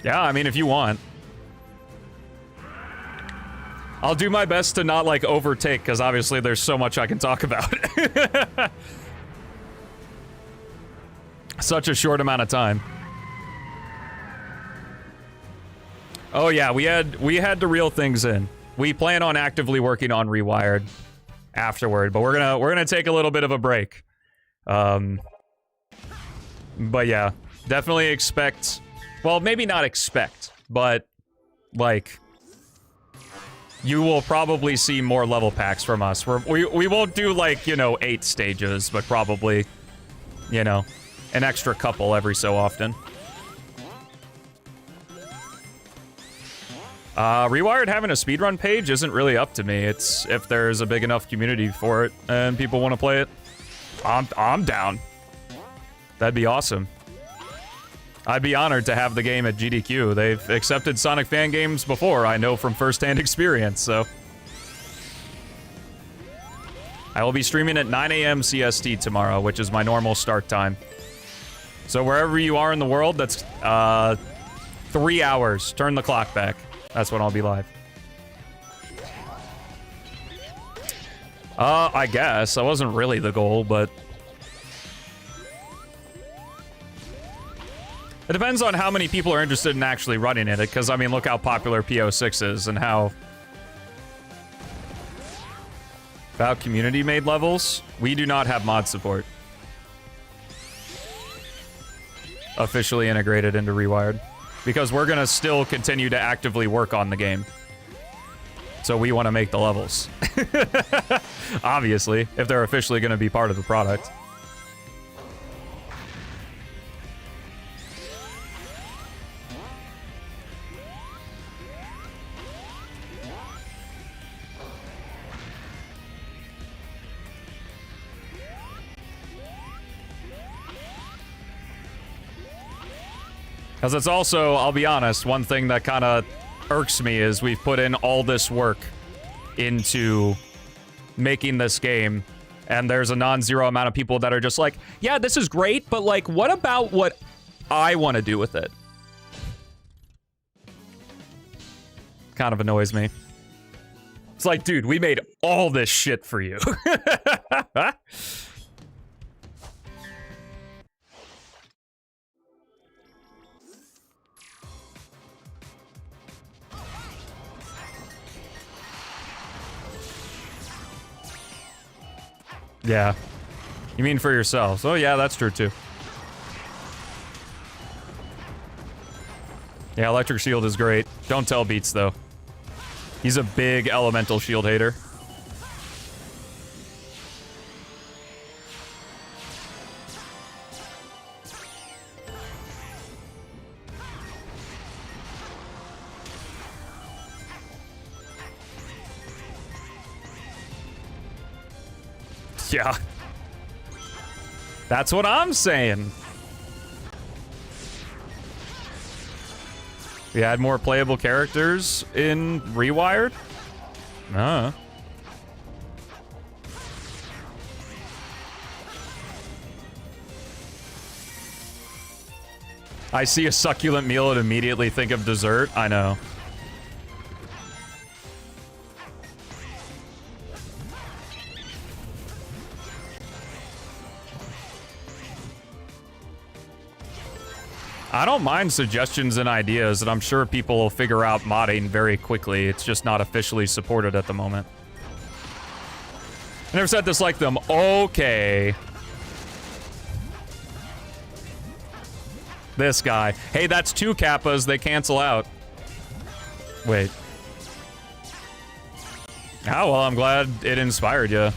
A: Yeah, I mean, if you want. I'll do my best to not, like, overtake, because obviously there's so much I can talk about. Such a short amount of time. Oh yeah, we had to reel things in. We plan on actively working on Rewired afterward, but we're gonna take a little bit of a break. But yeah, definitely expect. Well, maybe not expect, but like you will probably see more level packs from us. We won't do like, you know, 8 stages, but probably, you know, an extra couple every so often. Rewired having a speedrun page isn't really up to me. It's if there's a big enough community for it and people want to play it, I'm down. That'd be awesome. I'd be honored to have the game at GDQ. They've accepted Sonic fan games before, I know from first-hand experience, so. I will be streaming at 9 a.m. CST tomorrow, which is my normal start time. So wherever you are in the world, that's 3 hours. Turn the clock back. That's when I'll be live. I guess. That wasn't really the goal, but... It depends on how many people are interested in actually running it, because, I mean, look how popular P-06 is and how... About community-made levels, we do not have mod support. Officially integrated into Rewired. Because we're gonna still continue to actively work on the game. So we want to make the levels. Obviously, if they're officially gonna be part of the product. Because it's also, I'll be honest, one thing that kind of irks me is we've put in all this work into making this game, and there's a non-zero amount of people that are just like, yeah, this is great, but like, what about what I want to do with it? Kind of annoys me. It's like, dude, we made all this shit for you. Yeah. You mean for yourselves? Oh yeah, that's true too. Yeah, electric shield is great. Don't tell Beats though. He's a big elemental shield hater. Yeah. That's what I'm saying. We had more playable characters in Rewired? I see a succulent meal and immediately think of dessert. I know. I don't mind suggestions and ideas, and I'm sure people will figure out modding very quickly. It's just not officially supported at the moment. I never said this like them. Okay. This guy. Hey, that's 2 kappas. They cancel out. Wait. Oh, well, I'm glad it inspired you.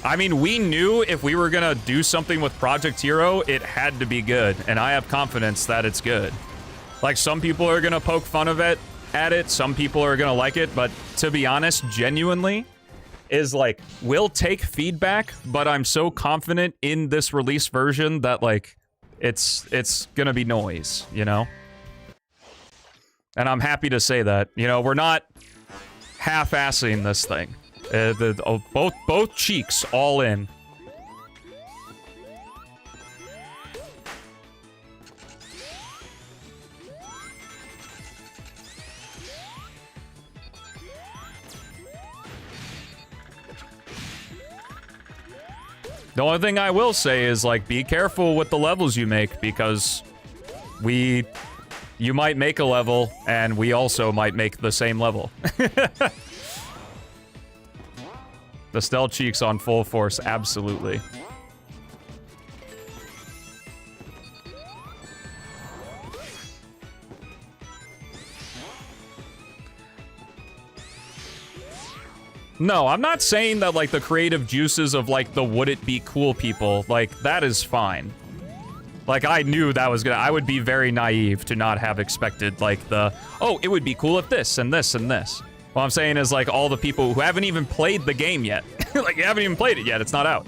A: I mean, we knew if we were gonna do something with Project Hero, it had to be good, and I have confidence that it's good. Like, some people are gonna poke fun of it, at it, some people are gonna like it, but to be honest, genuinely, is like, we'll take feedback, but I'm so confident in this release version that, like, it's gonna be noise, you know? And I'm happy to say that. You know, we're not half-assing this thing. Both cheeks all in. The only thing I will say is, like, be careful with the levels you make, because you might make a level and we also might make the same level. The stealth cheeks on full force, absolutely. No, I'm not saying that, like, the creative juices of, like, the would it be cool people, like, that is fine. Like, I knew that was I would be very naive to not have expected, like, oh, it would be cool if this and this and this. What I'm saying is, like, all the people who haven't even played the game yet. Like, you haven't even played it yet. It's not out.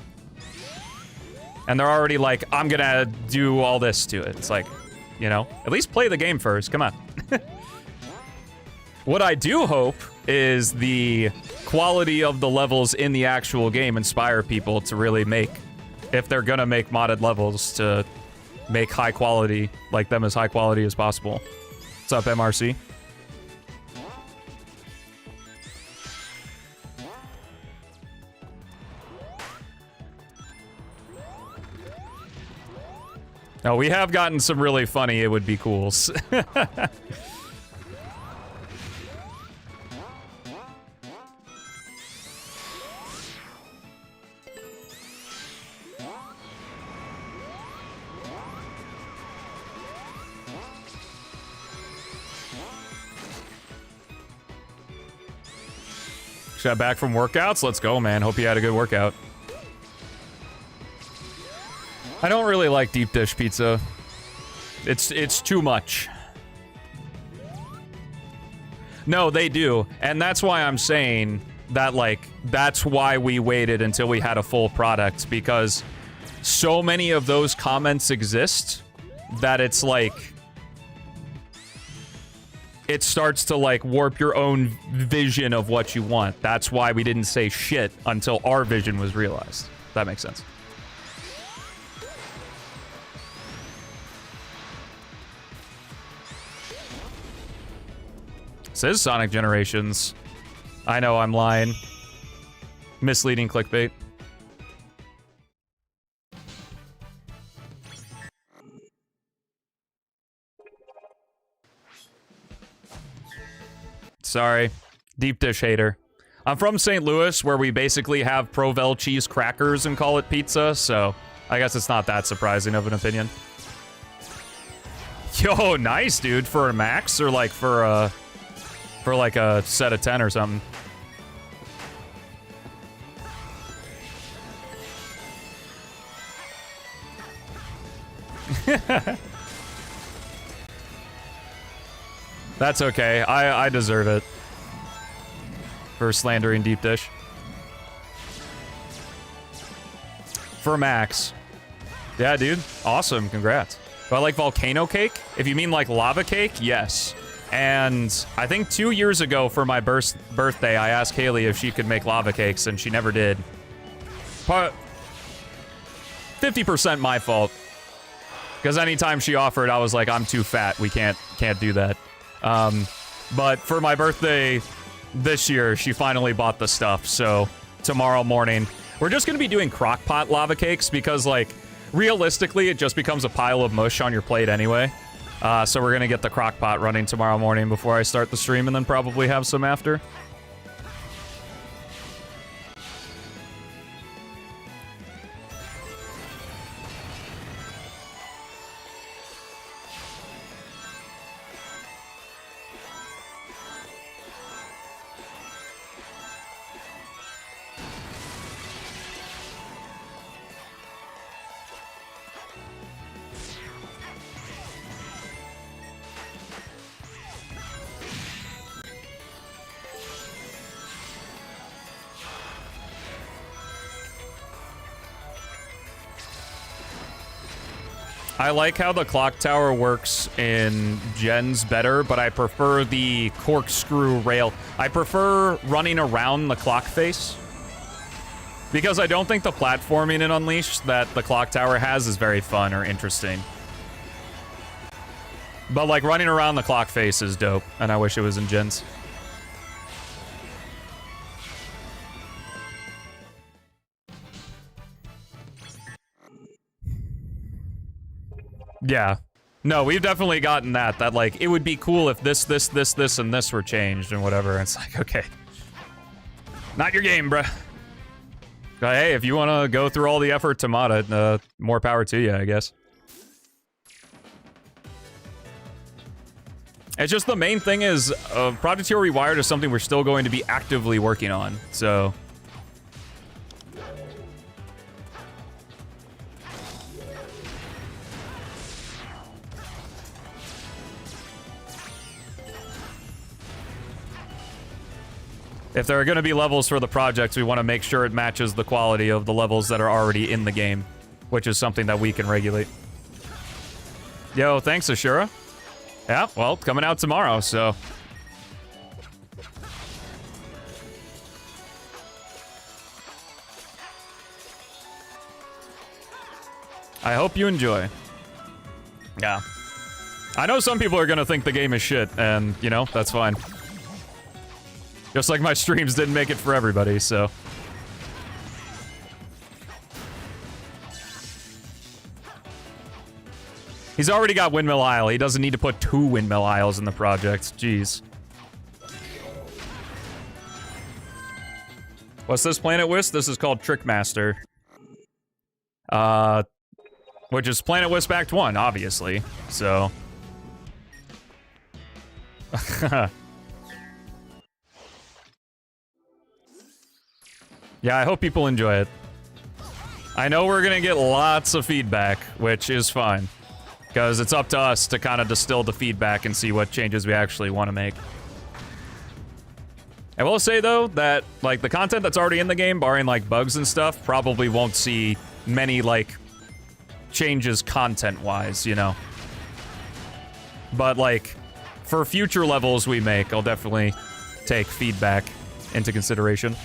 A: And they're already like, I'm gonna do all this to it. It's like, you know, at least play the game first. Come on. What I do hope is the quality of the levels in the actual game inspire people to really make, if they're gonna make modded levels, to make high quality, like them as high quality as possible. What's up, MRC? No, we have gotten some really funny it would be cools. Got back from workouts? Let's go, man. Hope you had a good workout. I don't really like deep dish pizza. It's too much. No, they do. And that's why I'm saying that, like, that's why we waited until we had a full product, because so many of those comments exist that it's like, it starts to, like, warp your own vision of what you want. That's why we didn't say shit until our vision was realized. That makes sense. Says Sonic Generations. I know I'm lying. Misleading clickbait. Sorry. Deep dish hater. I'm from St. Louis, where we basically have Provel cheese crackers and call it pizza, so I guess it's not that surprising of an opinion. Yo, nice, dude. For a max or like for like a set of 10 or something. That's okay. I deserve it. For slandering deep dish. For max. Yeah, dude. Awesome. Congrats. Do I like volcano cake? If you mean like lava cake, yes. And I think 2 years ago for my birthday, I asked Haley if she could make lava cakes, and she never did. 50% my fault. Because anytime she offered, I was like, I'm too fat. We can't do that. But for my birthday this year, she finally bought the stuff. So tomorrow morning, we're just going to be doing crockpot lava cakes because, like, realistically, it just becomes a pile of mush on your plate anyway. So we're going to get the crockpot running tomorrow morning before I start the stream and then probably have some after. I like how the clock tower works in gens better, but I prefer the corkscrew rail. I prefer running around the clock face. Because I don't think the platforming in Unleashed that the clock tower has is very fun or interesting. But, like, running around the clock face is dope, and I wish it was in gens. Yeah. No, we've definitely gotten that, like, it would be cool if this, and this were changed and whatever. It's like, okay. Not your game, bruh. But hey, if you want to go through all the effort to mod it, more power to you, I guess. It's just the main thing is, Project Hero Rewired is something we're still going to be actively working on, so... If there are going to be levels for the projects, we want to make sure it matches the quality of the levels that are already in the game, which is something that we can regulate. Yo, thanks, Ashura. Yeah, well, coming out tomorrow, so... I hope you enjoy. Yeah. I know some people are going to think the game is shit, and, you know, that's fine. Just like my streams didn't make it for everybody, so... He's already got Windmill Isle. He doesn't need to put 2 Windmill Isles in the project. Jeez. What's this Planet Wisp? This is called Trickmaster. Which is Planet Wisp Act 1, obviously. So... Yeah, I hope people enjoy it. I know we're gonna get lots of feedback, which is fine. Because it's up to us to kind of distill the feedback and see what changes we actually want to make. I will say, though, that, like, the content that's already in the game, barring, like, bugs and stuff, probably won't see many, like, changes content-wise, you know? But, like, for future levels we make, I'll definitely take feedback into consideration.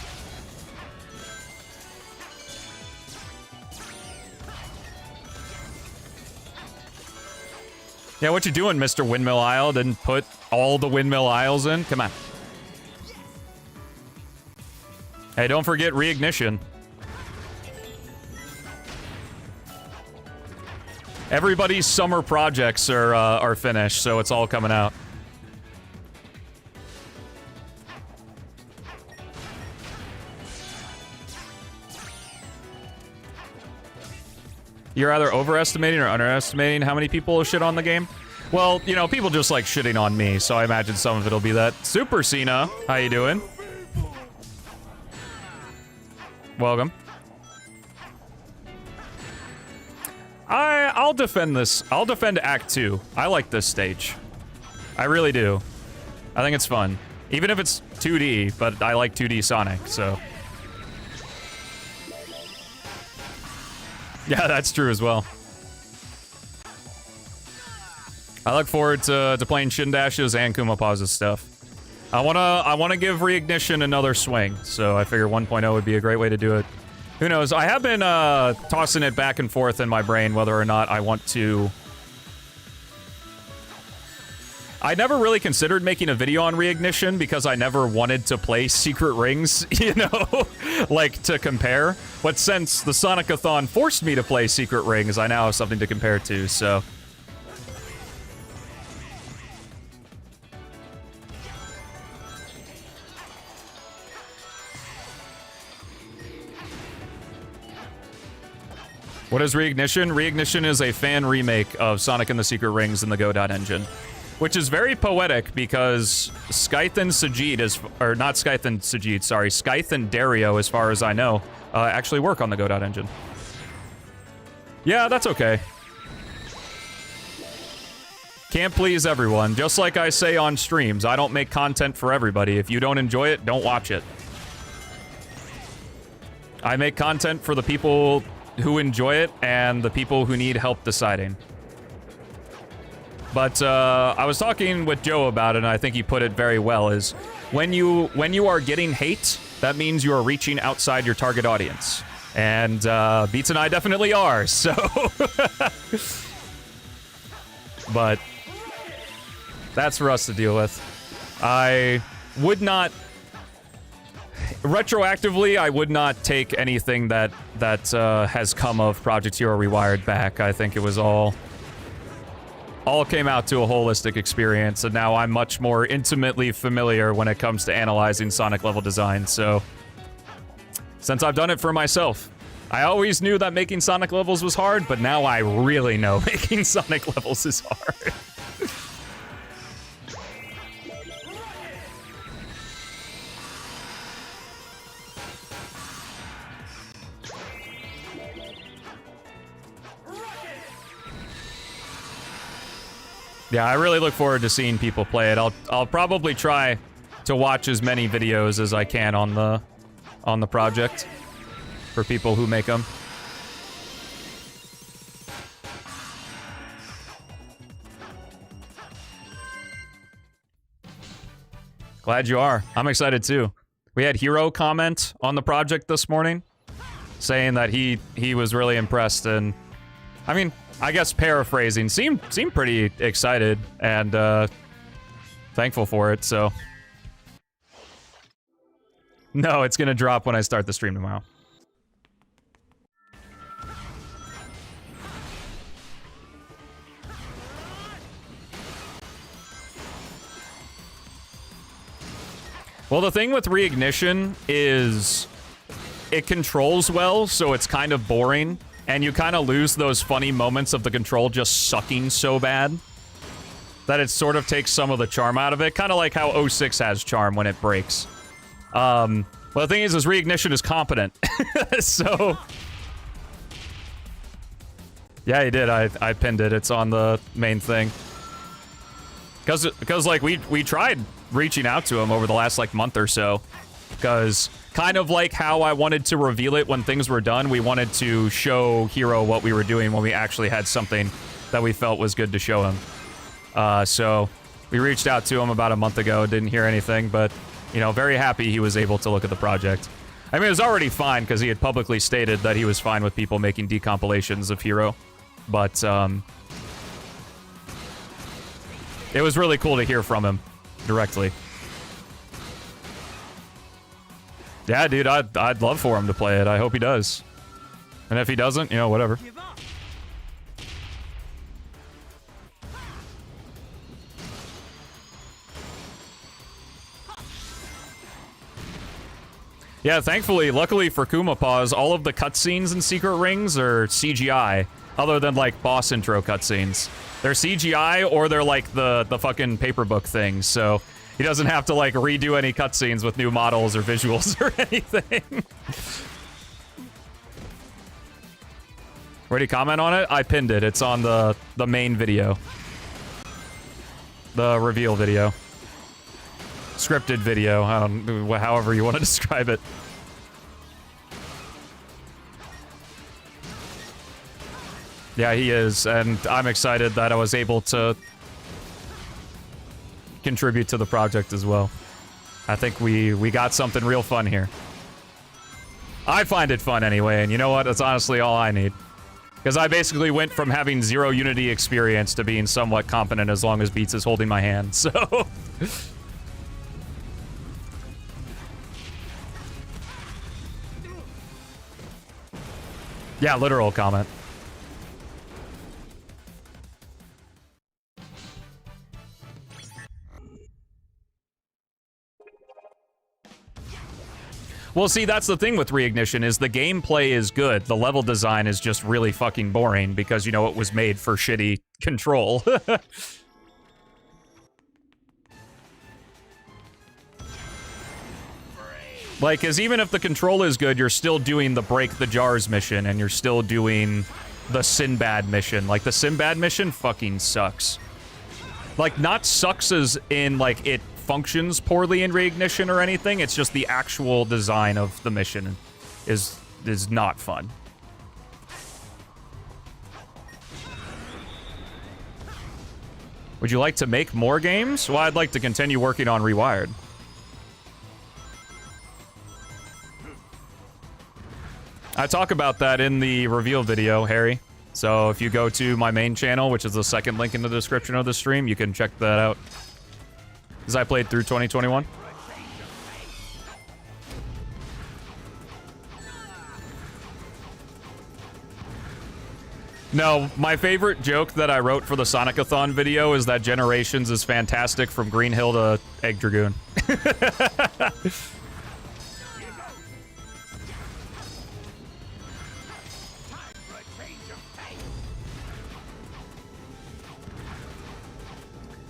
A: Yeah, what you doing, Mr. Windmill Isle? Didn't put all the Windmill Isles in? Come on. Hey, don't forget reignition. Everybody's summer projects are finished, so it's all coming out. You're either overestimating or underestimating how many people shit on the game. Well, you know, people just like shitting on me, so I imagine some of it'll be that. Super Cena, how you doing? Welcome. I'll defend this. I'll defend Act 2. I like this stage. I really do. I think it's fun. Even if it's 2D, but I like 2D Sonic, so. Yeah, that's true as well. I look forward to playing Shin Dash's and Kuma Paus's stuff. I wanna give Reignition another swing, so I figure 1.0 would be a great way to do it. Who knows? I have been tossing it back and forth in my brain whether or not I want to. I never really considered making a video on Reignition because I never wanted to play Secret Rings, you know, like to compare. But since the Sonic-a-thon forced me to play Secret Rings, I now have something to compare to, so. What is Reignition? Reignition is a fan remake of Sonic and the Secret Rings in the Godot engine. Which is very poetic because Scythe and Sajid is, or not Scythe and Sajid, sorry, Scythe and Dario, as far as I know, actually work on the Godot engine. Yeah, that's okay. Can't please everyone. Just like I say on streams, I don't make content for everybody. If you don't enjoy it, don't watch it. I make content for the people who enjoy it and the people who need help deciding. But I was talking with Joe about it, and I think he put it very well, is when you are getting hate, that means you are reaching outside your target audience. And Beats and I definitely are, so... But that's for us to deal with. I would not... Retroactively, I would not take anything that has come of Project Hero Rewired back. I think it was all came out to a holistic experience, and now I'm much more intimately familiar when it comes to analyzing Sonic level design, so... Since I've done it for myself. I always knew that making Sonic levels was hard, but now I really know making Sonic levels is hard. Yeah, I really look forward to seeing people play it. I'll probably try to watch as many videos as I can on the project for people who make them. Glad you are. I'm excited too. We had Hero comment on the project this morning saying that he was really impressed, and I mean, I guess paraphrasing, seemed pretty excited and thankful for it, so. No, it's gonna drop when I start the stream tomorrow. Well, the thing with Reignition is it controls well, so it's kind of boring. And you kind of lose those funny moments of the control just sucking so bad that it sort of takes some of the charm out of it. Kind of like how 06 has charm when it breaks. Well, the thing is Reignition is competent. So... Yeah, he did. I pinned it. It's on the main thing. Because like, we tried reaching out to him over the last, like, month or so. Because... kind of like how I wanted to reveal it when things were done, we wanted to show Hero what we were doing when we actually had something that we felt was good to show him. So we reached out to him about a month ago, didn't hear anything, but, you know, very happy he was able to look at the project. I mean, it was already fine because he had publicly stated that he was fine with people making decompilations of Hero, but it was really cool to hear from him directly. Yeah, dude, I'd love for him to play it. I hope he does. And if he doesn't, you know, whatever.
B: Give up.
A: Yeah, thankfully, luckily for Kumapaws, all of the cutscenes in Secret Rings are CGI, other than, like, boss intro cutscenes. They're CGI, or they're, like, the fucking paper book things, so he doesn't have to, like, redo any cutscenes with new models or visuals or anything. Ready to comment on it? I pinned it. It's on the main video. The reveal video. Scripted video, I don't know, however you want to describe it. Yeah, he is, and I'm excited that I was able to contribute to the project as well. I think we got something real fun here. I find it fun anyway, and you know what? That's honestly all I need. Because I basically went from having zero Unity experience to being somewhat competent as long as Beats is holding my hand, so... Yeah, literal comment. Well, see, that's the thing with Reignition, is the gameplay is good. The level design is just really fucking boring because, you know, it was made for shitty control. Like, because even if the control is good, you're still doing the break the jars mission, and you're still doing the Sinbad mission. Like, the Sinbad mission fucking sucks. Like, not sucks as in, like, it functions poorly in Reignition or anything. It's just the actual design of the mission is not fun. Would you like to make more games? Well, I'd like to continue working on Rewired. I talk about that in the reveal video, Harry. So if you go to my main channel, which is the second link in the description of the stream, you can check that out. Because I played through 2021. No, my favorite joke that I wrote for the Sonic-a-thon video is that Generations is fantastic from Green Hill to Egg Dragoon.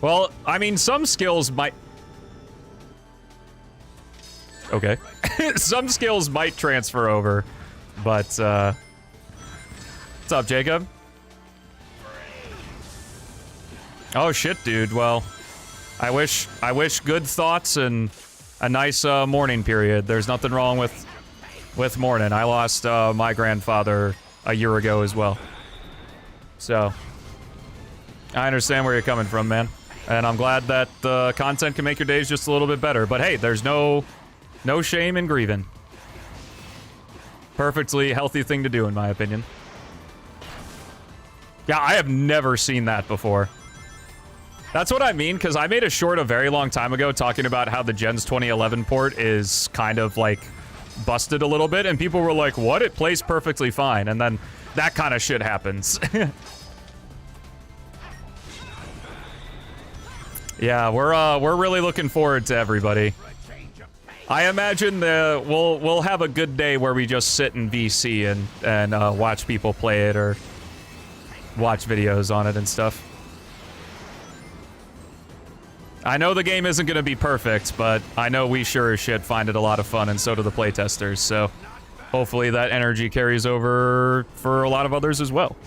A: Well, I mean, some skills might... Okay. Some skills might transfer over, but, What's up, Jacob? Oh, shit, dude. Well, I wish good thoughts and a nice, mourning period. There's nothing wrong with mourning. I lost, my grandfather a year ago as well. So, I understand where you're coming from, man. And I'm glad that the content can make your days just a little bit better. But hey, there's no shame in grieving. Perfectly healthy thing to do, in my opinion. Yeah, I have never seen that before. That's what I mean, because I made a short a very long time ago talking about how the Gens 2011 port is kind of, like, busted a little bit. And people were like, what? It plays perfectly fine. And then that kind of shit happens. Yeah, we're really looking forward to everybody. I imagine we'll have a good day where we just sit in VC and watch people play it or watch videos on it and stuff. I know the game isn't going to be perfect, but I know we sure as shit find it a lot of fun, and so do the playtesters, so hopefully that energy carries over for a lot of others as well.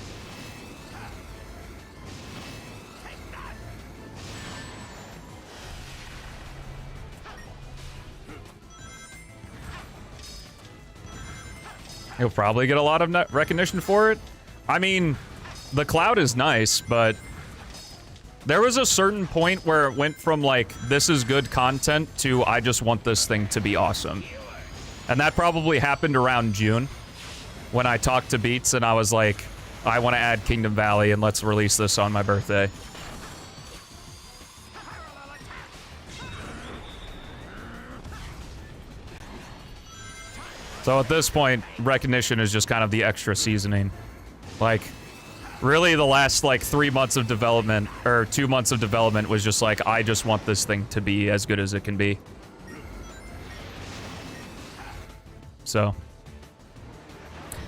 A: You'll probably get a lot of recognition for it. I mean, the cloud is nice, but there was a certain point where it went from, like, this is good content to I just want this thing to be awesome. And that probably happened around June when I talked to Beats and I was like, I want to add Kingdom Valley and let's release this on my birthday. So at this point, recognition is just kind of the extra seasoning. Like, really the last, like, 3 months of development, or 2 months of development was just like, I just want this thing to be as good as it can be. So.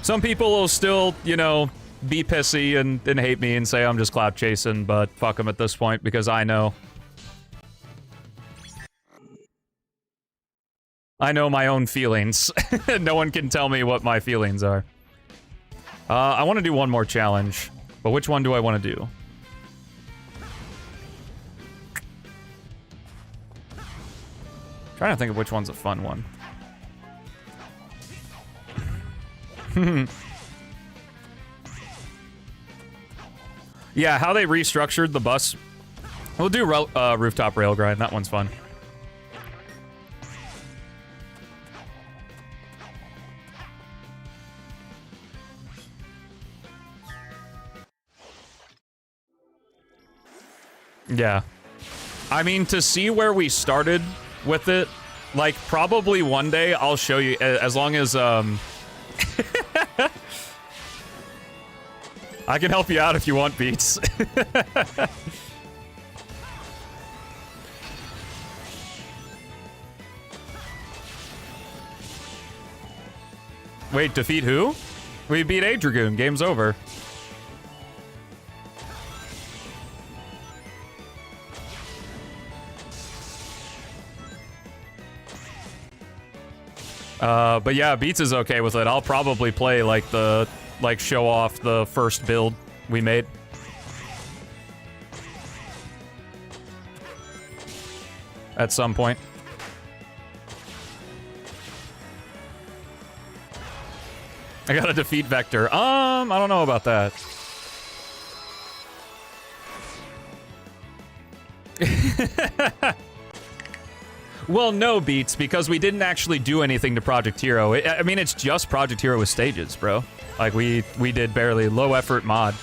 A: Some people will still, you know, be pissy and hate me and say I'm just clout chasing, but fuck them at this point because I know. I know my own feelings. No one can tell me what my feelings are. I want to do one more challenge, but which one do I want to do? Trying to think of which one's a fun one. Yeah, how they restructured the bus. We'll do rooftop rail grind. That one's fun. Yeah. I mean, to see where we started with it, like, probably one day I'll show you, as long as, I can help you out if you want, Beats. Wait, defeat who? We beat A Dragoon. Game's over. But yeah, Beats is okay with it. I'll probably play, like, show off the first build we made. At some point. I gotta defeat Vector. I don't know about that. Well, no, Beats, because we didn't actually do anything to Project Hero. I mean, it's just Project Hero with stages, bro. Like, we did barely low-effort mod.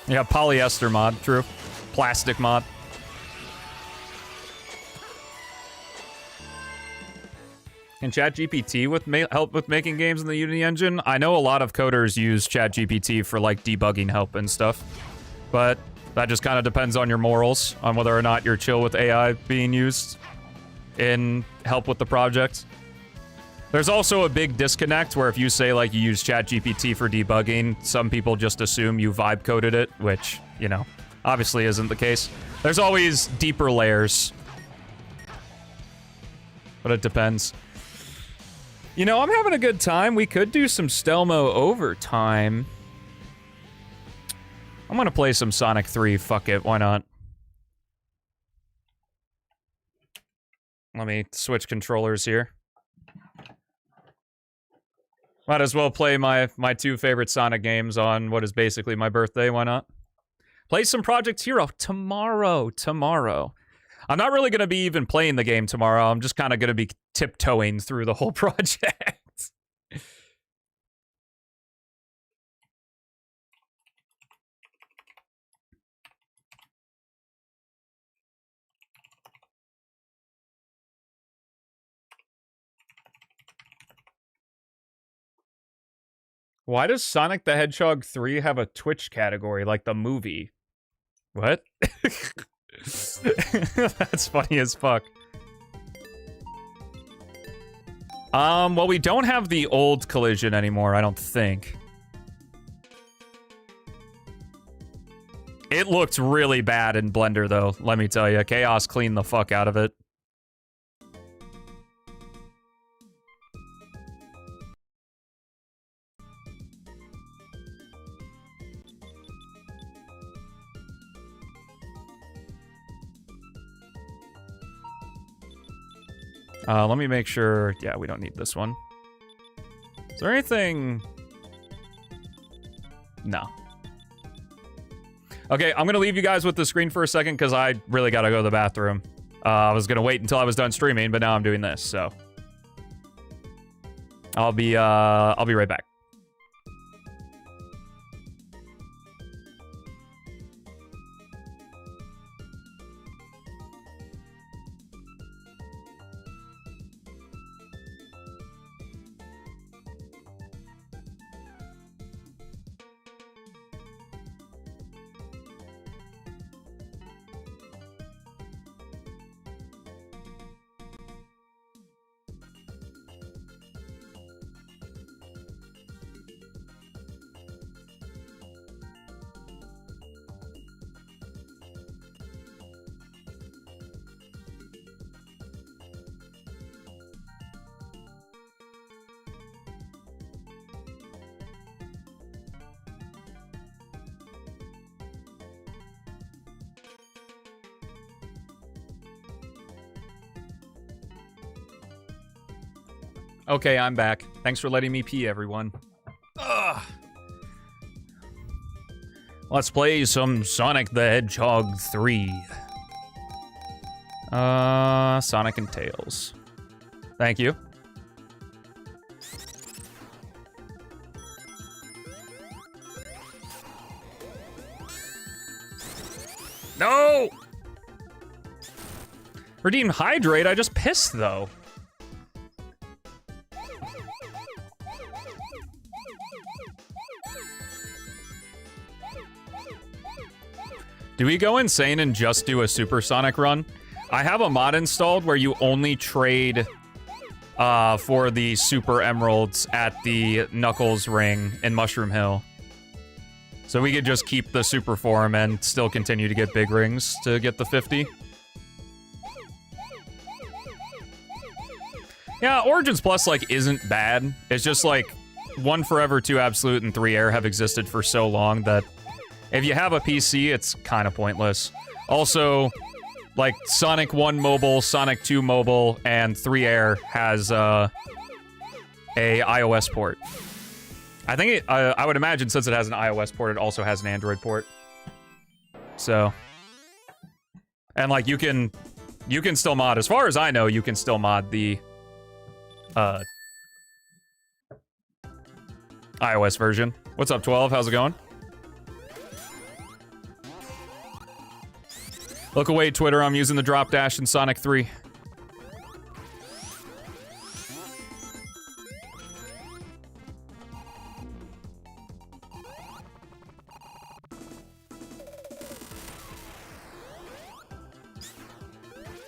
A: Yeah, polyester mod, true. Plastic mod. Can ChatGPT help with making games in the Unity engine? I know a lot of coders use ChatGPT for, like, debugging help and stuff. But that just kind of depends on your morals, on whether or not you're chill with AI being used in help with the project. There's also a big disconnect where if you say, like, you use ChatGPT for debugging, some people just assume you vibe coded it, which, you know, obviously isn't the case. There's always deeper layers. But it depends. You know, I'm having a good time. We could do some Stelmo overtime. I'm gonna play some Sonic 3. Fuck it, why not? Let me switch controllers here. Might as well play my two favorite Sonic games on what is basically my birthday, why not? Play some Project Hero tomorrow. I'm not really going to be even playing the game tomorrow. I'm just kind of going to be tiptoeing through the whole project. Why does Sonic the Hedgehog 3 have a Twitch category, like the movie? What? That's funny as fuck. Well, we don't have the old collision anymore, I don't think. It looked really bad in Blender, though, let me tell you. Chaos cleaned the fuck out of it. Let me make sure... Yeah, we don't need this one. Is there anything... No. Okay, I'm gonna leave you guys with the screen for a second, because I really gotta go to the bathroom. I was gonna wait until I was done streaming, but now I'm doing this, so I'll be right back. Okay, I'm back. Thanks for letting me pee, everyone. Ugh. Let's play some Sonic the Hedgehog 3. Sonic and Tails. Thank you. No! Redeem Hydrate? I just pissed, though. Do we go insane and just do a Supersonic run? I have a mod installed where you only trade for the Super Emeralds at the Knuckles ring in Mushroom Hill. So we could just keep the Super form and still continue to get big rings to get the 50. Yeah, Origins Plus, like, isn't bad. It's just, like, 1 Forever, 2 Absolute, and 3 Air have existed for so long that if you have a PC, it's kind of pointless. Also, like, Sonic 1 Mobile, Sonic 2 Mobile, and 3 Air has a iOS port. I think I would imagine since it has an iOS port, it also has an Android port. So, and like you can still mod, as far as I know, you can still mod the iOS version. What's up, 12? How's it going? Look away, Twitter. I'm using the drop dash in Sonic 3.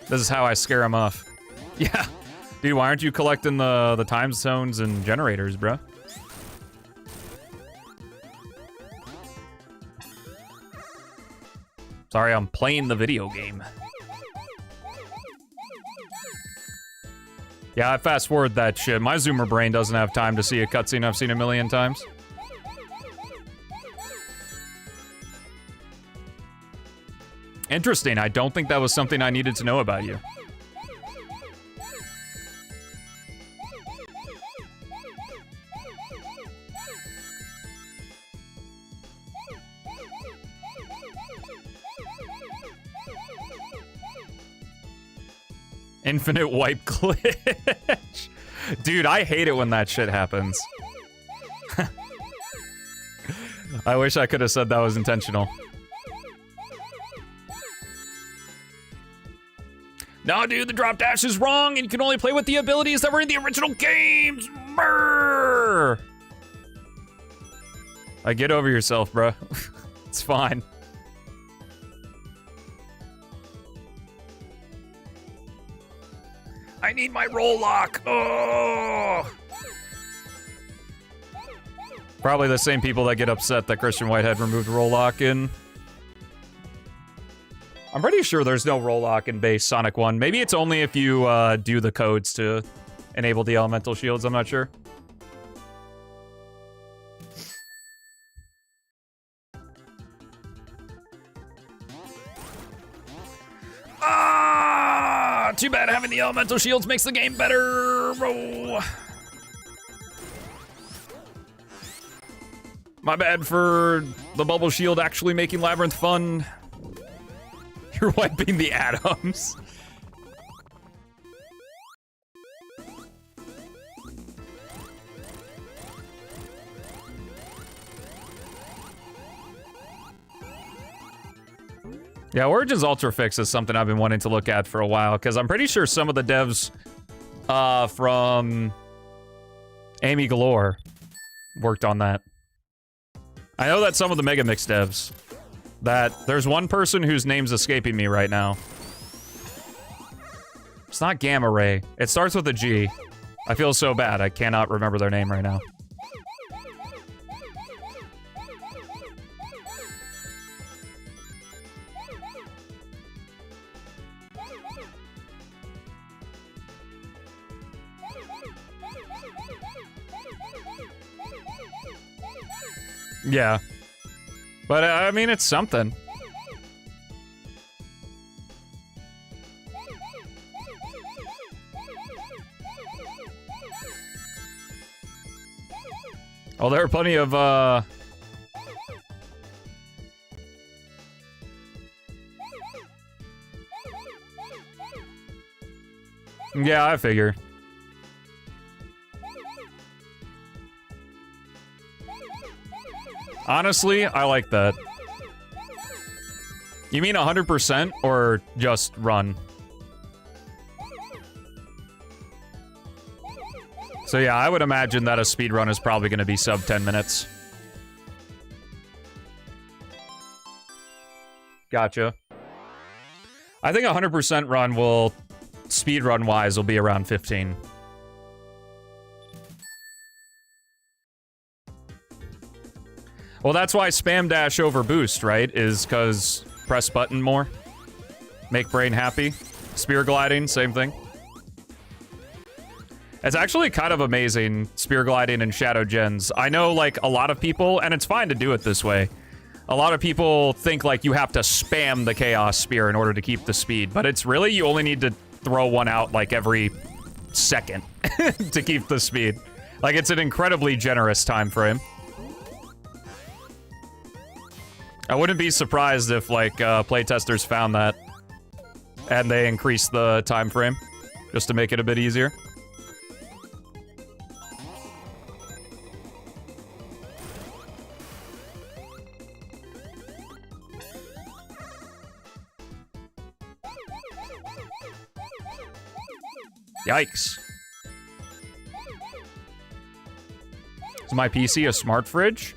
A: This is how I scare him off. Yeah. Dude, why aren't you collecting the time zones and generators, bro? Sorry, I'm playing the video game. Yeah, I fast forward that shit. My zoomer brain doesn't have time to see a cutscene I've seen a million times. Interesting. I don't think that was something I needed to know about you. Infinite wipe glitch. Dude, I hate it when that shit happens. I wish I could have said that was intentional. No, dude, the drop dash is wrong, and you can only play with the abilities that were in the original games. Brrr. Get over yourself, bro. It's fine. I need my roll lock. Oh. Probably the same people that get upset that Christian Whitehead removed roll lock in. I'm pretty sure there's no roll lock in base Sonic 1. Maybe it's only if you do the codes to enable the elemental shields. I'm not sure. Too bad having the elemental shields makes the game better. Oh. My bad for the bubble shield actually making Labyrinth fun. You're wiping the atoms. Yeah, Origins Ultra Fix is something I've been wanting to look at for a while, because I'm pretty sure some of the devs from Amy Galore worked on that. I know that some of the Megamix devs, that there's one person whose name's escaping me right now. It's not Gamma Ray. It starts with a G. I feel so bad. I cannot remember their name right now. Yeah. But, I mean, it's something. Oh, there are plenty of, yeah, I figure. Honestly, I like that. You mean 100% or just run? So yeah, I would imagine that a speedrun is probably going to be sub 10 minutes. Gotcha. I think 100% run will, speedrun-wise, will be around 15. Well, that's why spam dash over boost, right? Is because press button more. Make brain happy. Spear gliding, same thing. It's actually kind of amazing, spear gliding and Shadow Gens. I know, like, a lot of people, and it's fine to do it this way. A lot of people think, like, you have to spam the Chaos Spear in order to keep the speed. But it's really, you only need to throw one out, like, every second to keep the speed. Like, it's an incredibly generous time frame. I wouldn't be surprised if, like, playtesters found that and they increased the time frame just to make it a bit easier. Yikes. Is my PC a smart fridge?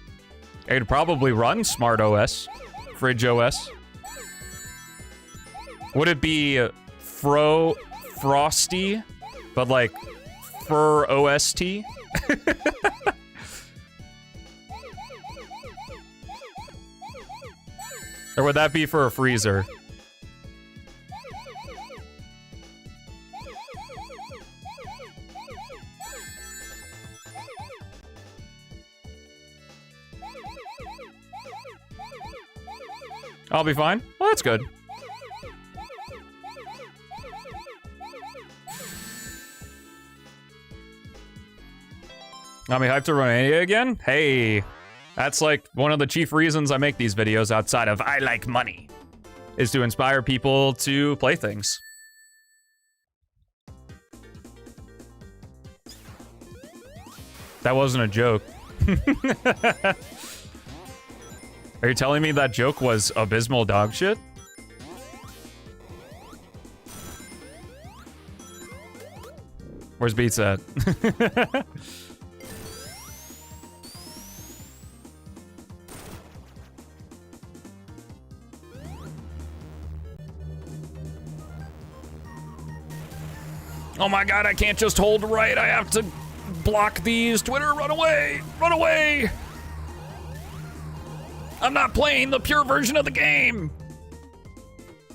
A: It could probably run Smart OS. Fridge OS. Would it be Frosty, but like Fur OST? Or would that be for a freezer? I'll be fine. Well, that's good. Got me hyped to run NA again? Hey, that's like one of the chief reasons I make these videos outside of I like money, is to inspire people to play things. That wasn't a joke. Are you telling me that joke was abysmal dog shit? Where's Beats at? Oh my god, I can't just hold right. I have to block these. Twitter, run away! Run away! I'm not playing the pure version of the game!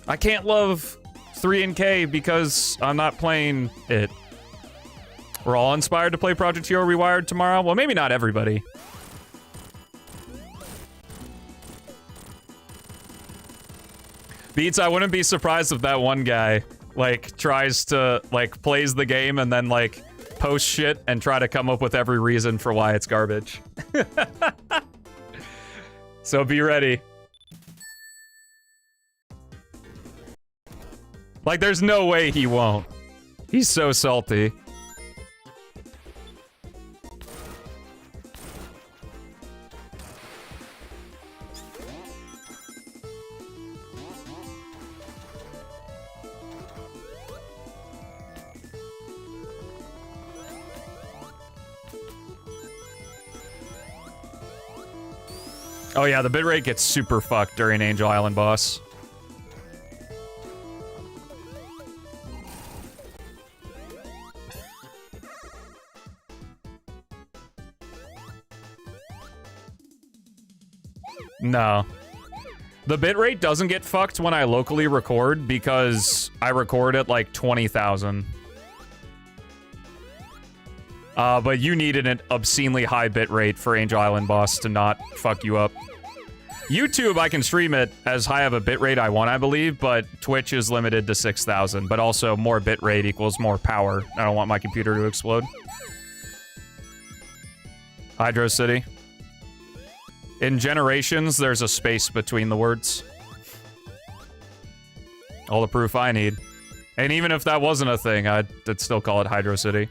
A: I can't love 3NK because I'm not playing it. We're all inspired to play Project Hero Rewired tomorrow? Well, maybe not everybody. Beats, I wouldn't be surprised if that one guy, like, tries to, like, plays the game and then, like, posts shit and try to come up with every reason for why it's garbage. So be ready. Like, there's no way he won't. He's so salty. Oh yeah, the bitrate gets super fucked during Angel Island boss. No. The bitrate doesn't get fucked when I locally record because I record at like 20,000. But you need an obscenely high bitrate for Angel Island boss to not fuck you up. YouTube, I can stream it as high of a bitrate I want, I believe, but Twitch is limited to 6,000. But also, more bitrate equals more power. I don't want my computer to explode. Hydro City. In Generations, there's a space between the words. All the proof I need. And even if that wasn't a thing, I'd still call it Hydro City.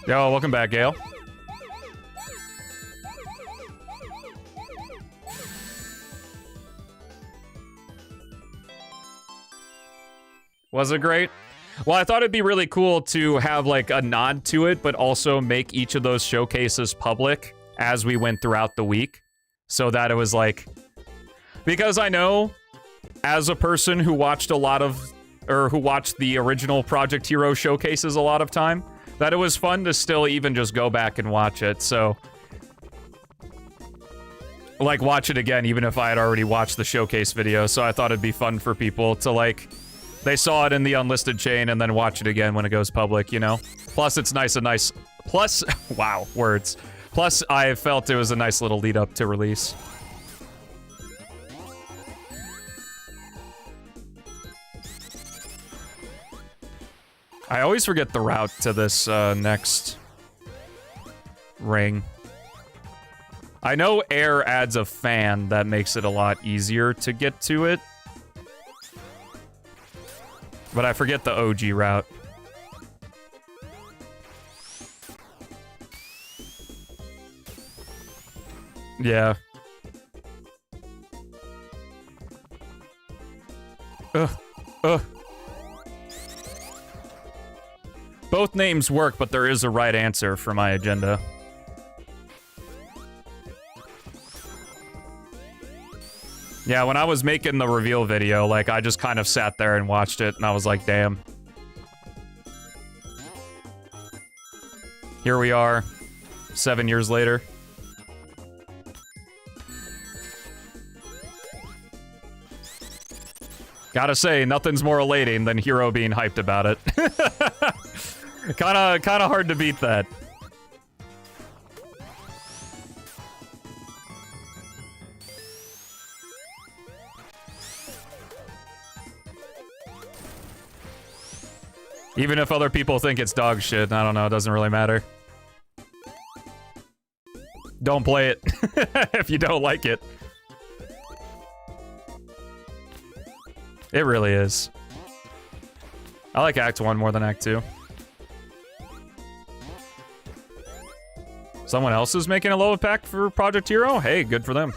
A: Yo, welcome back, Gale. Was it great? Well, I thought it'd be really cool to have like a nod to it, but also make each of those showcases public as we went throughout the week. So that it was like, because I know as a person who watched a lot of, or who watched the original Project Hero showcases a lot of time, that it was fun to still even just go back and watch it. So like watch it again, even if I had already watched the showcase video. So I thought it'd be fun for people to like, they saw it in the unlisted chain and then watch it again when it goes public, you know? Plus, it's nice and nice. Plus, wow, words. Plus, I felt it was a nice little lead up to release. I always forget the route to this next ring. I know air adds a fan that makes it a lot easier to get to it. But I forget the OG route. Yeah. Both names work, but there is a right answer for my agenda. Yeah, when I was making the reveal video, like, I just kind of sat there and watched it, and I was like, damn. Here we are, 7 years later. Gotta say, nothing's more elating than Hero being hyped about it. Kinda hard to beat that. Even if other people think it's dog shit, I don't know, it doesn't really matter. Don't play it if you don't like it. It really is. I like Act 1 more than Act 2. Someone else is making a low pack for Project Hero? Hey, good for them.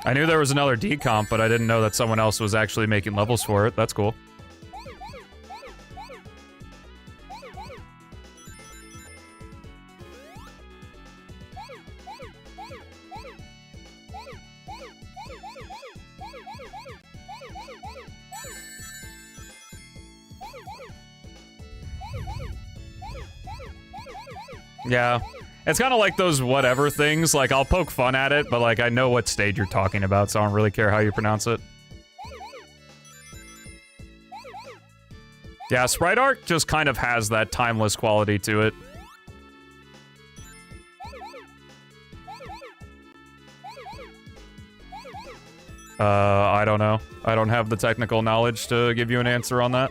A: I knew there was another decomp, but I didn't know that someone else was actually making levels for it. That's cool. Yeah. It's kind of like those whatever things. Like, I'll poke fun at it, but, like, I know what stage you're talking about, so I don't really care how you pronounce it. Yeah, Sprite Art just kind of has that timeless quality to it. I don't know. I don't have the technical knowledge to give you an answer on that.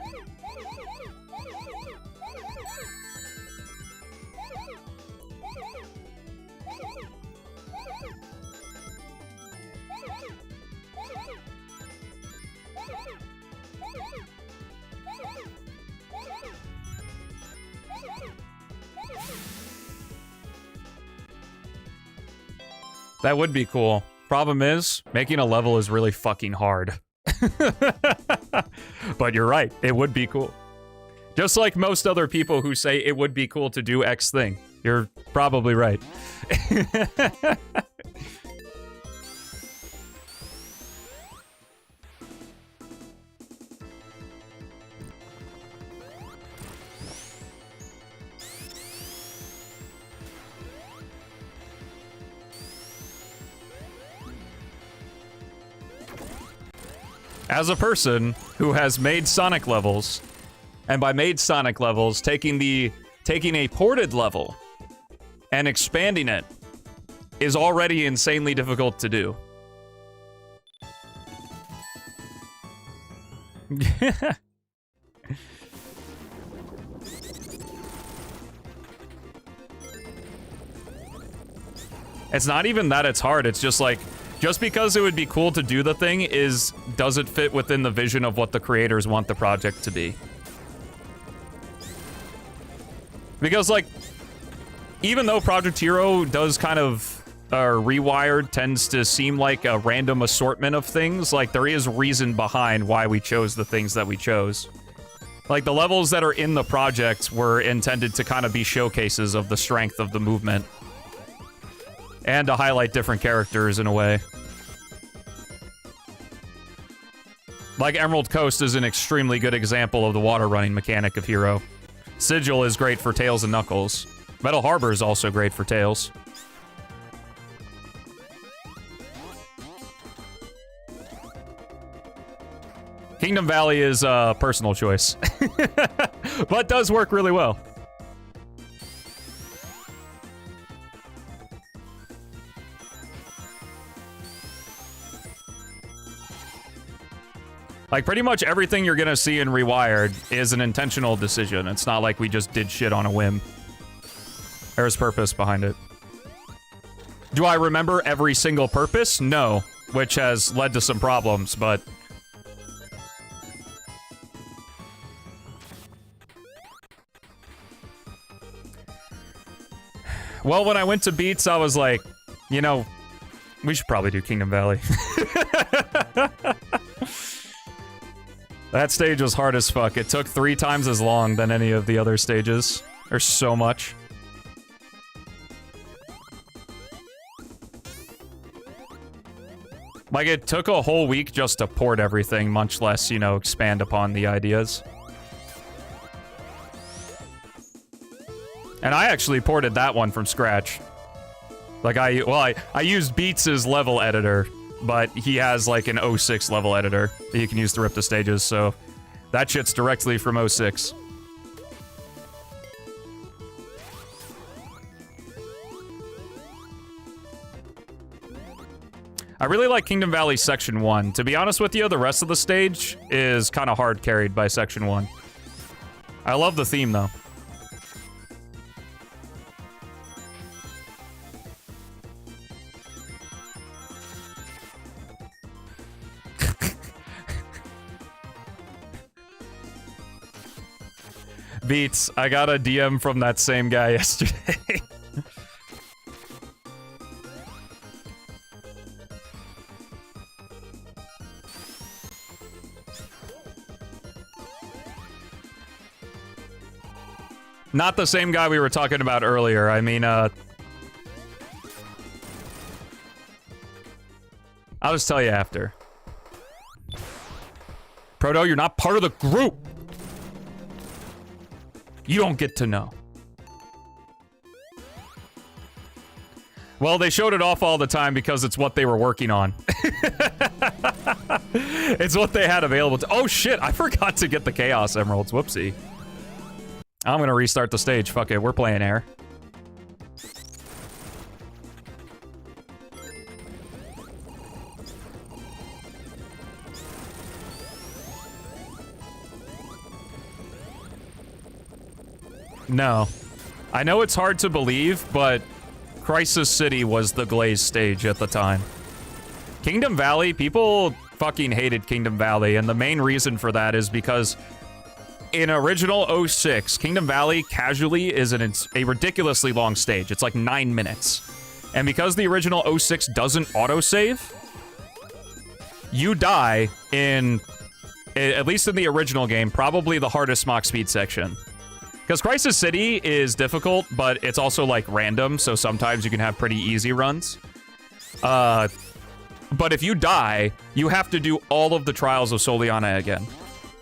A: That would be cool. Problem is, making a level is really fucking hard. But you're right, it would be cool. Just like most other people who say it would be cool to do X thing. You're probably right. As a person who has made Sonic levels, and by made Sonic levels, taking a ported level and expanding it is already insanely difficult to do. It's not even that it's hard, it's just like, just because it would be cool to do the thing does it fit within the vision of what the creators want the project to be? Because, like, even though Project Hero does kind of, Rewired tends to seem like a random assortment of things, like, there is reason behind why we chose the things that we chose. Like, the levels that are in the project were intended to kind of be showcases of the strength of the movement. And to highlight different characters in a way. Like Emerald Coast is an extremely good example of the water running mechanic of Hero. Sigil is great for Tails and Knuckles. Metal Harbor is also great for Tails. Kingdom Valley is a personal choice. But does work really well. Like, pretty much everything you're gonna see in Rewired is an intentional decision. It's not like we just did shit on a whim. There's purpose behind it. Do I remember every single purpose? No. Which has led to some problems, but... Well, when I went to Beats, I was like, you know, we should probably do Kingdom Valley. That stage was hard as fuck. It took 3 times as long than any of the other stages. There's so much. Like, it took a whole week just to port everything, much less, you know, expand upon the ideas. And I actually ported that one from scratch. Like, I used Beats' level editor, but he has, like, an 06 level editor that you can use to rip the stages, so that shit's directly from 06. I really like Kingdom Valley Section 1. To be honest with you, the rest of the stage is kind of hard carried by Section 1. I love the theme, though. Beats, I got a DM from that same guy yesterday. Not the same guy we were talking about earlier. I mean, I'll just tell you after. Proto, you're not part of the group. You don't get to know. Well, they showed it off all the time because it's what they were working on. It's what they had available to— oh shit, I forgot to get the Chaos Emeralds. Whoopsie. I'm gonna restart the stage. Fuck it, we're playing air. No. I know it's hard to believe, but Crisis City was the Glaze stage at the time. Kingdom Valley, people fucking hated Kingdom Valley, and the main reason for that is because in original 06, Kingdom Valley casually is a ridiculously long stage. It's like 9 minutes. And because the original 06 doesn't autosave, you die in, at least in the original game, probably the hardest Mach Speed section. Because Crisis City is difficult, but it's also, like, random, so sometimes you can have pretty easy runs. But if you die, you have to do all of the Trials of Soliana again.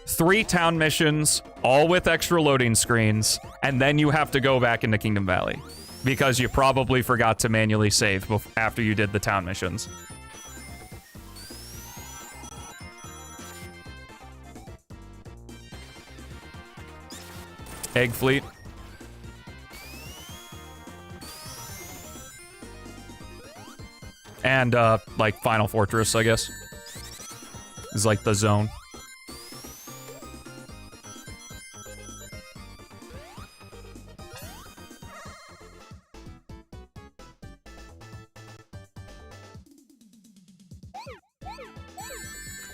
A: 3 town missions, all with extra loading screens, and then you have to go back into Kingdom Valley. Because you probably forgot to manually save after you did the town missions. Egg Fleet. And, like, Final Fortress, I guess. Is like the zone.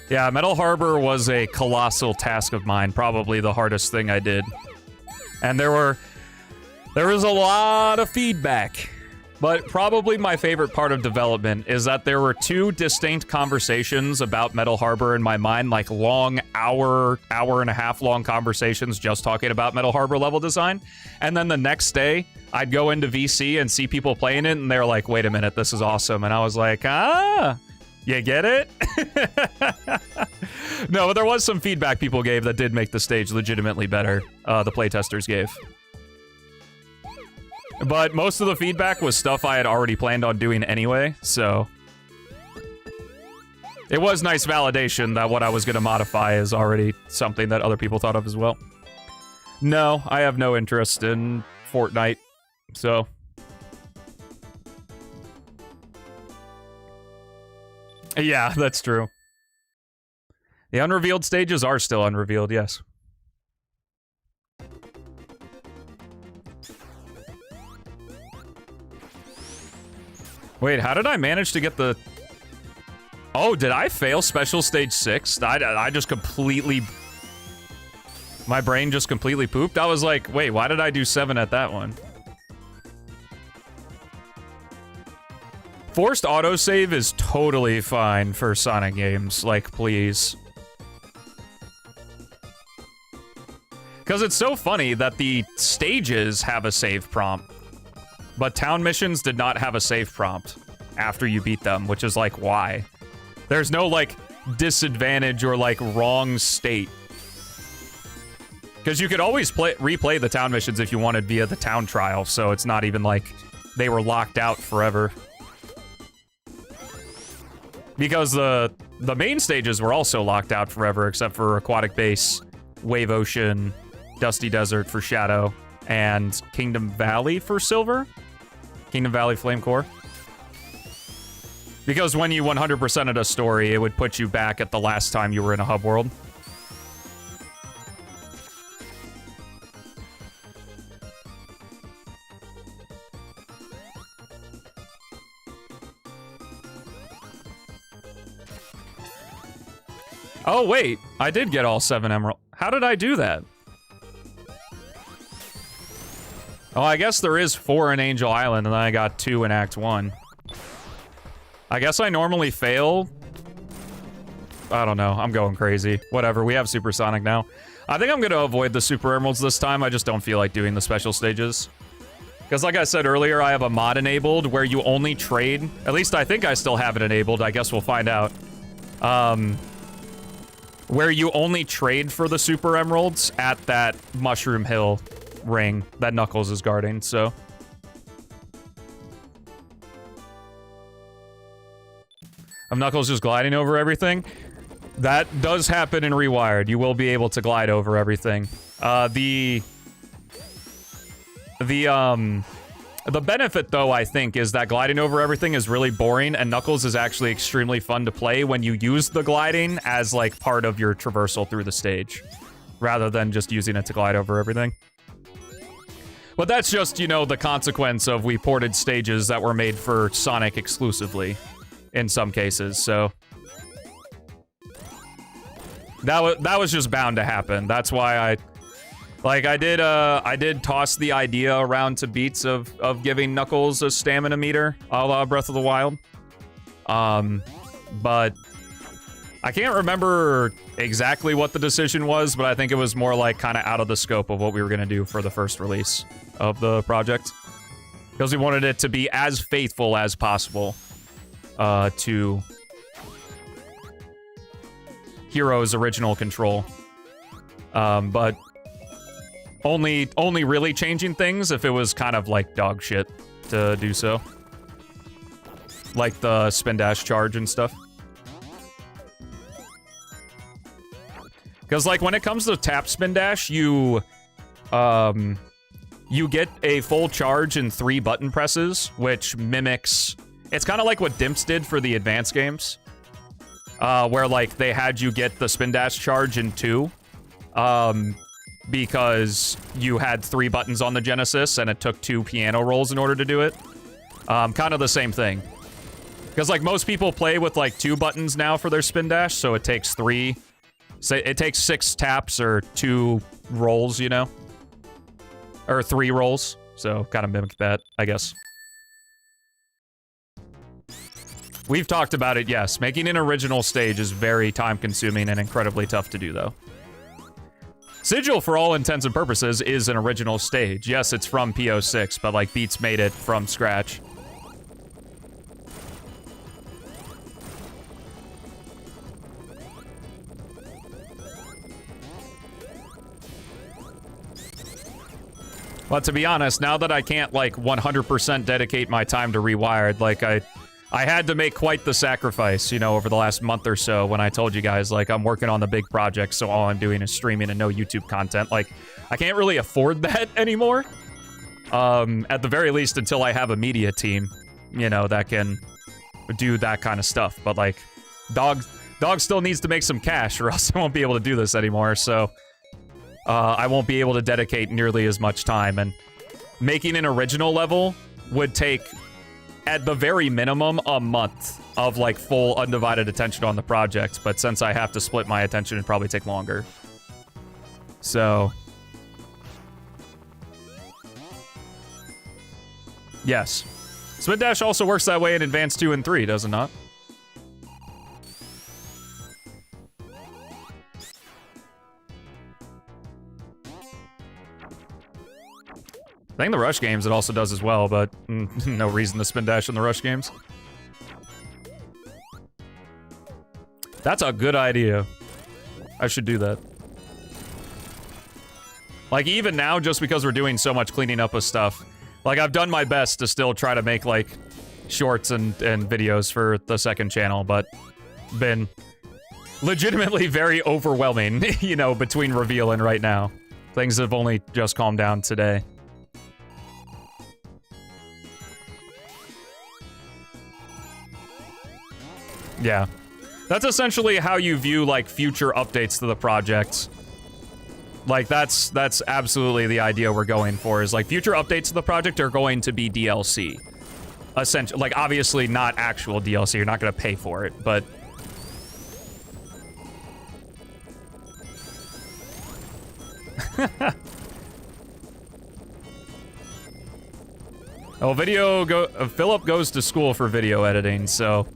A: Yeah, Metal Harbor was a colossal task of mine. Probably the hardest thing I did. And there was a lot of feedback. But probably my favorite part of development is that there were 2 distinct conversations about Metal Harbor in my mind, like long hour and a half long conversations just talking about Metal Harbor level design. And then the next day, I'd go into VC and see people playing it, and they're like, wait a minute, this is awesome. And I was like, you get it? No, but there was some feedback people gave that did make the stage legitimately better. The playtesters gave. But most of the feedback was stuff I had already planned on doing anyway, so... It was nice validation that what I was going to modify is already something that other people thought of as well. No, I have no interest in Fortnite, so... Yeah, that's true. The unrevealed stages are still unrevealed, yes. Wait, how did I manage to get the... Oh, did I fail Special Stage 6? I just completely... My brain just completely pooped? I was like, wait, why did I do 7 at that one? Forced autosave is totally fine for Sonic games. Like, please. Because it's so funny that the stages have a save prompt. But town missions did not have a save prompt after you beat them, which is like, why? There's no, like, disadvantage or, like, wrong state. Because you could always replay the town missions if you wanted via the town trial, so it's not even like they were locked out forever. Because the main stages were also locked out forever, except for Aquatic Base, Wave Ocean, Dusty Desert for Shadow, and Kingdom Valley for Silver? Kingdom Valley Flame Core. Because when you 100%ed a story, it would put you back at the last time you were in a hub world. Oh, wait. I did get all 7 emerald. How did I do that? Oh, I guess there is 4 in Angel Island, and then I got 2 in Act 1. I guess I normally fail. I don't know. I'm going crazy. Whatever. We have Supersonic now. I think I'm going to avoid the Super Emeralds this time. I just don't feel like doing the special stages. Because like I said earlier, I have a mod enabled where you only trade. At least I think I still have it enabled. I guess we'll find out. Where you only trade for the Super Emeralds at that Mushroom Hill ring that Knuckles is guarding, so... Of Knuckles just gliding over everything? That does happen in Rewired. You will be able to glide over everything. The benefit, though, I think, is that gliding over everything is really boring, and Knuckles is actually extremely fun to play when you use the gliding as, like, part of your traversal through the stage, rather than just using it to glide over everything. But that's just, you know, the consequence of we ported stages that were made for Sonic exclusively, in some cases, so... That was just bound to happen. That's why Like, I did toss the idea around to Beats of giving Knuckles a stamina meter, a la Breath of the Wild. But I can't remember exactly what the decision was, but I think it was more like kind of out of the scope of what we were going to do for the first release of the project. Because we wanted it to be as faithful as possible to Hero's original control. But only really changing things if it was kind of like dog shit to do so. Like the spin dash charge and stuff. Because like when it comes to tap spin dash, you get a full charge in 3 button presses, which mimics... It's kind of like what Dimps did for the advanced games. Where, like, they had you get the spin dash charge in 2. Because you had 3 buttons on the Genesis, and it took 2 piano rolls in order to do it. Kind of the same thing. Because, like, most people play with, like, 2 buttons now for their spin dash, so it takes 3... Say, it takes 6 taps or 2 rolls, you know? Or 3 rolls. So, kind of mimic that, I guess. We've talked about it, yes. Making an original stage is very time-consuming and incredibly tough to do, though. Sigil, for all intents and purposes, is an original stage. Yes, it's from P-06, but, like, Beats made it from scratch. But to be honest, now that I can't, like, 100% dedicate my time to Rewired, like, I had to make quite the sacrifice, you know, over the last month or so when I told you guys, like, I'm working on the big project, so all I'm doing is streaming and no YouTube content. Like, I can't really afford that anymore. At the very least, until I have a media team, you know, that can do that kind of stuff. But, like, Dog still needs to make some cash or else I won't be able to do this anymore, so... I won't be able to dedicate nearly as much time, and making an original level would take, at the very minimum, a month of, like, full undivided attention on the project, but since I have to split my attention, it'd probably take longer. So... Yes. Spin Dash also works that way in Advanced 2 and 3, does it not? I think the Rush games it also does as well, but no reason to spin dash in the Rush games. That's a good idea. I should do that. Like, even now, just because we're doing so much cleaning up of stuff, like, I've done my best to still try to make, like, shorts and videos for the second channel, but been legitimately very overwhelming, you know, between reveal and right now. Things have only just calmed down today. Yeah. That's essentially how you view, like, future updates to the project. Like, that's absolutely the idea we're going for, is, like, future updates to the project are going to be DLC. Essentially, like, obviously not actual DLC, you're not gonna pay for it, but... Oh, Philip goes to school for video editing, so...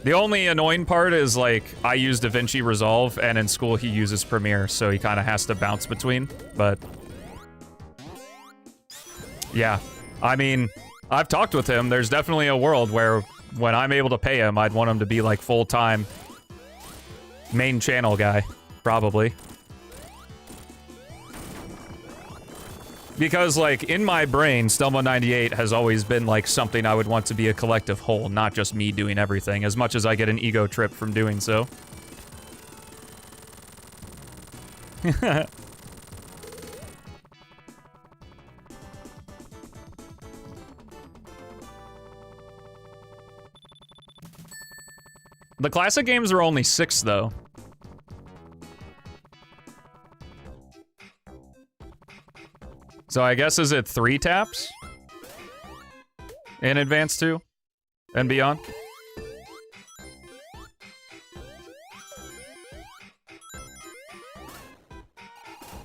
A: The only annoying part is, like, I use DaVinci Resolve, and in school he uses Premiere, so he kind of has to bounce between, but... Yeah. I mean, I've talked with him. There's definitely a world where, when I'm able to pay him, I'd want him to be, like, full-time main channel guy. Probably. Because, like, in my brain, Stelmo 98 has always been, like, something I would want to be a collective whole, not just me doing everything, as much as I get an ego trip from doing so. The classic games are only 6, though. So I guess, is it 3 taps? In Advanced 2? And beyond?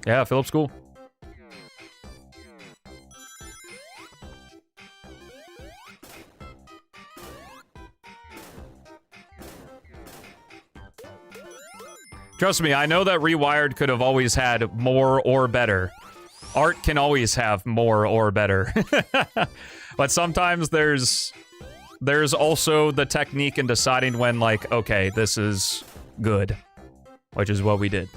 A: Yeah, Philip's cool. Trust me, I know that Rewired could have always had more or better. Art can always have more or better. But sometimes there's also the technique in deciding when, like, okay, this is good. Which is what we did.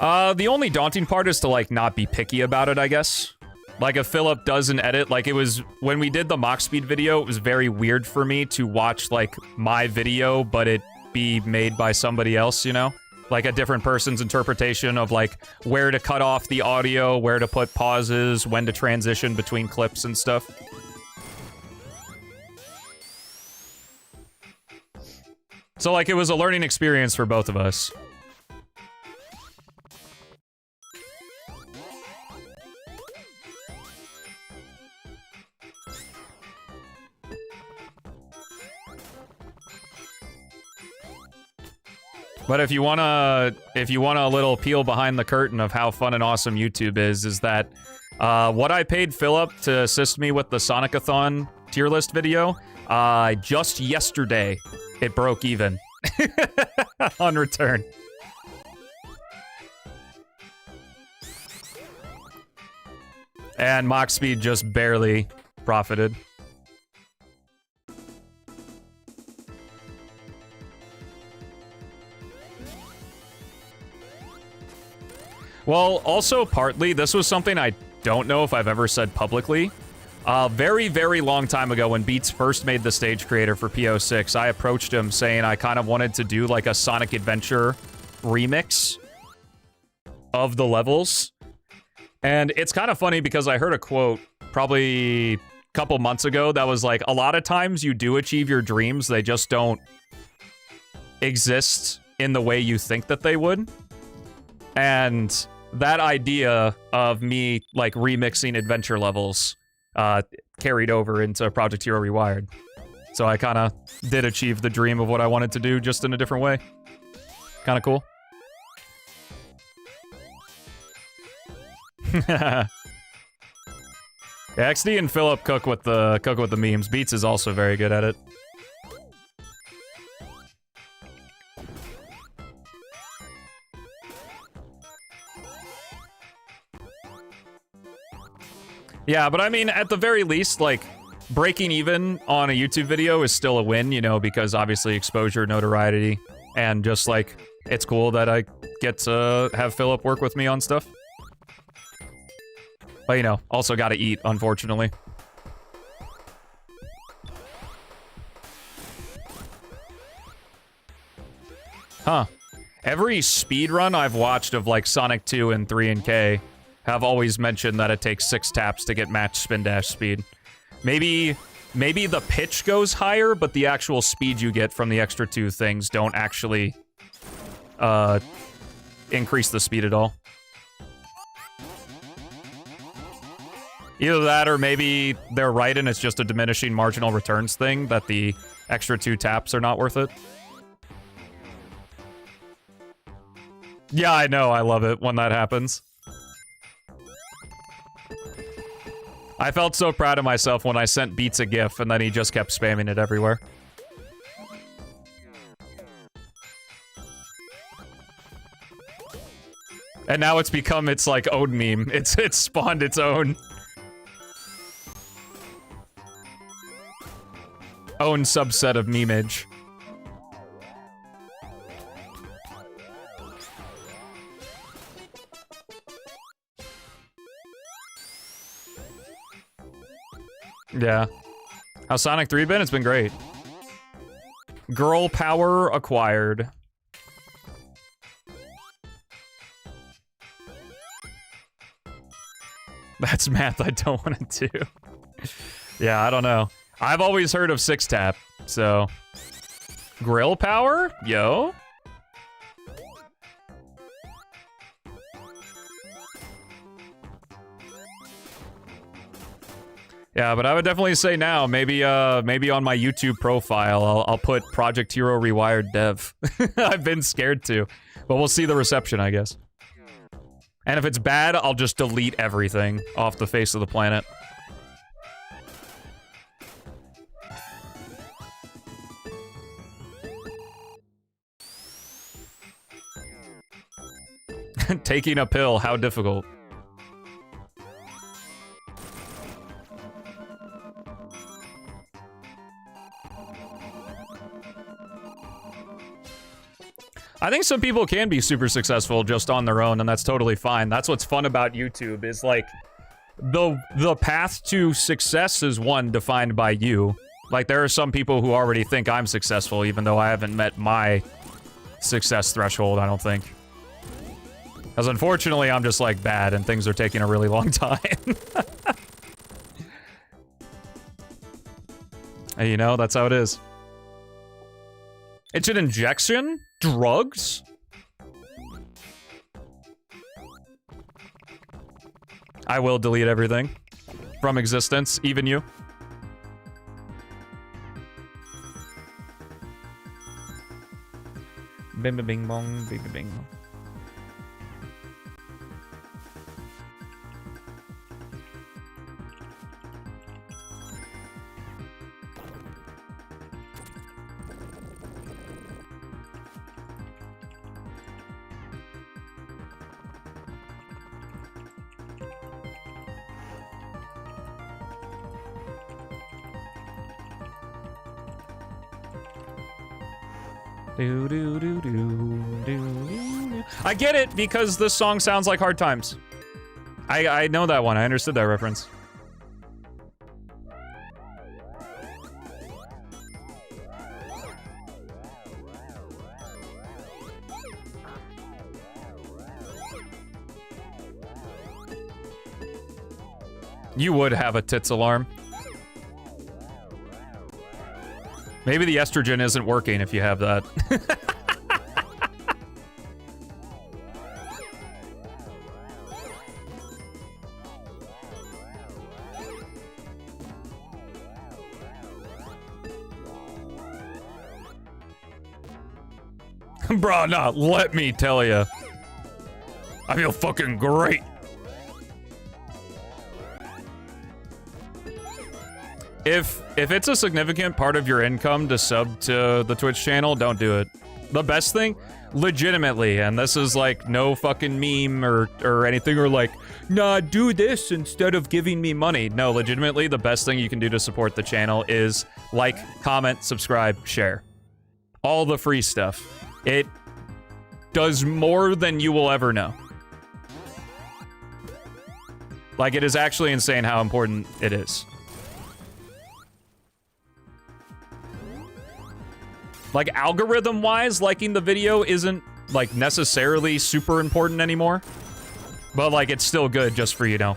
A: The only daunting part is to, like, not be picky about it, I guess. Like, if Philip does an edit, like, it was, when we did the Mach Speed video, it was very weird for me to watch, like, my video, but it be made by somebody else, you know? Like, a different person's interpretation of, like, where to cut off the audio, where to put pauses, when to transition between clips and stuff. So, like, it was a learning experience for both of us. But if you want a little peel behind the curtain of how fun and awesome YouTube is that what I paid Philip to assist me with the Sonic-a-thon tier list video, just yesterday, it broke even on return. And Mach Speed just barely profited. Well, also partly, this was something I don't know if I've ever said publicly. Very, very long time ago when Beats first made the stage creator for P-06, I approached him saying I kind of wanted to do like a Sonic Adventure remix of the levels. And it's kind of funny because I heard a quote probably a couple months ago that was like, a lot of times you do achieve your dreams, they just don't exist in the way you think that they would. And that idea of me, like, remixing adventure levels carried over into Project Hero Rewired. So I kind of did achieve the dream of what I wanted to do, just in a different way. Kind of cool. Yeah, XD and Philip cook with the memes. Beats is also very good at it. Yeah, but I mean, at the very least, like, breaking even on a YouTube video is still a win, you know, because obviously exposure, notoriety, and just, like, it's cool that I get to have Philip work with me on stuff. But, you know, also gotta eat, unfortunately. Huh. Every speedrun I've watched of, like, Sonic 2 and 3 and K have always mentioned that it takes 6 taps to get match spin dash speed. Maybe the pitch goes higher, but the actual speed you get from the extra 2 things don't actually increase the speed at all. Either that or maybe they're right and it's just a diminishing marginal returns thing, that the extra 2 taps are not worth it. Yeah, I know, I love it when that happens. I felt so proud of myself when I sent Beats a GIF and then he just kept spamming it everywhere. And now it's become its, like, own meme. It's spawned its own subset of memeage. Yeah. How's Sonic 3 been? It's been great. Girl power acquired. That's math I don't want to do. Yeah, I don't know. I've always heard of 6 tap, so... Grill power? Yo? Yeah, but I would definitely say now, maybe on my YouTube profile, I'll put Project Hero Rewired Dev. I've been scared to, but we'll see the reception, I guess. And if it's bad, I'll just delete everything off the face of the planet. Taking a pill, how difficult? I think some people can be super successful just on their own, and that's totally fine. That's what's fun about YouTube, is like the path to success is one defined by you. Like, there are some people who already think I'm successful, even though I haven't met my success threshold, I don't think. Because unfortunately, I'm just like bad, and things are taking a really long time. And, you know, that's how it is. It's an injection? Drugs? I will delete everything from existence, even you. Bing bing bing bong, bing bing bing. I get it, because this song sounds like Hard Times. I know that one. I understood that reference. You would have a tits alarm. Maybe the estrogen isn't working if you have that. Bro, nah, let me tell ya. I feel fucking great. If it's a significant part of your income to sub to the Twitch channel, don't do it. The best thing, legitimately, and this is like no fucking meme or anything, or like, nah, do this instead of giving me money. No, legitimately, the best thing you can do to support the channel is like, comment, subscribe, share. All the free stuff. It does more than you will ever know. Like, it is actually insane how important it is. Like, algorithm-wise, liking the video isn't, like, necessarily super important anymore. But, like, it's still good just for, you know,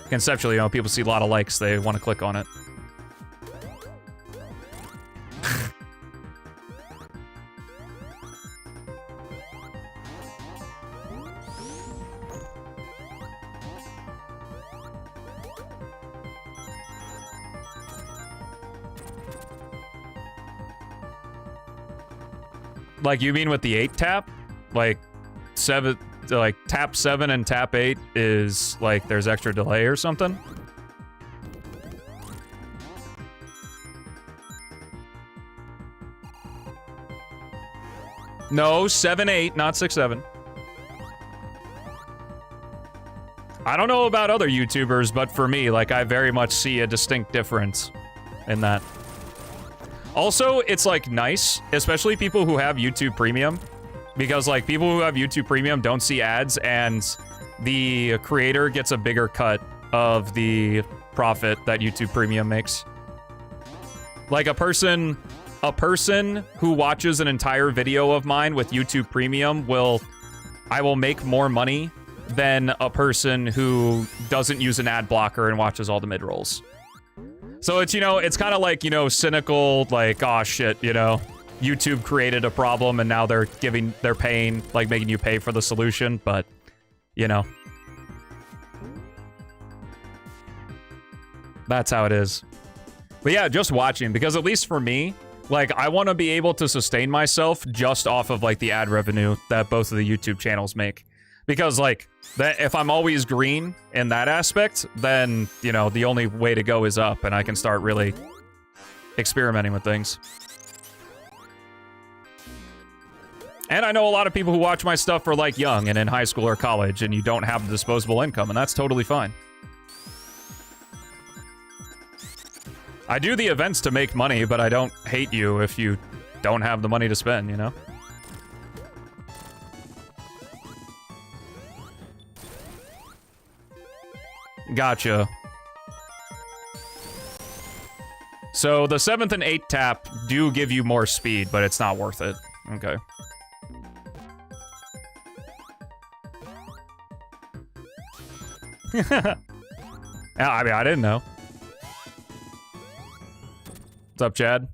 A: conceptually, you know, people see a lot of likes, they want to click on it. Like, you mean with the 8 tap? Like, tap 7 and tap 8 is, like, there's extra delay or something? No, 7-8, not 6-7. I don't know about other YouTubers, but for me, like, I very much see a distinct difference in that. Also, it's, like, nice, especially people who have YouTube Premium, because, like, people who have YouTube Premium don't see ads, and the creator gets a bigger cut of the profit that YouTube Premium makes. Like, a person who watches an entire video of mine with YouTube Premium I will make more money than a person who doesn't use an ad blocker and watches all the mid-rolls. So it's, you know, it's kind of like, you know, cynical, like, oh shit, you know, YouTube created a problem and now they're paying, like, making you pay for the solution, but, you know. That's how it is. But yeah, just watching, because at least for me, like, I want to be able to sustain myself just off of, like, the ad revenue that both of the YouTube channels make. Because, like, that if I'm always green in that aspect, then, you know, the only way to go is up, and I can start really experimenting with things. And I know a lot of people who watch my stuff are, like, young and in high school or college, and you don't have the disposable income, and that's totally fine. I do the events to make money, but I don't hate you if you don't have the money to spend, you know? Gotcha. So the 7th and 8th tap do give you more speed, but it's not worth it. Okay. Yeah, I mean, I didn't know. What's up, Chad?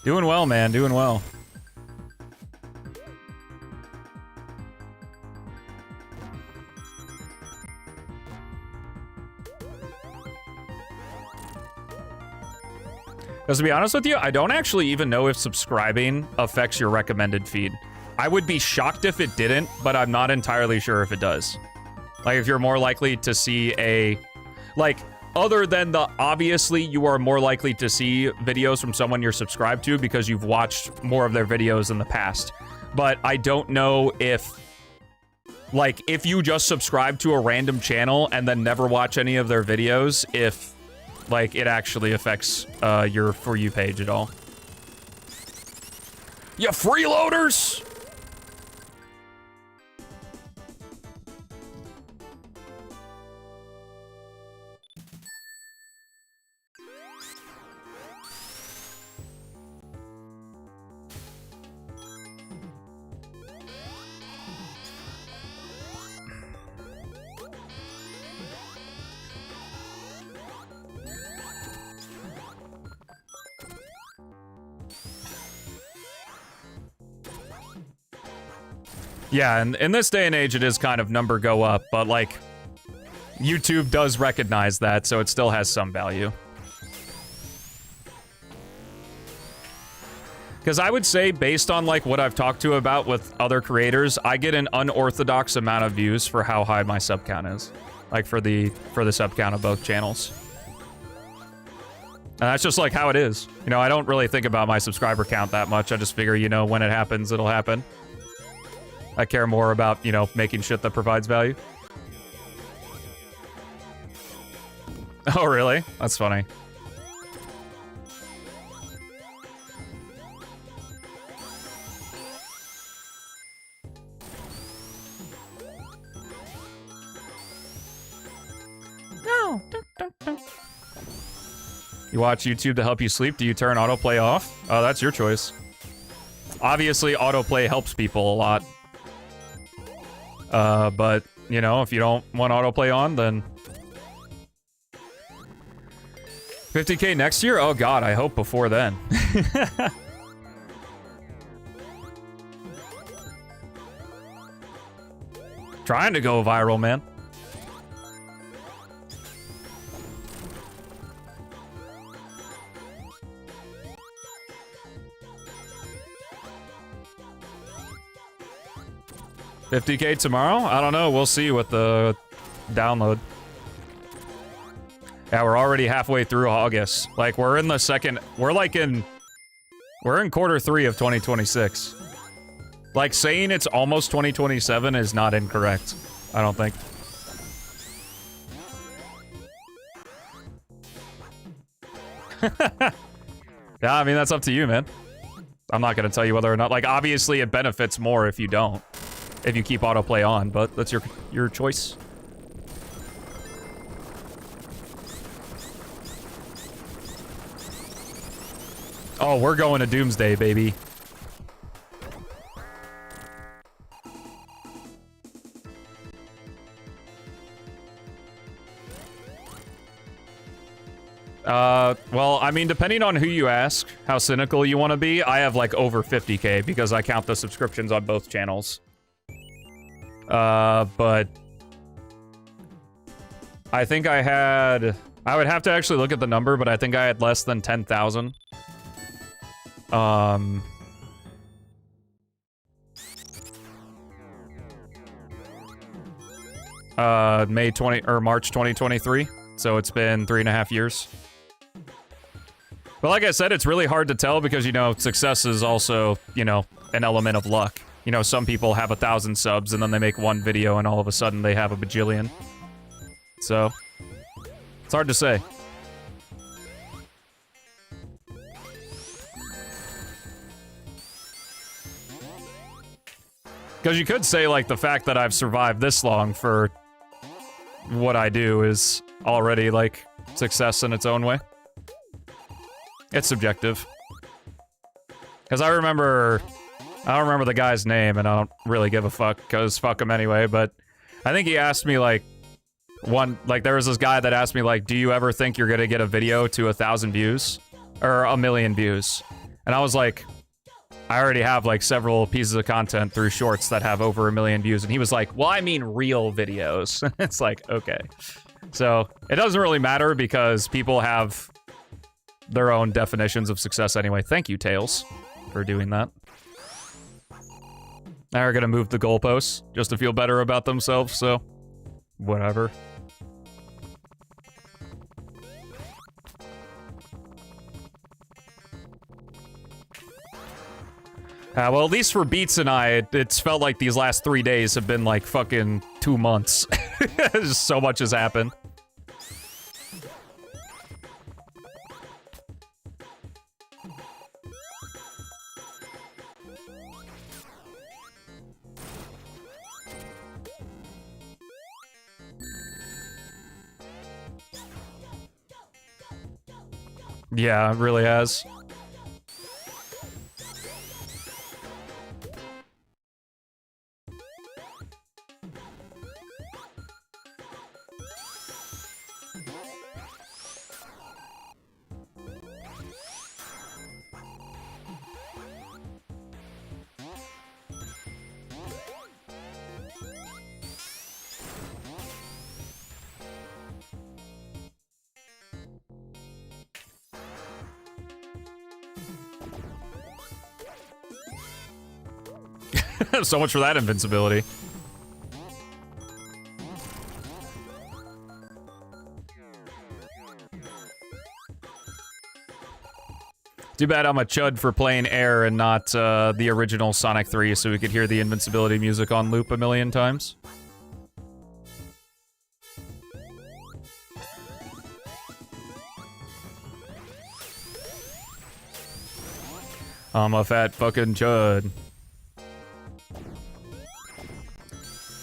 A: Doing well, man. Doing well. Because to be honest with you, I don't actually even know if subscribing affects your recommended feed. I would be shocked if it didn't, but I'm not entirely sure if it does. Like, if you're more likely to see a... Like, other than the obviously you are more likely to see videos from someone you're subscribed to because you've watched more of their videos in the past. But I don't know if... Like, if you just subscribe to a random channel and then never watch any of their videos, if... Like, it actually affects your For You page at all. You freeloaders! Yeah, and in this day and age, it is kind of number go up, but, like, YouTube does recognize that, so it still has some value. Because I would say, based on, like, what I've talked to about with other creators, I get an unorthodox amount of views for how high my sub count is. Like, for the sub count of both channels. And that's just, like, how it is. You know, I don't really think about my subscriber count that much. I just figure, you know, when it happens, it'll happen. I care more about, you know, making shit that provides value. Oh, really? That's funny. No. You watch YouTube to help you sleep? Do you turn autoplay off? Oh, that's your choice. Obviously, autoplay helps people a lot. But, you know, if you don't want autoplay on, then... 50K next year? Oh god, I hope before then. Trying to go viral, man. $50K tomorrow? I don't know. We'll see with the download. Yeah, we're already halfway through August. Like, we're in the second... We're in quarter 3 of 2026. Like, saying it's almost 2027 is not incorrect. I don't think. Yeah, I mean, that's up to you, man. I'm not gonna tell you whether or not... Like, obviously, it benefits more if you don't. If you keep autoplay on, but that's your choice. Oh, we're going to Doomsday, baby. Well, I mean, depending on who you ask, how cynical you want to be, I have, like, over 50K because I count the subscriptions on both channels. But... I think I had... I would have to actually look at the number, but I think I had less than 10,000. March 2023. So it's been 3.5 years. But like I said, it's really hard to tell because, you know, success is also, you know, an element of luck. You know, some people have 1,000 subs and then they make one video and all of a sudden they have a bajillion. So, it's hard to say. Because you could say, like, the fact that I've survived this long for what I do is already, like, success in its own way. It's subjective. Because I don't remember the guy's name, and I don't really give a fuck, because fuck him anyway, but I think he asked me, like, there was this guy that asked me, like, do you ever think you're gonna get a video to 1,000 views? Or 1,000,000 views? And I was like, I already have, like, several pieces of content through shorts that have over 1,000,000 views, and he was like, well, I mean real videos. It's like, okay. So, it doesn't really matter because people have their own definitions of success anyway. Thank you, Tails, for doing that. Now we're gonna move the goalposts just to feel better about themselves, so whatever. Well, at least for Beats and I, it's felt like these last 3 days have been like fucking 2 months. So much has happened. Yeah, it really has. So much for that invincibility. Too bad I'm a chud for playing Air and not the original Sonic 3 so we could hear the invincibility music on loop 1,000,000 times. I'm a fat fucking chud.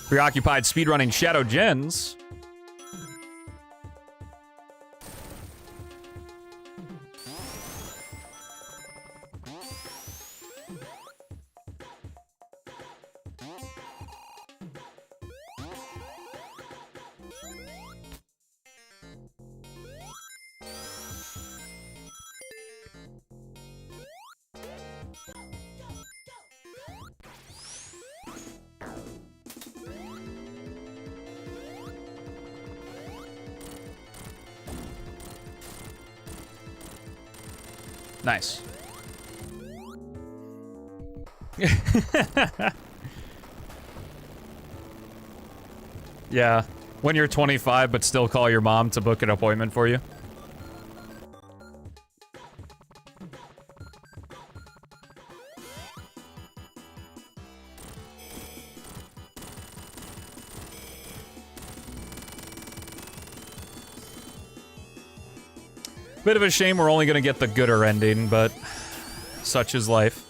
A: Preoccupied speedrunning Shadow Gens. Nice. Yeah, when you're 25 but still call your mom to book an appointment for you. Bit of a shame we're only gonna get the gooder ending, but such is life.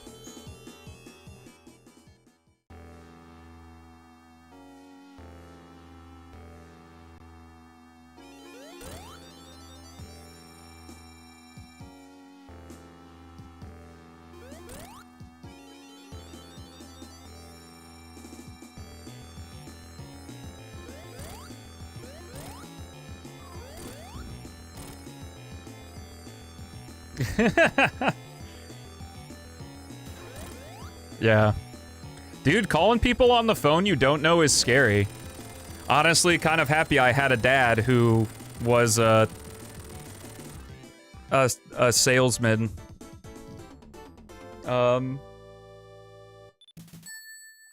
A: Yeah. Dude, calling people on the phone you don't know is scary. Honestly, kind of happy I had a dad who was a salesman.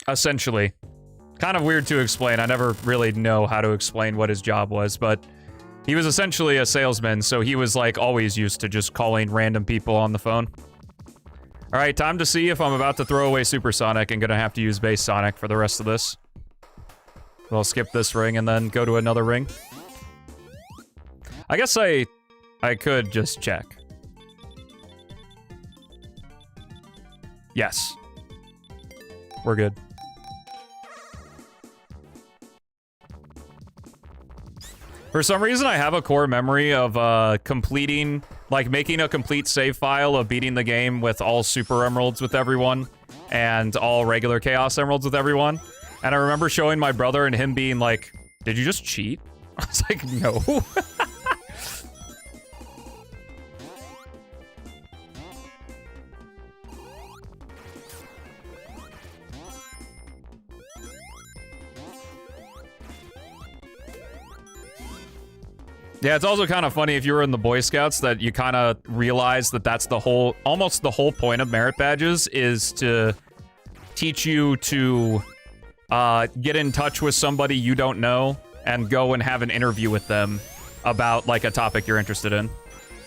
A: Essentially. Kind of weird to explain. I never really know how to explain what his job was, but he was essentially a salesman, so he was like always used to just calling random people on the phone. All right, time to see if I'm about to throw away Supersonic and gonna have to use Base Sonic for the rest of this. We'll skip this ring and then go to another ring. I guess I could just check. Yes. We're good. For some reason, I have a core memory of completing, like making a complete save file of beating the game with all Super Emeralds with everyone and all regular Chaos Emeralds with everyone. And I remember showing my brother and him being like, "Did you just cheat?" I was like, "No." Yeah, it's also kind of funny if you were in the Boy Scouts that you kind of realize that that's the whole, almost the whole point of merit badges is to teach you to get in touch with somebody you don't know and go and have an interview with them about like a topic you're interested in.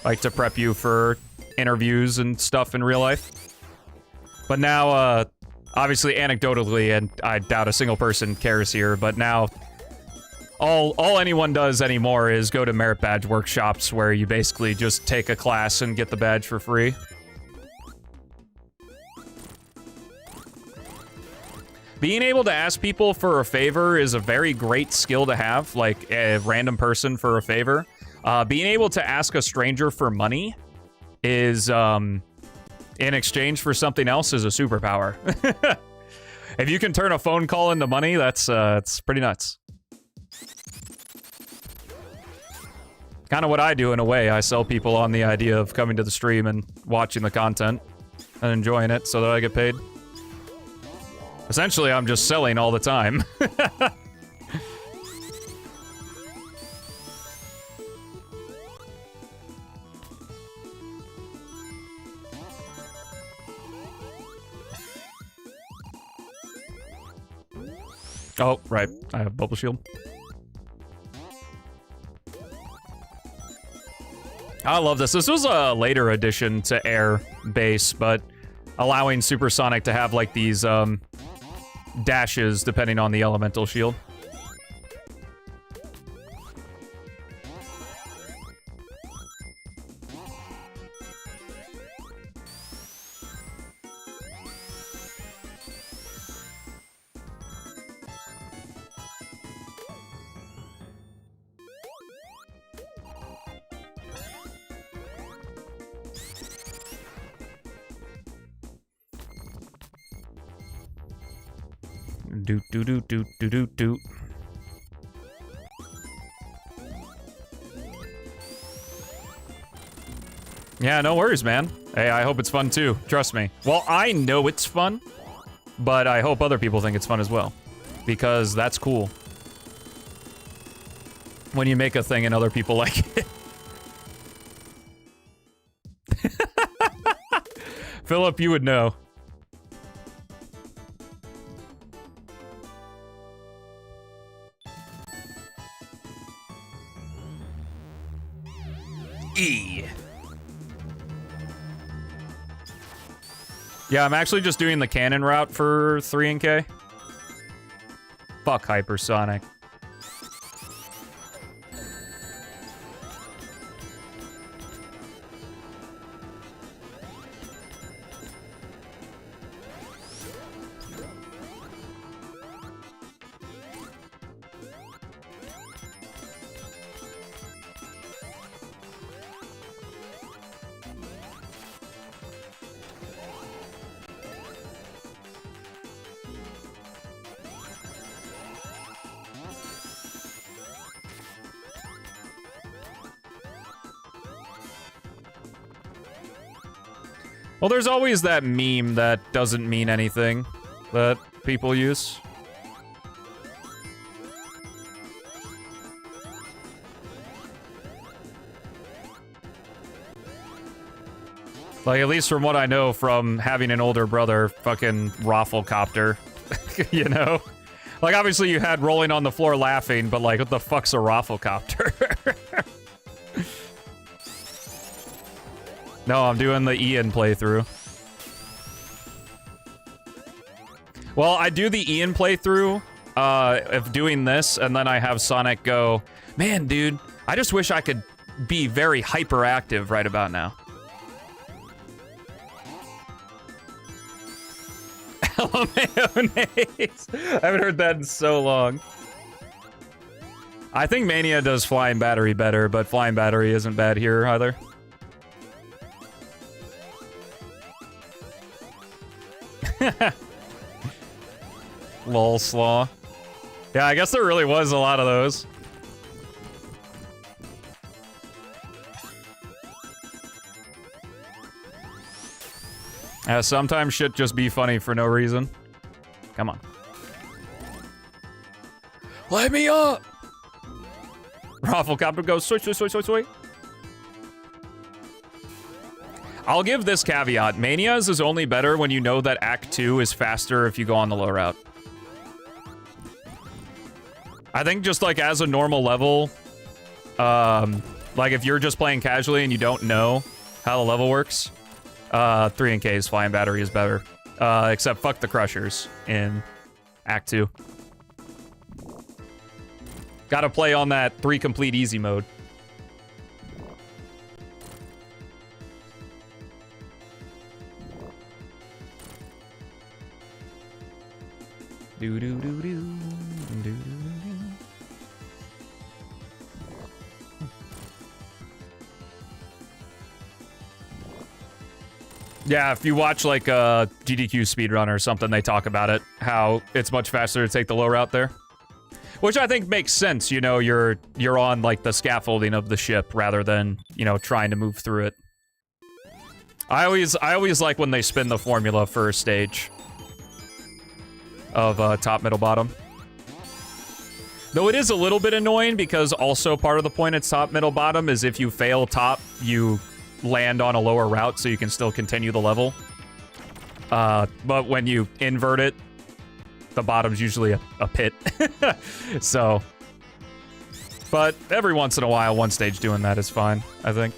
A: Like to prep you for interviews and stuff in real life. But now, obviously anecdotally, and I doubt a single person cares here, but now all anyone does anymore is go to merit badge workshops where you basically just take a class and get the badge for free. Being able to ask people for a favor is a very great skill to have, like a random person for a favor. Being able to ask a stranger for money is, in exchange for something else, is a superpower. If you can turn a phone call into money, that's it's pretty nuts. Kind of what I do in a way. I sell people on the idea of coming to the stream and watching the content and enjoying it so that I get paid. Essentially, I'm just selling all the time. Oh, right. I have Bubble Shield. I love this. This was a later addition to Air Base, but allowing Supersonic to have like these dashes depending on the elemental shield. Doot doot doot doot doot doot doot. Yeah, no worries, man. Hey, I hope it's fun too. Trust me. Well, I know it's fun, but I hope other people think it's fun as well, because that's cool. When you make a thing and other people like it. Philip, you would know. E. Yeah, I'm actually just doing the cannon route for 3 and K. Fuck Hypersonic. Well, there's always that meme that doesn't mean anything that people use. Like, at least from what I know from having an older brother, fucking Rafflecopter, you know? Like, obviously you had rolling on the floor laughing, but like, what the fuck's a Rafflecopter? No, I'm doing the Ian playthrough. Well, I do the Ian playthrough of doing this, and then I have Sonic go, man, dude, I just wish I could be very hyperactive right about now. Hello, mayonnaise. I haven't heard that in so long. I think Mania does Flying Battery better, but Flying Battery isn't bad here either. Lol slaw. Yeah, I guess there really was a lot of those. Sometimes shit just be funny for no reason. Come on. Let me up! Rafflecopter goes, soy, soy, soy, soy, soy. I'll give this caveat. Mania's is only better when you know that Act 2 is faster if you go on the low route. I think just like as a normal level, like if you're just playing casually and you don't know how the level works, 3NK's Flying Battery is better. Except fuck the Crushers in Act 2. Gotta play on that 3 complete easy mode. Do do do do do do do. Yeah, if you watch like a GDQ speedrun or something, they talk about it, how it's much faster to take the low route there. Which I think makes sense, you know, you're on like the scaffolding of the ship rather than, you know, trying to move through it. I always like when they spin the formula for a stage of top, middle, bottom. Though it is a little bit annoying because also part of the point it's top, middle, bottom is if you fail top, you land on a lower route so you can still continue the level. But when you invert it, the bottom's usually a pit. So, but every once in a while, one stage doing that is fine, I think.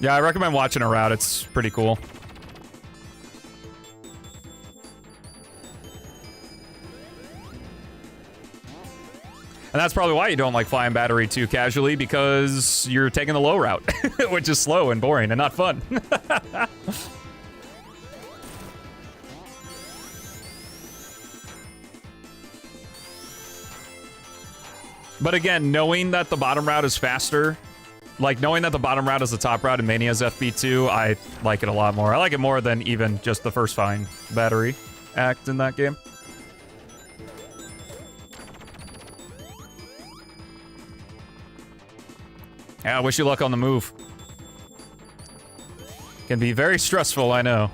A: Yeah, I recommend watching a route. It's pretty cool. And that's probably why you don't like Flying Battery too casually, because you're taking the low route, which is slow and boring and not fun. But again, knowing that the bottom route is faster, like knowing that the bottom route is the top route in Mania's FB2, I like it a lot more. I like it more than even just the first Flying Battery act in that game. Yeah, wish you luck on the move. Can be very stressful, I know.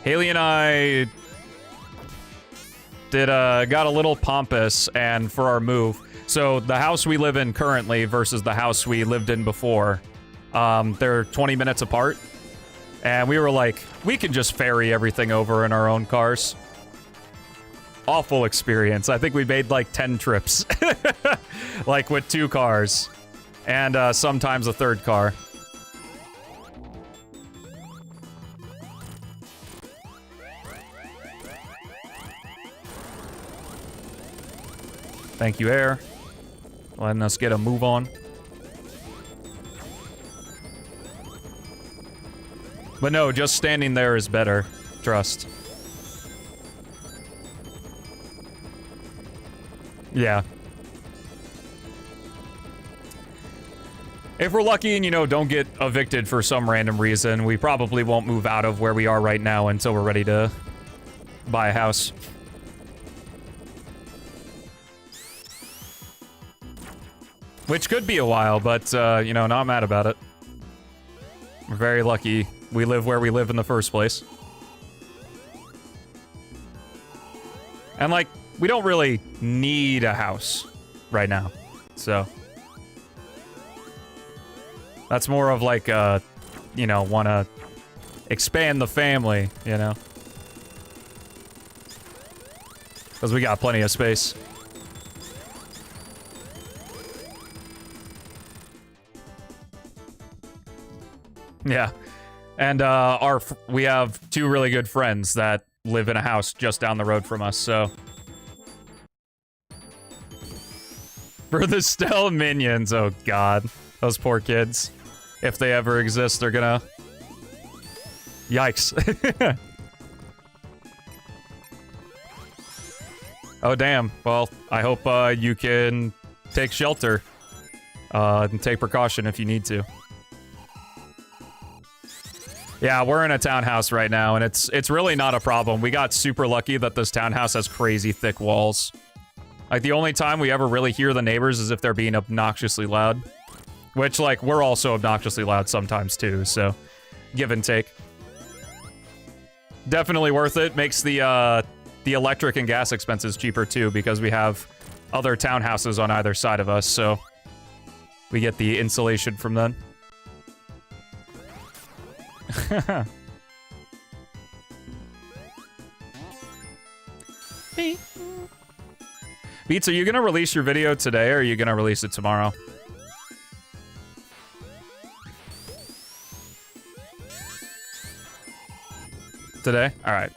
A: Haley and I got a little pompous and for our move. So the house we live in currently versus the house we lived in before, they're 20 minutes apart. And we were like, we can just ferry everything over in our own cars. Awful experience. I think we made like 10 trips. Like with 2 cars. And sometimes a 3rd car. Thank you, Air. Letting us get a move on. But no, just standing there is better. Trust. Yeah. If we're lucky and, you know, don't get evicted for some random reason, we probably won't move out of where we are right now until we're ready to buy a house. Which could be a while, but, you know, not mad about it. We're very lucky we live where we live in the first place. And, like, we don't really need a house right now. So, that's more of like, you know, want to expand the family, you know? Because we got plenty of space. Yeah. And we have two really good friends that live in a house just down the road from us, so. For the Stel minions, oh god. Those poor kids. If they ever exist, they're gonna... Yikes. Oh, damn. Well, I hope you can take shelter. And take precaution if you need to. Yeah, we're in a townhouse right now, and it's really not a problem. We got super lucky that this townhouse has crazy thick walls. Like, the only time we ever really hear the neighbors is if they're being obnoxiously loud. Which, like, we're also obnoxiously loud sometimes, too, so... Give and take. Definitely worth it. Makes the electric and gas expenses cheaper, too, because we have other townhouses on either side of us, so... We get the insulation from them. Beats, are you gonna release your video today, or are you gonna release it tomorrow? Today? Alright.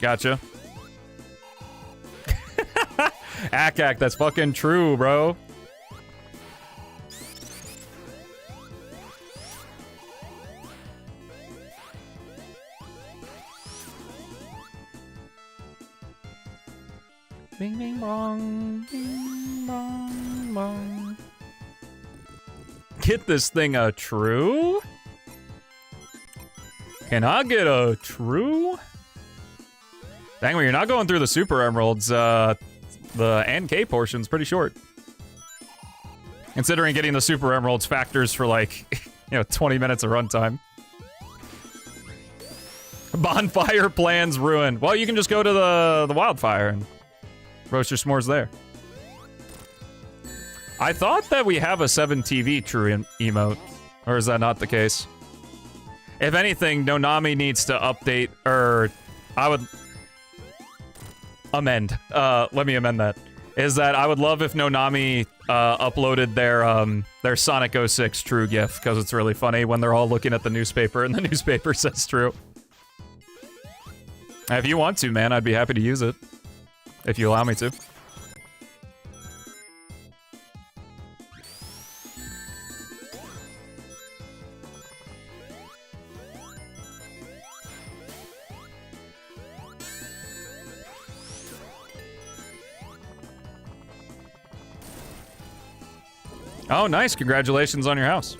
A: Gotcha. Ack, that's fucking true, bro. Bing, bing, bong. Bing, bong, bong. Get this thing a true? Can I get a true? Dang, when you're not going through the super emeralds, the NK portion's pretty short. Considering getting the super emeralds factors for like, you know, 20 minutes of runtime. Bonfire plans ruined. Well, you can just go to the wildfire and roast your s'mores there. I thought that we have a 7TV true emote, or is that not the case? If anything, Nonami needs to update, or I would amend. Let me amend that. Is that I would love if Nonami uploaded their Sonic 06 true gif, because it's really funny when they're all looking at the newspaper and the newspaper says true. If you want to, man, I'd be happy to use it. If you allow me to. Oh, nice. Congratulations on your house.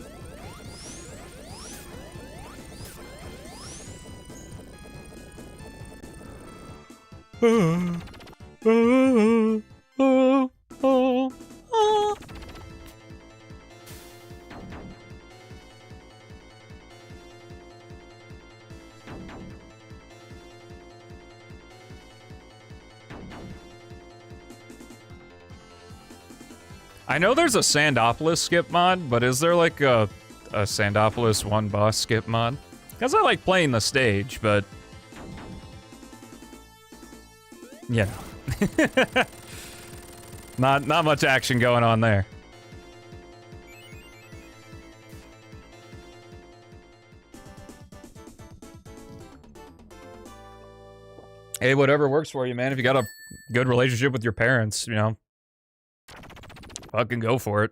A: I know there's a Sandopolis skip mod, but is there like a Sandopolis one boss skip mod? Because I like playing the stage, but... yeah. Not much action going on there. Hey, whatever works for you, man. If you got a good relationship with your parents, you know, fucking go for it.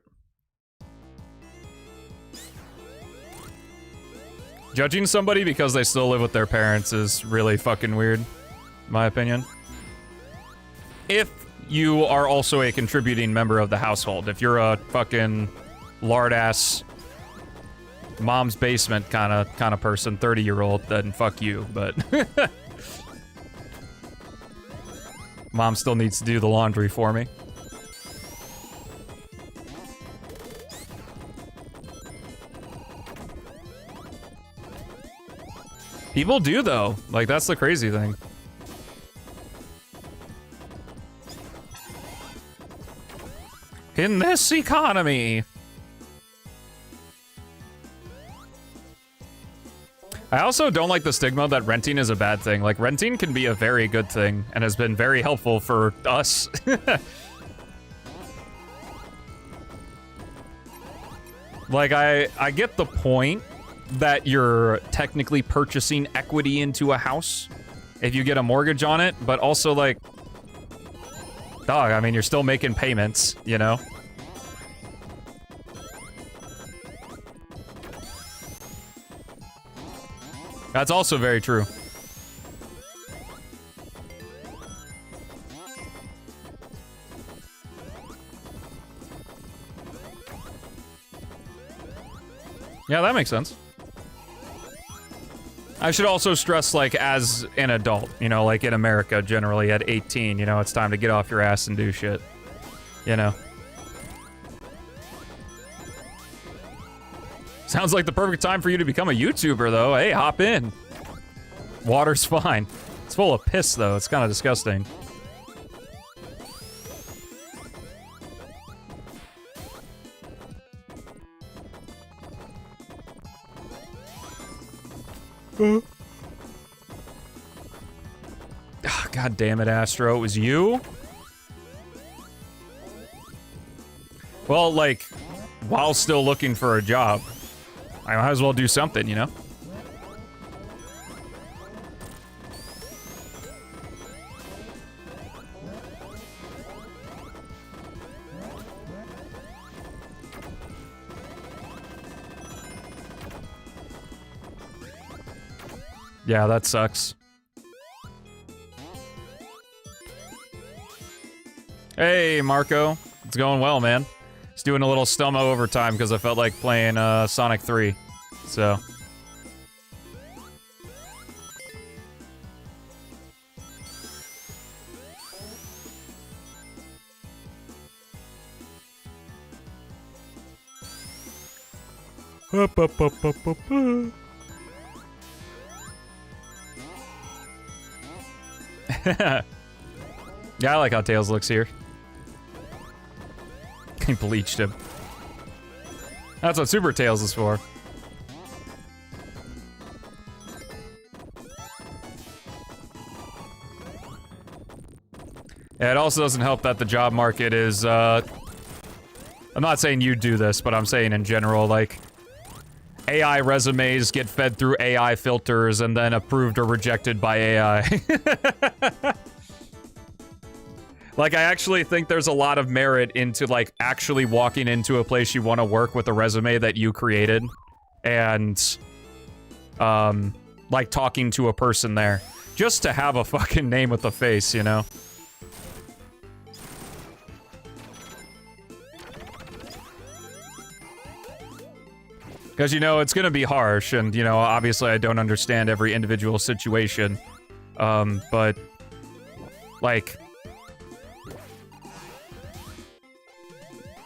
A: Judging somebody because they still live with their parents is really fucking weird, in my opinion. If you are also a contributing member of the household. If you're a fucking lard-ass mom's basement kind of person, 30-year-old, then fuck you, but... Mom still needs to do the laundry for me. People do though. Like that's the crazy thing. In this economy. I also don't like the stigma that renting is a bad thing. Like, renting can be a very good thing and has been very helpful for us. Like, I get the point that you're technically purchasing equity into a house if you get a mortgage on it, but also, like, dog, I mean, you're still making payments, you know? That's also very true. Yeah, that makes sense. I should also stress, like, as an adult, you know, like in America, generally at 18, you know, it's time to get off your ass and do shit. You know? Sounds like the perfect time for you to become a YouTuber, though. Hey, hop in. Water's fine. It's full of piss, though. It's kind of disgusting. Oh, God damn it, Astro. It was you? Well, like, while still looking for a job, I might as well do something, you know? Yeah, that sucks. Hey, Marco. It's going well, man. Just doing a little Stelmo overtime because I felt like playing Sonic 3. So. Yeah, I like how Tails looks here. He bleached him. That's what Super Tails is for. Yeah, it also doesn't help that the job market is, I'm not saying you do this, but I'm saying in general, like, AI resumes get fed through AI filters and then approved or rejected by AI. Like, I actually think there's a lot of merit into, like, actually walking into a place you want to work with a resume that you created and, like, talking to a person there. Just to have a fucking name with a face, you know? Because, you know, it's gonna be harsh, and, you know, obviously I don't understand every individual situation. But, like...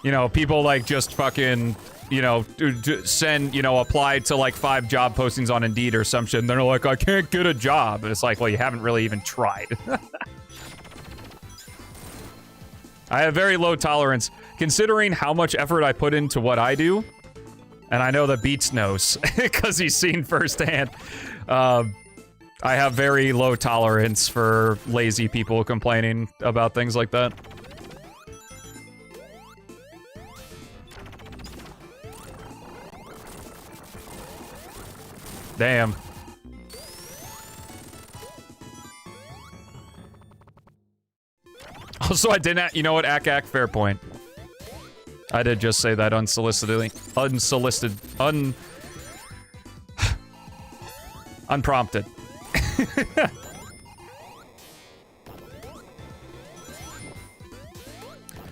A: You know, people, like, just fucking, you know, send, you know, apply to, like, 5 job postings on Indeed or some shit, and they're like, I can't get a job. And it's like, well, you haven't really even tried. I have very low tolerance, considering how much effort I put into what I do. And I know that Beats knows, because he's seen firsthand. I have very low tolerance for lazy people complaining about things like that. Damn. Also, I didn't, you know what, Ack, fair point. I did just say that unsolicitedly. Unprompted.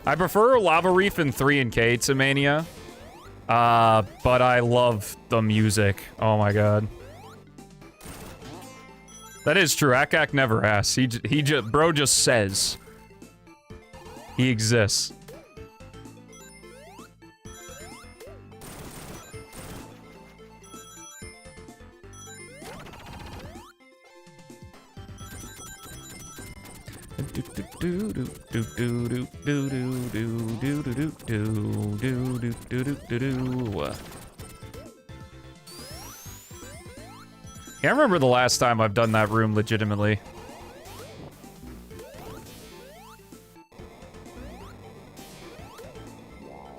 A: I prefer Lava Reef in 3 and K to Mania. But I love the music. Oh my god. That is true. Ack never asks. Bro just says. He exists. do do do do do do do do do do do do do do do. Can't remember the last time I've done that room legitimately.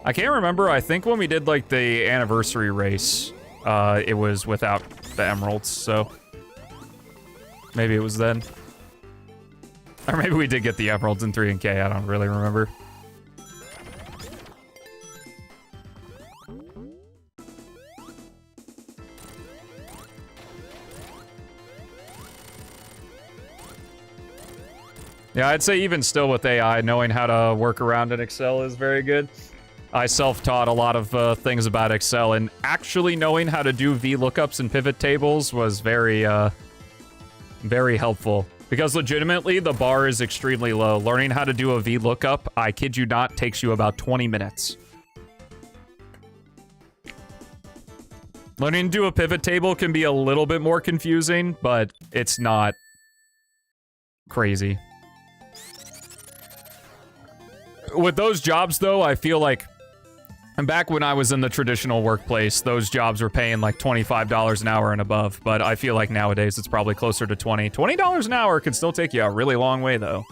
A: I can't remember. I think when we did like the anniversary race, it was without the emeralds, so maybe it was then. Or maybe we did get the emeralds in 3 and K, I don't really remember. Yeah, I'd say even still with AI, knowing how to work around in Excel is very good. I self-taught a lot of things about Excel, and actually knowing how to do VLOOKUPs and pivot tables was very, very helpful. Because legitimately, the bar is extremely low. Learning how to do a VLOOKUP, I kid you not, takes you about 20 minutes. Learning to do a pivot table can be a little bit more confusing, but it's not crazy. With those jobs, though, I feel like... And back when I was in the traditional workplace, those jobs were paying like $25 an hour and above, but I feel like nowadays it's probably closer to $20. $20 an hour can still take you a really long way, though.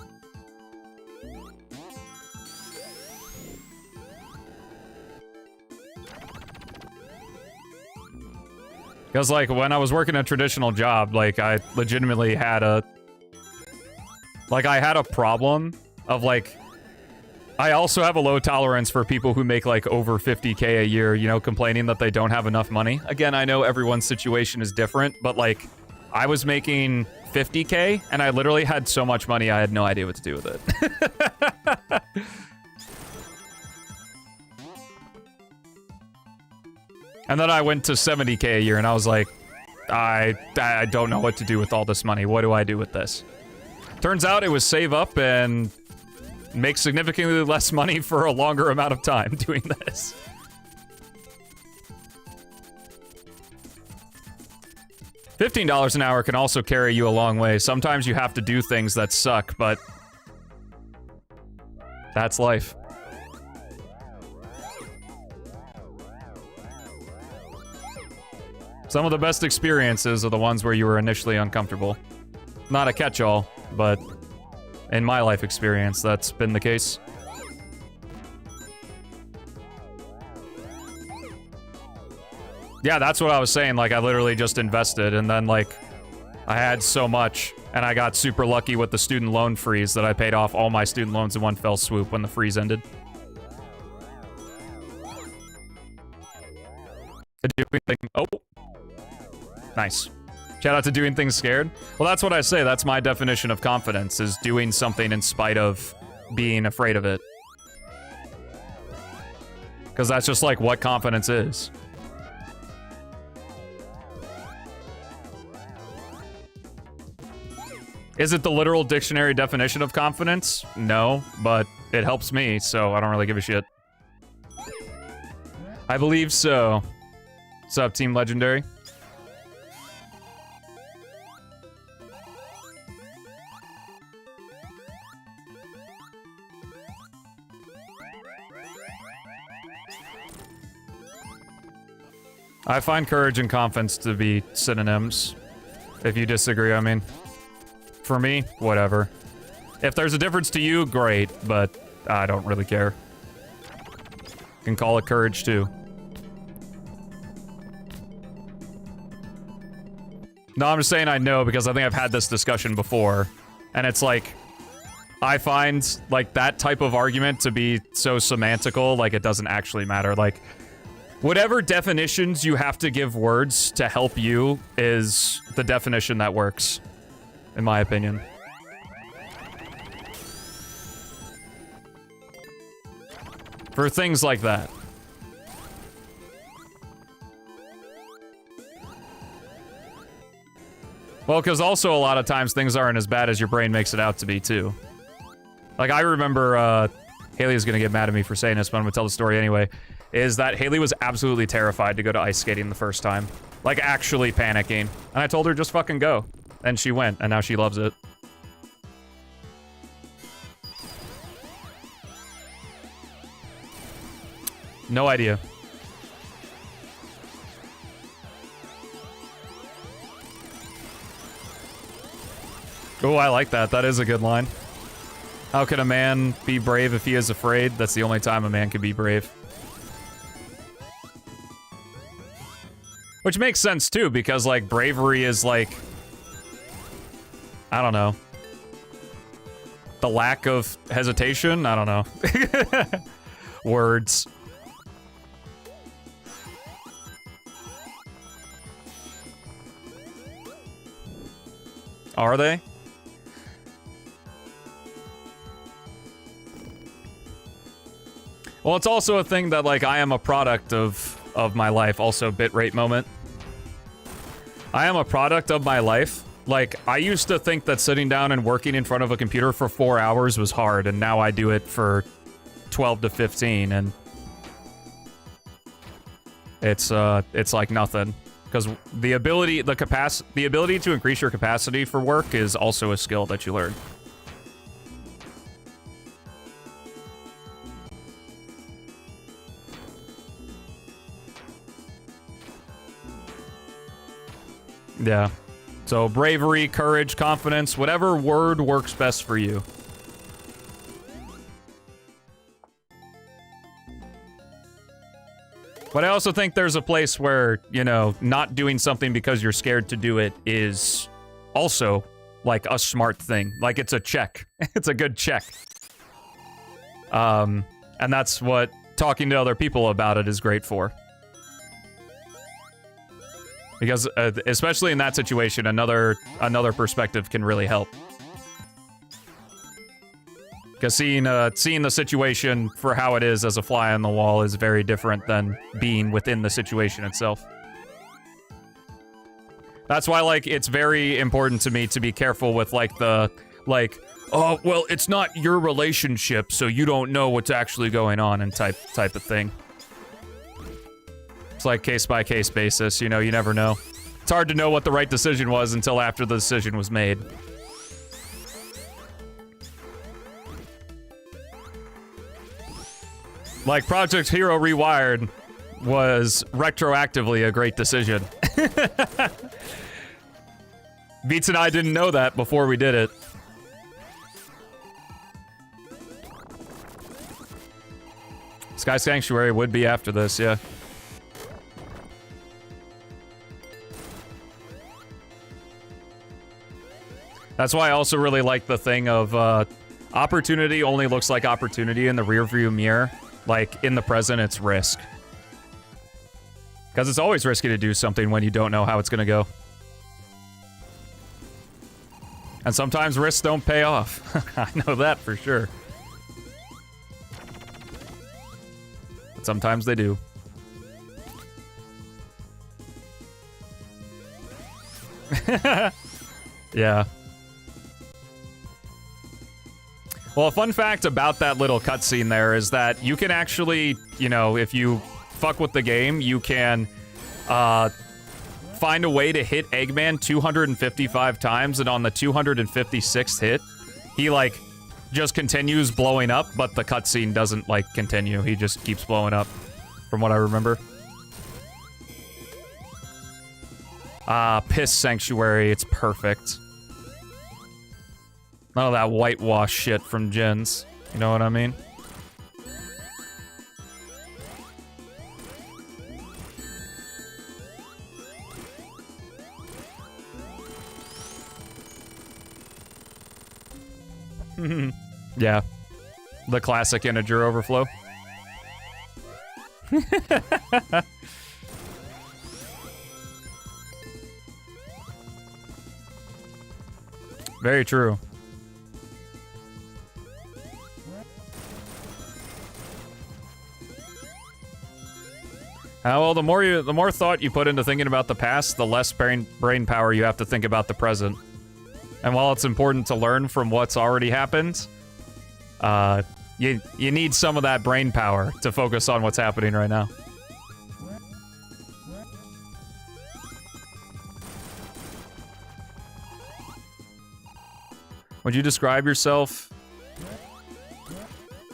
A: Because, like, when I was working a traditional job, like, I legitimately had a... Like, I had a problem of, like... I also have a low tolerance for people who make like over 50K a year, you know, complaining that they don't have enough money. Again, I know everyone's situation is different, but like I was making 50K and I literally had so much money I had no idea what to do with it. And then I went to 70K a year and I was like, I don't know what to do with all this money. What do I do with this? Turns out it was save up and make significantly less money for a longer amount of time doing this. $15 an hour can also carry you a long way. Sometimes you have to do things that suck, but that's life. Some of the best experiences are the ones where you were initially uncomfortable. Not a catch-all, but in my life experience, that's been the case. Yeah, that's what I was saying. Like, I literally just invested, and then, like, I had so much, and I got super lucky with the student loan freeze that I paid off all my student loans in one fell swoop when the freeze ended. Oh. Nice. Shout out to doing things scared. Well, that's what I say. That's my definition of confidence, is doing something in spite of being afraid of it. Because that's just like what confidence is. Is it the literal dictionary definition of confidence? No, but it helps me, so I don't really give a shit. I believe so. What's up, Team Legendary? I find courage and confidence to be synonyms. If you disagree, I mean. For me, whatever. If there's a difference to you, great, but I don't really care. You can call it courage, too. No, I'm just saying I know because I think I've had this discussion before. And it's like, I find, like, that type of argument to be so semantical, like, it doesn't actually matter. Like, whatever definitions you have to give words to help you is the definition that works, in my opinion. For things like that. Well, because also a lot of times things aren't as bad as your brain makes it out to be, too. Like, I remember, Haley's gonna get mad at me for saying this, but I'm gonna tell the story anyway. Is that Haley was absolutely terrified to go to ice skating the first time. Like, actually panicking. And I told her, just fucking go. And she went, and now she loves it. No idea. Oh, I like that. That is a good line. How can a man be brave if he is afraid? That's the only time a man can be brave. Which makes sense, too, because, like, bravery is, like... I don't know. The lack of hesitation? I don't know. Words. Are they? Well, it's also a thing that, like, I am a product of my life. Also, bitrate moment. I am a product of my life. Like, I used to think that sitting down and working in front of a computer for 4 hours was hard, and now I do it for 12 to 15, and it's like nothing. Because the ability to increase your capacity for work is also a skill that you learn. Yeah. So bravery, courage, confidence, whatever word works best for you. But I also think there's a place where, you know, not doing something because you're scared to do it is also, like, a smart thing. Like, it's a check. It's a good check. And that's what talking to other people about it is great for. Because, especially in that situation, another perspective can really help. Because seeing the situation for how it is as a fly on the wall is very different than being within the situation itself. That's why, like, it's very important to me to be careful with, like, oh, well, it's not your relationship, so you don't know what's actually going on and type of thing. It's like case-by-case basis, you know, you never know. It's hard to know what the right decision was until after the decision was made. Like, Project Hero Rewired was retroactively a great decision. Beats and I didn't know that before we did it. Sky Sanctuary would be after this, yeah. That's why I also really like the thing of, opportunity only looks like opportunity in the rearview mirror. Like, in the present, it's risk. Because it's always risky to do something when you don't know how it's gonna go. And sometimes risks don't pay off. I know that for sure. But sometimes they do. Yeah. Well, a fun fact about that little cutscene there is that you can actually, you know, if you fuck with the game, you can find a way to hit Eggman 255 times, and on the 256th hit, he, like, just continues blowing up, but the cutscene doesn't, like, continue. He just keeps blowing up, from what I remember. Piss Sanctuary, it's perfect. None of that whitewash shit from Jins. You know what I mean? Yeah. The classic integer overflow. Very true. Well, the more thought you put into thinking about the past, the less brain power you have to think about the present. And while it's important to learn from what's already happened, you need some of that brain power to focus on what's happening right now. Would you describe yourself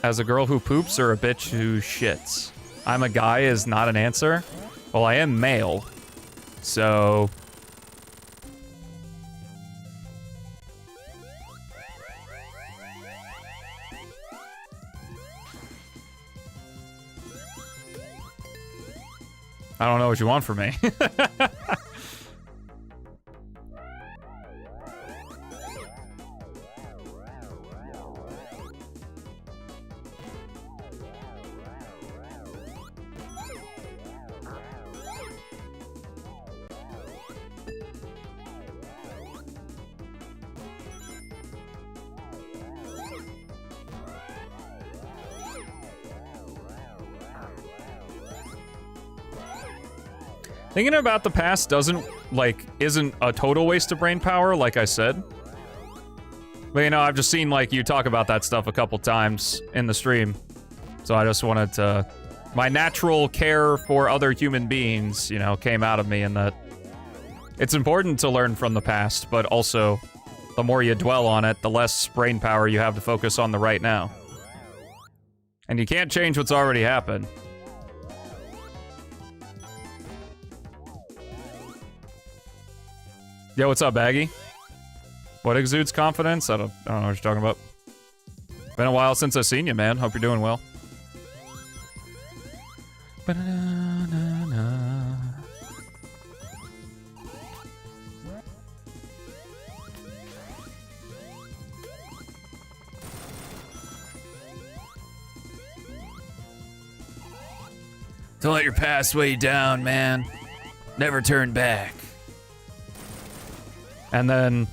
A: as a girl who poops or a bitch who shits? I'm a guy is not an answer. Well, I am male. So... I don't know what you want from me. Thinking about the past isn't a total waste of brain power, like I said. But you know, I've just seen you talk about that stuff a couple times in the stream. So I just wanted to... My natural care for other human beings, you know, came out of me in that... It's important to learn from the past, but also, the more you dwell on it, the less brain power you have to focus on the right now. And you can't change what's already happened. Yo, what's up, Baggy? What exudes confidence? I don't know what you're talking about. Been a while since I've seen you, man. Hope you're doing well. Ba-da-da-da-da. Don't let your past weigh you down, man. Never turn back. And then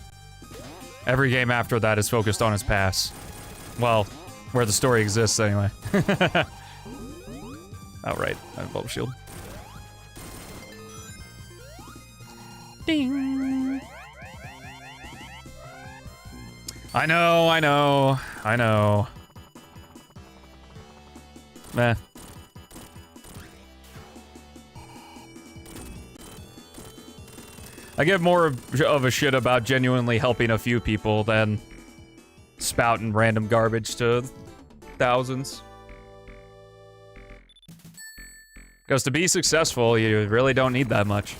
A: every game after that is focused on his past. Well, where the story exists anyway. Oh, right. I have bulb shield. Ding. I know. Meh. I give more of a shit about genuinely helping a few people than spouting random garbage to thousands. Because to be successful, you really don't need that much.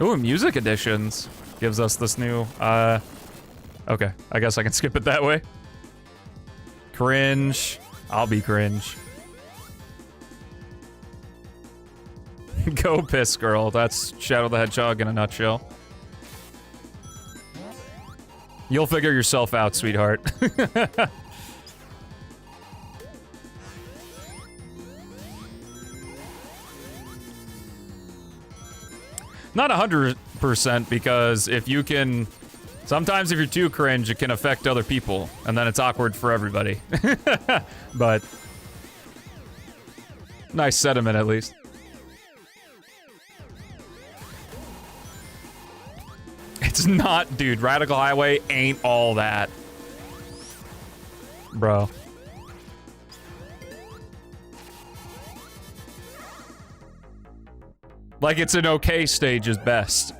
A: Ooh, music editions gives us this new, okay, I guess I can skip it that way. Cringe. I'll be cringe. Go piss, girl. That's Shadow the Hedgehog in a nutshell. You'll figure yourself out, sweetheart. Not 100%, because if you can... Sometimes if you're too cringe, it can affect other people, and then it's awkward for everybody. But... nice sentiment, at least. It's not, dude. Radical Highway ain't all that. Bro. Like, it's an okay stage is best.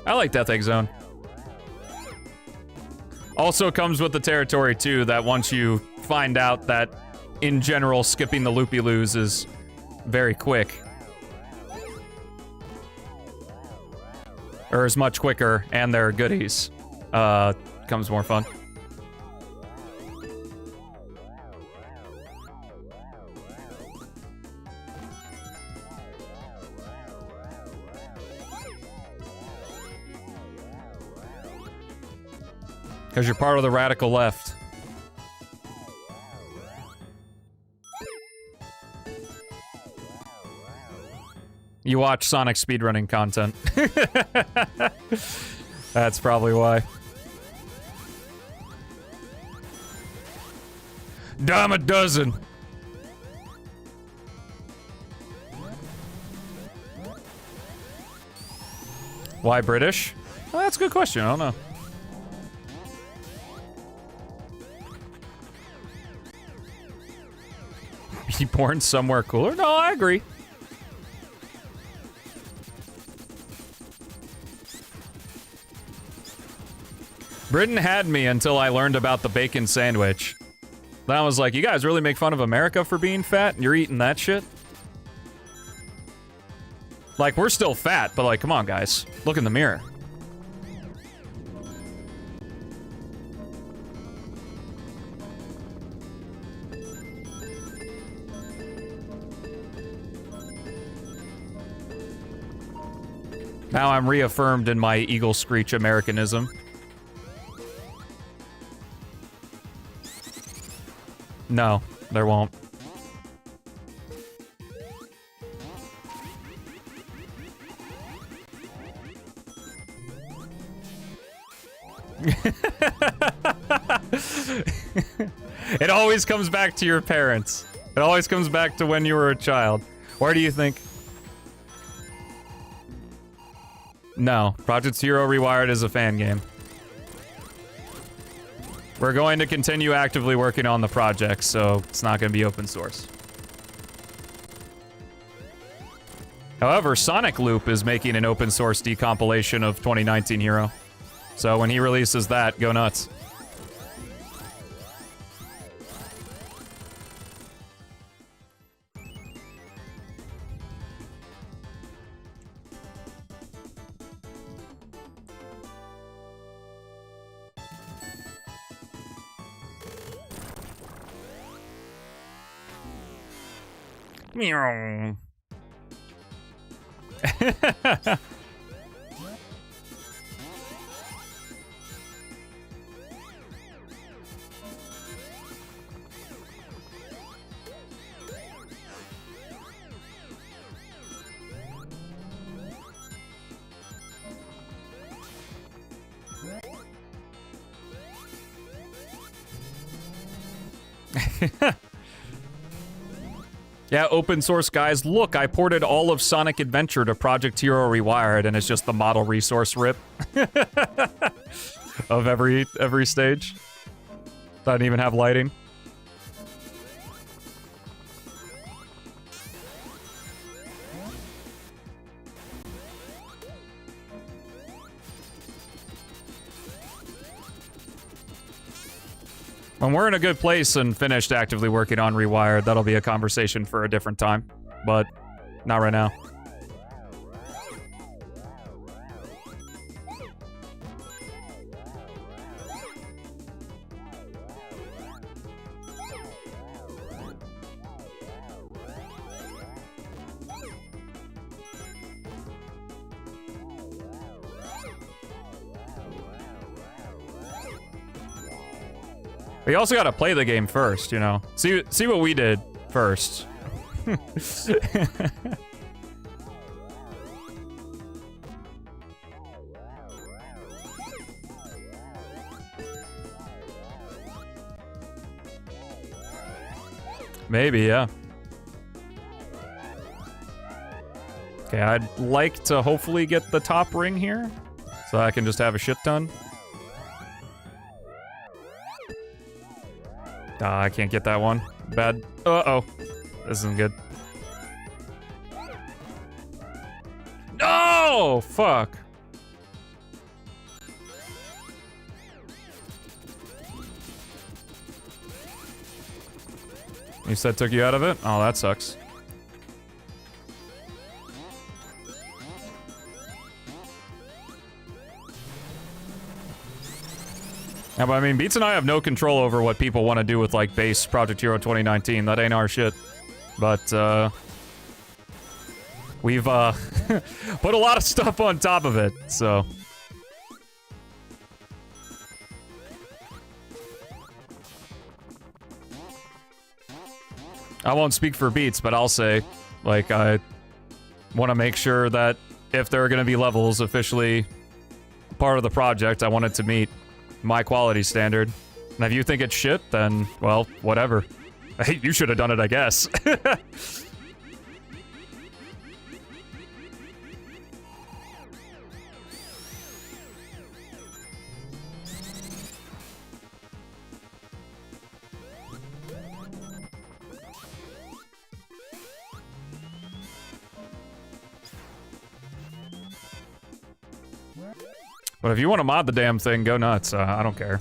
A: I like Death Egg Zone. Also comes with the territory, too, that once you find out that, in general, skipping the loopy-loos is very quick. Or is much quicker, and there are goodies. Comes more fun. Because you're part of the radical left. You watch Sonic speedrunning content. That's probably why. Damn a dozen. Why British? Well, that's a good question. I don't know. Be born somewhere cooler? No, I agree. Britain had me until I learned about the bacon sandwich. Then I was like, you guys really make fun of America for being fat, and you're eating that shit? Like, we're still fat, but like, come on, guys. Look in the mirror. Now I'm reaffirmed in my Eagle Screech Americanism. No, there won't. It always comes back to your parents. It always comes back to when you were a child. Where do you think? No, Project Zero Rewired is a fan game. We're going to continue actively working on the project, so it's not going to be open source. However, Sonic Loop is making an open source decompilation of 2019 Hero. So when he releases that, go nuts. Meow. Yeah, open source guys, look, I ported all of Sonic Adventure to Project Hero Rewired, and it's just the model resource rip of every stage. Doesn't even have lighting. When we're in a good place and finished actively working on Rewired, that'll be a conversation for a different time. But not right now. We also gotta play the game first, you know. See what we did first. Maybe, yeah. Okay, I'd like to hopefully get the top ring here, so I can just have a shit ton. I can't get that one. Bad. Uh-oh. This isn't good. No! Fuck. You said took you out of it? Oh, that sucks. Yeah, but I mean, Beats and I have no control over what people want to do with, like, base Project Hero 2019. That ain't our shit. But, we've, put a lot of stuff on top of it, so. I won't speak for Beats, but I'll say, like, I want to make sure that if there are going to be levels officially part of the project, I want it to meet my quality standard. And if you think it's shit, then, well, whatever. Hey, you should have done it, I guess. But if you want to mod the damn thing, go nuts. I don't care.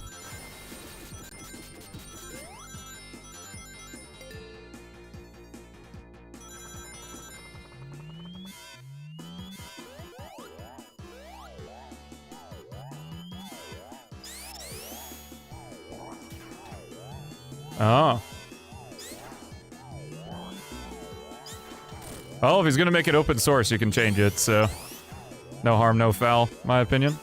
A: Oh. Well, if he's gonna make it open source, you can change it, so... No harm, no foul, my opinion.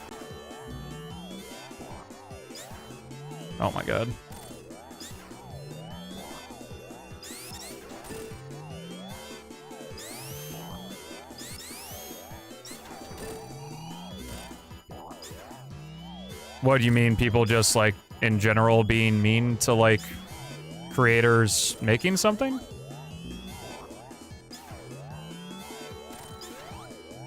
A: Oh my god. What do you mean, people just, like, in general being mean to, like, creators making something?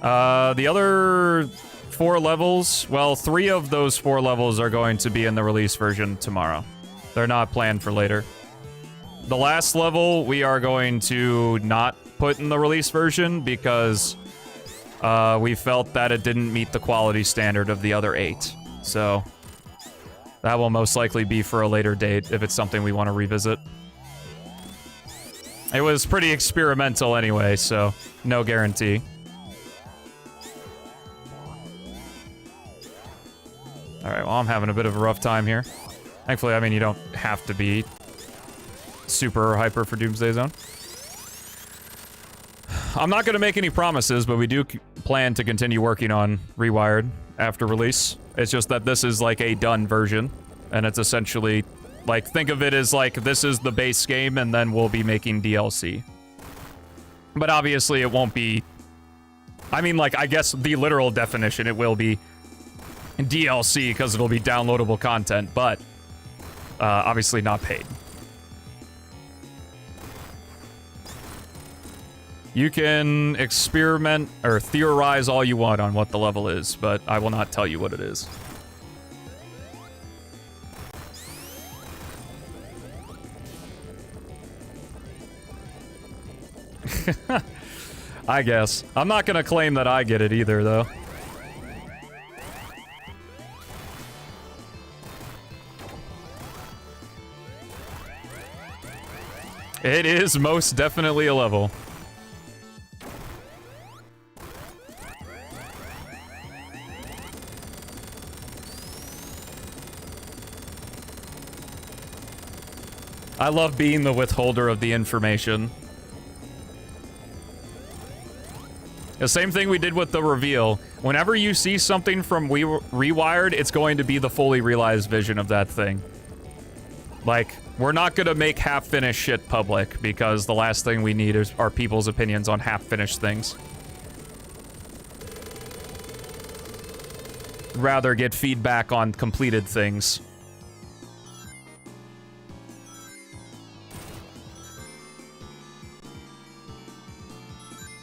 A: The other 4 levels, well, 3 of those 4 levels are going to be in the release version tomorrow. They're not planned for later. The last level, we are going to not put in the release version because we felt that it didn't meet the quality standard of the other 8. So that will most likely be for a later date if it's something we want to revisit. It was pretty experimental anyway, so no guarantee. Alright, well, I'm having a bit of a rough time here. Thankfully, I mean, you don't have to be super hyper for Doomsday Zone. I'm not going to make any promises, but we do plan to continue working on Rewired after release. It's just that this is like a done version, and it's essentially, like, think of it as like, this is the base game, and then we'll be making DLC. But obviously, it won't be... I mean, like, I guess the literal definition, it will be DLC because it'll be downloadable content, but obviously not paid. You can experiment or theorize all you want on what the level is, but I will not tell you what it is. I guess. I'm not gonna claim that I get it either, though. It is most definitely a level. I love being the withholder of the information. The same thing we did with the reveal. Whenever you see something from Rewired, it's going to be the fully realized vision of that thing. Like, we're not gonna make half-finished shit public, because the last thing we need are people's opinions on half-finished things. Rather get feedback on completed things.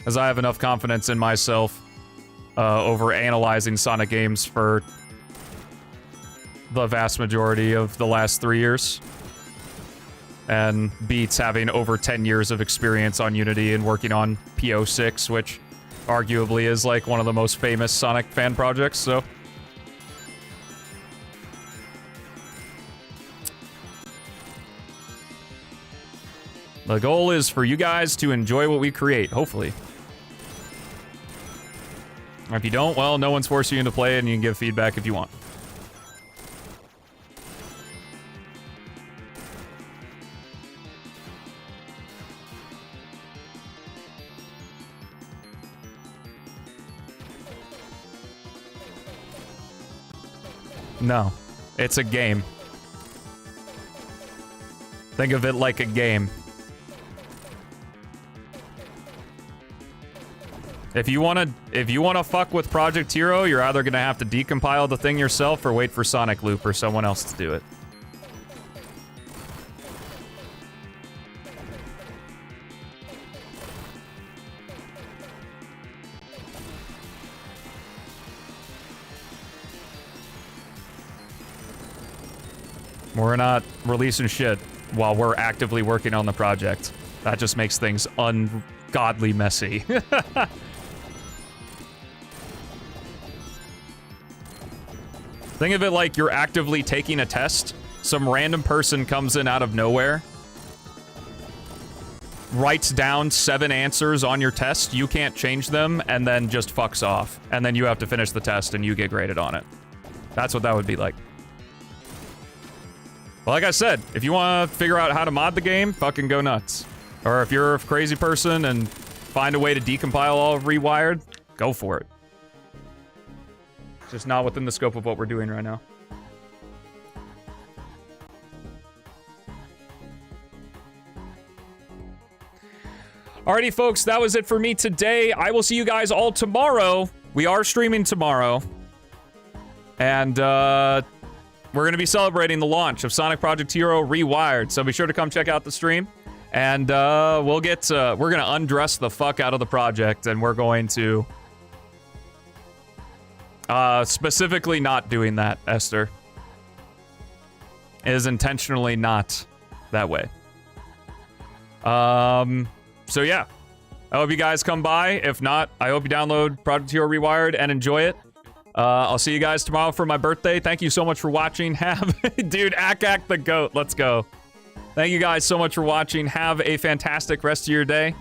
A: As I have enough confidence in myself over analyzing Sonic games for the vast majority of the last 3 years. And Beats having over 10 years of experience on Unity and working on P-06, which arguably is like one of the most famous Sonic fan projects, so... The goal is for you guys to enjoy what we create, hopefully. If you don't, well, no one's forcing you to play it, and you can give feedback if you want. No, it's a game. Think of it like a game. If you wanna fuck with Project Hero, you're either gonna have to decompile the thing yourself or wait for Sonic Loop or someone else to do it. We're not releasing shit while we're actively working on the project. That just makes things ungodly messy. Think of it like you're actively taking a test. Some random person comes in out of nowhere, writes down 7 answers on your test, you can't change them, and then just fucks off. And then you have to finish the test and you get graded on it. That's what that would be like. Well, like I said, if you want to figure out how to mod the game, fucking go nuts. Or if you're a crazy person and find a way to decompile all of Rewired, go for it. It's just not within the scope of what we're doing right now. Alrighty, folks, that was it for me today. I will see you guys all tomorrow. We are streaming tomorrow. And, we're going to be celebrating the launch of Sonic Project Hero Rewired. So be sure to come check out the stream. And, we're going to undress the fuck out of the project. And we're going to... specifically not doing that, Esther. It is intentionally not that way. So yeah, I hope you guys come by. If not, I hope you download Project Hero Rewired and enjoy it. I'll see you guys tomorrow for my birthday. Thank you so much for watching. Dude, Ack the goat. Let's go. Thank you guys so much for watching. Have a fantastic rest of your day.